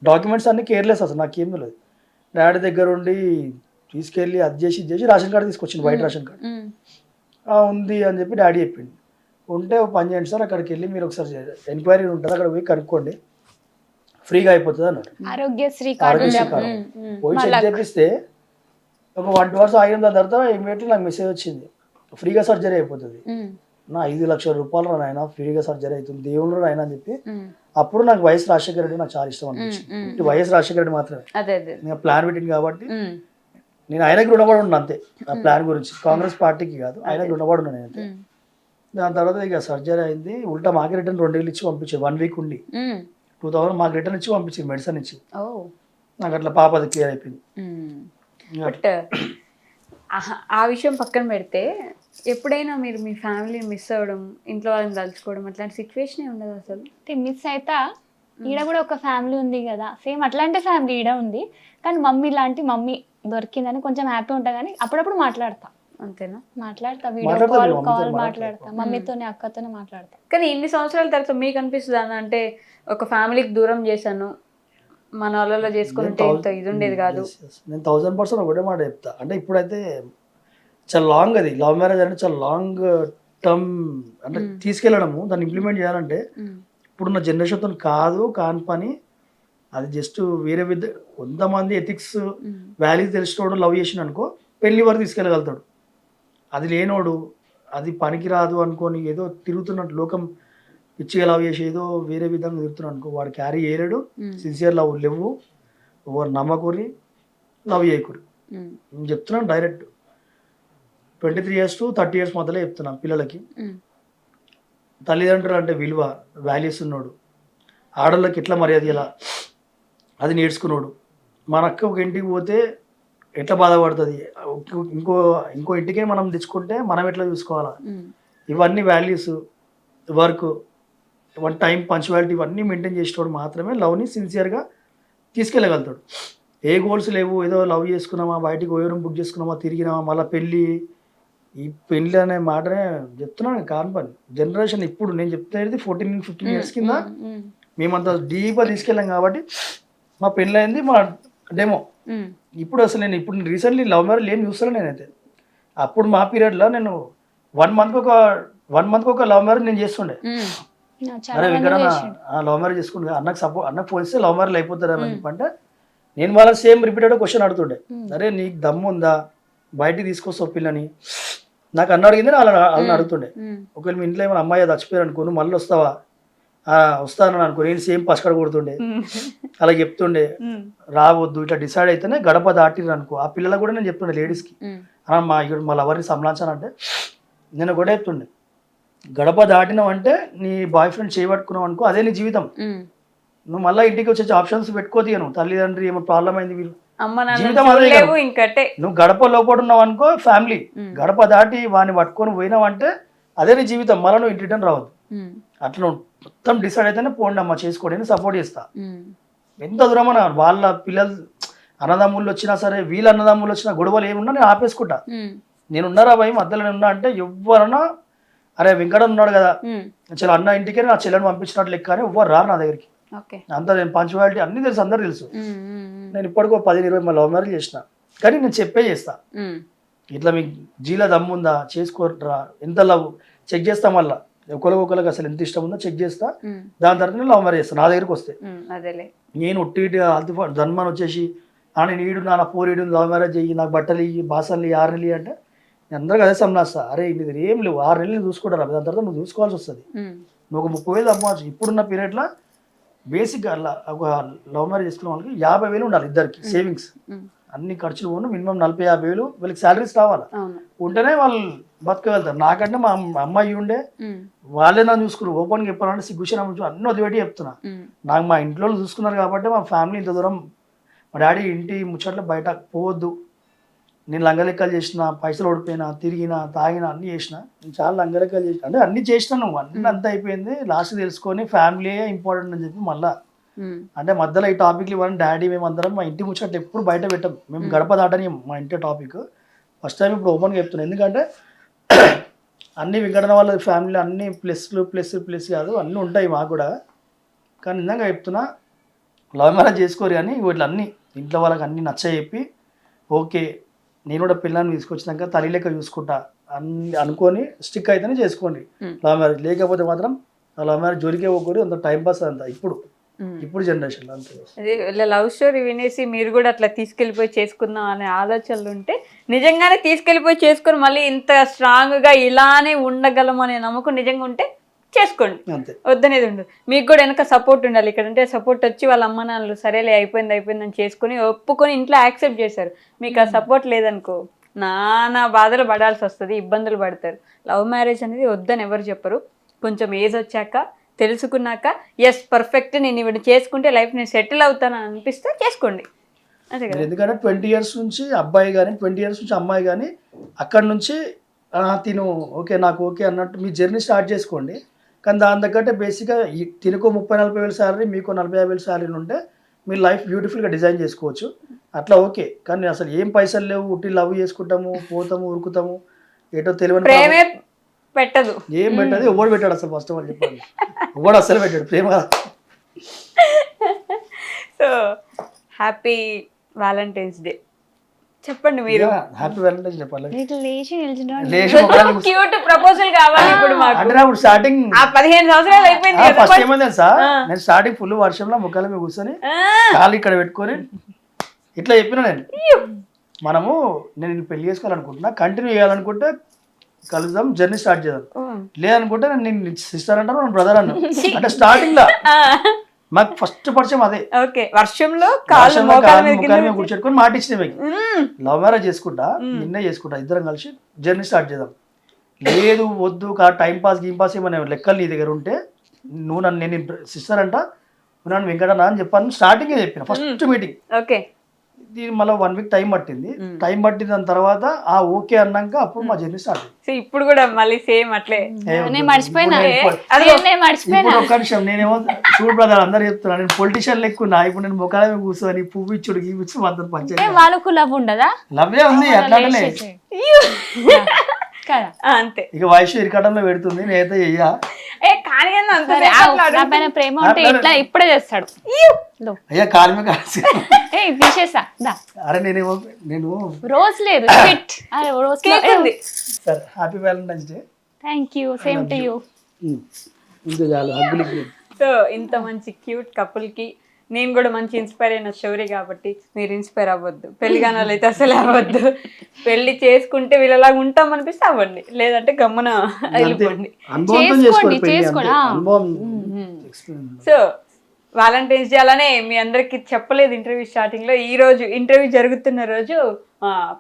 డాక్యుమెంట్స్ అన్ని కేర్లెస్, అసలు నాకేం తెలియదు. డాడీ దగ్గర ఉండి తీసుకెళ్ళి అది చేసి ఇది చేసి రేషన్ కార్డు తీసుకొచ్చింది, బయట రేషన్ కార్డు ఉంది అని చెప్పి డాడీ చెప్పింది. ఉంటే ఒక పని చేయండి సార్, అక్కడికి వెళ్ళి మీరు ఒకసారి ఎంక్వైరీ ఉంటుంది అక్కడ పోయి కనుక్కోండి, ఫ్రీగా అయిపోతుంది అన్నారు. ఆరోగ్యశ్రీ కార్డు ఆరోగ్యశ్రీ కార్డు పోయి చెక్ చేపిస్తే ఒక 1-2 hours ఆగిన తర్వాత ఇమీడియట్లీ నాకు మెసేజ్ వచ్చింది, ఫ్రీగా సర్జరీ అయిపోతుంది. నా 5 లక్షల రూపాయలు నాయన ఫ్రీగా సర్జరీ అవుతుంది దేవుడు నాయన అని చెప్పి అప్పుడు నాకు వైఎస్ రాజశేఖర రెడ్డి నాకు చాలా ఇష్టం అనిపించింది. వైఎస్ రాజశేఖర రెడ్డి మాత్రమే నేను ప్లాన్ పెట్టింది కాబట్టి నేను ఆయనకి రుణపడి ఉన్నాను అంతే. ఆ ప్లాన్ గురించి కాంగ్రెస్ పార్టీకి కాదు, ఆయనకి రుణపడి ఉన్నాను నేను అంతే. దాని తర్వాత ఇక సర్జరీ అయింది. ఉల్టా మాకు రిటర్న్ 2,000 ఇచ్చి పంపించారు. 1 week ఉండి 2,000 మాకు రిటర్న్ ఇచ్చి పంపించింది మెడిసిన్ ఇచ్చి. నాకు అట్లా పాపది క్లియర్ అయిపోయింది. బట్ ఆ విషయం పక్కన పెడితే ఎప్పుడైనా మీరు మీ ఫ్యామిలీని మిస్ అవ్వడం, ఇంట్లో వాళ్ళని తలుచుకోవడం అట్లాంటి సిచ్యువేషన్ ఉండదు అసలు? మిస్ అయితే ఈడ కూడా ఒక ఫ్యామిలీ ఉంది కదా, సేమ్ అట్లాంటి ఫ్యామిలీ ఈడ ఉంది, కానీ మమ్మీ లాంటి మమ్మీ దొరికిందని కొంచెం హ్యాపీ ఉంటా. కానీ అప్పుడప్పుడు మాట్లాడతా, అంతేనా? మాట్లాడతా, వీడియో కాల్ మాట్లాడతా, మమ్మీతోనే అక్కతోనే మాట్లాడతా. కానీ ఇన్ని సంవత్సరాల తర్వాత మీకు అనిపిస్తుంది అన్న, అంటే ఒక ఫ్యామిలీకి దూరం చేశాను, మన వాళ్ళలో చేసుకుంటే ఇంత ఇది ఉండేది కాదు. నేను 1000% ఒకటే మాట చెప్తా. అంటే ఇప్పుడైతే చాలా లాంగ్, అది లవ్ మ్యారేజ్ అంటే చాలా లాంగ్ టర్మ్, అంటే తీసుకెళ్ళడము దాన్ని ఇంప్లిమెంట్ చేయాలంటే ఇప్పుడున్న జనరేషన్తో కాని పని. అది జస్ట్ వేరే కొంతమంది ఎథిక్స్ వాల్యూస్ తెలిసినోడు లవ్ చేసిన అనుకో పెళ్లి వరకు తీసుకెళ్ళగలుగుతాడు. అది లేనోడు అది పనికి రాదు అనుకొని ఏదో తిరుగుతున్నట్టు లోకం పిచ్చిగా లవ్ చేసి ఏదో వేరే విధంగా తిరుగుతున్నాడు అనుకో వాడు క్యారీ చేయలేడు. సిన్సియర్ లవ్ లేవు, ఎవరు నమ్మకూరి లవ్ చేయకూరి. నేను చెప్తున్నాను డైరెక్ట్ 23 years to 30 years మధ్యలో చెప్తున్నాను పిల్లలకి. తల్లిదండ్రులు అంటే విలువ వాల్యూస్ ఉన్నాడు, ఆడళ్ళకి ఎట్లా మర్యాద ఇలా అది నేర్చుకున్నాడు. మన అక్క ఒక ఇంటికి పోతే ఎట్లా బాధపడుతుంది, ఇంకో ఇంటికే మనం తెచ్చుకుంటే మనం ఎట్లా చూసుకోవాలా, ఇవన్నీ వాల్యూస్, వర్క్, టైం, పంచువాలిటీ ఇవన్నీ మెయింటైన్ చేసేవాడు మాత్రమే లవ్ని సిన్సియర్గా తీసుకెళ్ళగలుగుతాడు. ఏ గోల్స్ లేవు, ఏదో లవ్ చేసుకున్నామా, బయటికి ఓ రూమ్ బుక్ చేసుకున్నామా, తిరిగినామా, మళ్ళీ పెళ్ళి. ఈ పెళ్ళి అనే మాటనే చెప్తున్నాను కాని పని. జనరేషన్ ఇప్పుడు నేను చెప్తున్నది 14-15 years కింద మేమంతా డీప్గా తీసుకెళ్ళాం కాబట్టి మా పెళ్ళి అయింది, మా డెమో. ఇప్పుడు అసలు నేను ఇప్పుడు రీసెంట్లీ లవ్ మ్యారేజ్ ఏం చూస్తాను నేనైతే. అప్పుడు మా పీరియడ్లో నేను 1 month ఒక లవ్ మ్యారేజ్ నేను చేస్తుండే. అరే ఇక్కడ లవ్ మ్యారేజ్ చేసుకుంటే అన్నకు పోలిస్తే లవ్ మ్యారేజ్ అయిపోతారని చెప్పంటే నేను వాళ్ళ సేమ్ రిపీటెడ్ క్వశ్చన్ అడుగుతుండే, అరే నీకు దమ్ము ఉందా బయటికి తీసుకొస్తావు పిల్లని నాకు అన్న అడిగింది వాళ్ళని అడుగుతుండే. ఒకవేళ మీ ఇంట్లో ఏమైనా అమ్మాయి చచ్చిపోయారు అనుకో నువ్వు మళ్ళీ వస్తావా, వస్తానని అనుకో నేను సేమ్ పసుకడ కొడుతుండే. అలా చెప్తుండే రావద్దు, ఇట్లా డిసైడ్ అయితేనే గడప దాటిరు అనుకో. ఆ పిల్లలకు కూడా నేను చెప్తుండే లేడీస్కి, ఇక్కడ మా లవర్ని సంలాంచానంటే నేను ఒకటే చెప్తుండే, గడప దాటినావంటే నీ బాయ్ ఫ్రెండ్ చేయబట్టుకున్నావు అనుకో అదే నీ జీవితం. నువ్వు మళ్ళీ ఇంటికి వచ్చే ఆప్షన్స్ పెట్టుకోతీయను, తల్లిదండ్రి ఏమో ప్రాబ్లం అయింది వీళ్ళు జీవితం అదే. నువ్వు గడప లోపల ఉన్నావు అనుకో ఫ్యామిలీ, గడప దాటి వాడిని పట్టుకొని పోయినావంటే అదే నీ జీవితం, మళ్ళీ నువ్వు ఇంటి రిటర్న్ రావద్దు. అట్లా నువ్వు మొత్తం డిసైడ్ అయితేనే పోండి అమ్మ చేసుకోండి, సపోర్ట్ చేస్తా. ఎంత దూరం అన్న వాళ్ళ పిల్లలు అన్నదమ్ముళ్ళు వచ్చినా సరే, వీళ్ళ అన్నదమ్ముళ్ళు వచ్చినా గొడవలు ఏమున్నా నేను ఆపేసుకుంటా. నేనున్నారా భయ మధ్యలో ఉన్నా అంటే ఎవరన్నా అరే వెంకట ఉన్నాడు కదా చాలా అన్న ఇంటికే నా చెల్లెని పంపించినట్లు లెక్క అని ఎవ్వరు రారు నా దగ్గరికి. అంతా నేను పంచువాలిటీ అన్ని తెలుసు, అందరు తెలుసు. నేను ఇప్పటికో 10-20 లవ్ మ్యారేజ్ చేసిన, కానీ నేను చెప్పే చేస్తా. ఇట్లా మీకు జీలో దమ్ము ఉందా చేసుకోరా, ఎంత లవ్ చెక్ చేస్తా, మళ్ళీ ఒకరికి అసలు ఎంత ఇష్టం ఉందో చెక్ చేస్తా. దాని తర్వాత నేను లవ్ మ్యారేజ్ చేస్తాను. నా దగ్గరికి వస్తే నేను ఒట్టి ధన్మాన్ వచ్చేసి నేను ఈడు నా పోరీడు లవ్ మ్యారేజ్ చెయ్యి, నాకు బట్టలు ఇయ్యి, బాసలు 6 నెలలు అంటే నేను అందరికీ అదే సంలాస్తా. అరే ఇది ఏం లేవు, 6 నెలలు చూసుకుంటారా, దాని తర్వాత నువ్వు చూసుకోవాల్సి వస్తుంది. నువ్వు ఒక 30,000 అమ్మవచ్చు. ఇప్పుడున్న పీరియడ్లో బేసిక్గా ఒక లవ్ మ్యారేజ్ చేసుకున్న వాళ్ళకి 50,000 ఉండాలి ఇద్దరికి సేవింగ్స్, అన్ని ఖర్చులు పోను మినిమం 40-50,000 వీళ్ళకి శాలరీస్ రావాలి, ఉంటేనే వాళ్ళు బతకగలుగుతారు. నాకంటే మా అమ్మాయి ఉండే వాళ్ళే నన్ను చూసుకున్నారు. ఓపెన్గా చెప్పాలంటే సిగ్గుషన్ అన్నీ వదిలిపెట్టి చెప్తున్నా. నాకు మా ఇంట్లో చూసుకున్నారు కాబట్టి మా ఫ్యామిలీ ఇంత దూరం. మా డాడీ ఇంటి ముచ్చట్లు బయట పోవద్దు, నేను లంగలెక్కలు చేసిన, పైసలు ఓడిపోయినా, తిరిగినా, తాగినా, అన్నీ చేసిన. నేను చాలా లంగలెక్కలు చేసిన, అంటే అన్నీ చేసినాను, అన్నీ అంతా అయిపోయింది. లాస్ట్ తెలుసుకొని ఫ్యామిలీ ఇంపార్టెంట్ అని చెప్పి మళ్ళీ అంటే మధ్యలో ఈ టాపిక్లు ఇవ్వని డాడీ మేము అందరం మా ఇంటి ముచ్చట్లు ఎప్పుడు బయట పెట్టాం. మేము గడప దాటని మా ఇంటి టాపిక్ ఫస్ట్ టైం ఇప్పుడు ఓపెన్గా చెప్తున్నాను. ఎందుకంటే అన్ని వెంకటన వాళ్ళ ఫ్యామిలీ అన్ని ప్లస్ కాదు, అన్నీ ఉంటాయి మాకు కూడా. కానీ నిజంగా చెప్తున్నా లవ్ మ్యారేజ్ చేసుకోరు, కానీ వీళ్ళు అన్నీ ఇంట్లో వాళ్ళకి అన్నీ నచ్చ చెప్పి ఓకే నేను కూడా పిల్లల్ని తీసుకొచ్చినాక తల్లి లెక్క చూసుకుంటా అన్ని అనుకొని స్టిక్ అయితేనే చేసుకోండి లవ్ మ్యారేజ్. లేకపోతే మాత్రం లవ్ మ్యారేజ్ జోలికే పోకూడదు, అంత టైం పాస్ అంతా. ఇప్పుడు ఇప్పుడు జనరేషన్లో అంతే. అదే ఇలా లవ్ స్టోరీ వినేసి మీరు కూడా అట్లా తీసుకెళ్ళిపోయి చేసుకుందాం అనే ఆలోచనలు ఉంటే నిజంగానే తీసుకెళ్ళిపోయి చేసుకొని మళ్ళీ ఇంత స్ట్రాంగ్గా ఇలానే ఉండగలం అనే నమ్మకం నిజంగా ఉంటే చేసుకోండి, అంతే. వద్దనేది ఉండదు. మీకు కూడా వెనక సపోర్ట్ ఉండాలి. ఇక్కడ అంటే సపోర్ట్ వచ్చి వాళ్ళ అమ్మ నాన్నలు సరేలే అయిపోయిందని చేసుకుని ఒప్పుకొని ఇంట్లో యాక్సెప్ట్ చేశారు. మీకు ఆ సపోర్ట్ లేదనుకో నానా బాధలు పడాల్సి వస్తుంది, ఇబ్బందులు పడతారు. లవ్ మ్యారేజ్ అనేది వద్దని ఎవరు చెప్పరు. కొంచెం ఏజ్ వచ్చాక తెలుసుకున్నాక ఎస్ పర్ఫెక్ట్ నేను ఇవి చేసుకుంటే లైఫ్ నేను సెటిల్ అవుతాను అని అనిపిస్తే చేసుకోండి, అంతే కదా. ఎందుకంటే 20 years నుంచి అబ్బాయి కానీ 20 years నుంచి అమ్మాయి కానీ అక్కడి నుంచి తిను ఓకే నాకు ఓకే అన్నట్టు మీ జర్నీ స్టార్ట్ చేసుకోండి. కానీ దాని తగ్గట్టే బేసిక్గా తినుకో 30-40 వేలు శాలరీ, మీకు 40-50 వేలు శాలరీలు ఉంటే మీ లైఫ్ బ్యూటిఫుల్గా డిజైన్ చేసుకోవచ్చు. అట్లా ఓకే. కానీ అసలు ఏం పైసలు లేవు, ఉట్టి లవ్ చేసుకుంటాము, పోతాము, ఉరుకుతాము, ఏటో తెలియని ప్రేమే పెట్టదు, ఏం పెట్టదు. ఎవడు పెట్టాడు అసలు? ఫస్ట్ ఆఫ్ ఆల్ చెప్పండి, ఎవడు అసలు పెట్టాడు ప్రేమ? సో హ్యాపీ వ్యాలంటైన్స్ డే చెప్పండి మీరు. హ్యాపీ వ్యాలంటైన్స్ చెప్పాలి. క్యూట్ ప్రపోజల్ కావాలి ఇప్పుడు మాకు. అంటే ఇప్పుడు స్టార్టింగ్ 15 సంవత్సరాలు అయిపోయింది. ఫస్ట్ ఏమైంది తెలుసా, నేను స్టార్టింగ్ ఫుల్ వర్షంలో ముఖాల మీద కూర్చొని కాళ్ళు ఇక్కడ పెట్టుకొని ఇట్లా చెప్పిన నేను, మనము నేను పెళ్లి చేసుకోవాలనుకుంటున్నా, కంటిన్యూ చేయాలనుకుంటే కలుద్దాం, జర్నీ స్టార్ట్ చేద్దాం, లేదనుకుంటే నేను సిస్టర్ అంటాను, నేను బ్రదర్ అన్నాను. అంటే స్టార్టింగ్ లా మాకు ఫస్ట్ పరిచయం అదే. ఓకే, వర్షంలో ముఖాల మీద కూర్చొని మాట ఇచ్చిన మీకు లవ్ మ్యారేజ్ చేసుకుంటా, నిన్నే చేసుకుంటా, ఇద్దరం కలిసి జర్నీ స్టార్ట్ చేద్దాం. లేదు వద్దు టైం పాస్ గీం పాస్ ఏమైనా లెక్కలు నీ దగ్గర ఉంటే నువ్వు నన్ను, నేను సిస్టర్ అంట, నువ్వు నన్ను వెంకటన్నా అని చెప్పాను. స్టార్టింగే చెప్పిన ఫస్ట్ మీటింగ్. ఓకే, ఇది మళ్ళీ 1 week టైం పట్టింది. టైం పట్టిన దాని తర్వాత ఓకే అన్నాక అప్పుడు మా జర్నీ స్టార్ట్ అయింది. సో ఇప్పుడు కూడా మళ్ళీ సేమ్ అట్లే. ఒక్క నిమిషం, నేనేమో చూడు బ్రదర్ అందరు చెప్తున్నా, నేను పొలిటీషియన్ లెక్కున్నా. ఇప్పుడు నేను ముఖాల మీద కూర్చొని పువ్వు ఇచ్చుడు గీవిచ్చు మాత్రం పంచాయతీ వాళ్ళకు లవ్ ఉండదా? లవ్వే ఉంది అట్లానే అంతే. ఇక వయసు ఇరకటంలో పెడుతుంది, నేనైతే చెయ్యా. ప్రేమ ఉంటే ఇట్లా ఇప్పుడే చేస్తాడు. అయ్యా కార్మిక తీసేసా. అరే నేనేమో నేను రోజు లేదు. Sir happy Valentine's day. Thank you, same to you. ఇంకా చాలు హగ్గులు. సో ఇంత మంచి క్యూట్ కపుల్ కి నేను కూడా మంచి ఇన్స్పైర్ అయిన స్టోరీ కాబట్టి మీరు ఇన్స్పైర్ అవ్వద్దు. పెళ్లి కానాలు అయితే అసలు అవ్వద్దు. పెళ్లి చేసుకుంటే వీళ్ళలాగా ఉంటాం అనిపిస్తే అవ్వండి, లేదంటే గమ్మున వెళ్ళిపోండి. సో వ్యాలంటైన్స్ డే అలానే మీ అందరికి చెప్పలేదు ఇంటర్వ్యూ స్టార్టింగ్ లో, ఈ రోజు ఇంటర్వ్యూ జరుగుతున్న రోజు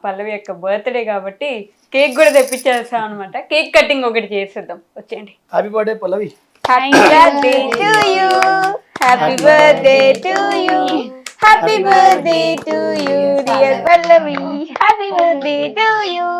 పల్లవి యొక్క బర్త్డే కాబట్టి కేక్ కూడా తెప్పించేస్తాం అనమాట. కేక్ కటింగ్ ఒకటి చేసేద్దాం, వచ్చేయండి. Happy birthday Pallavi. Happy birthday to you. Happy birthday to you. Happy birthday to you, dear Pallavi. Happy birthday to you.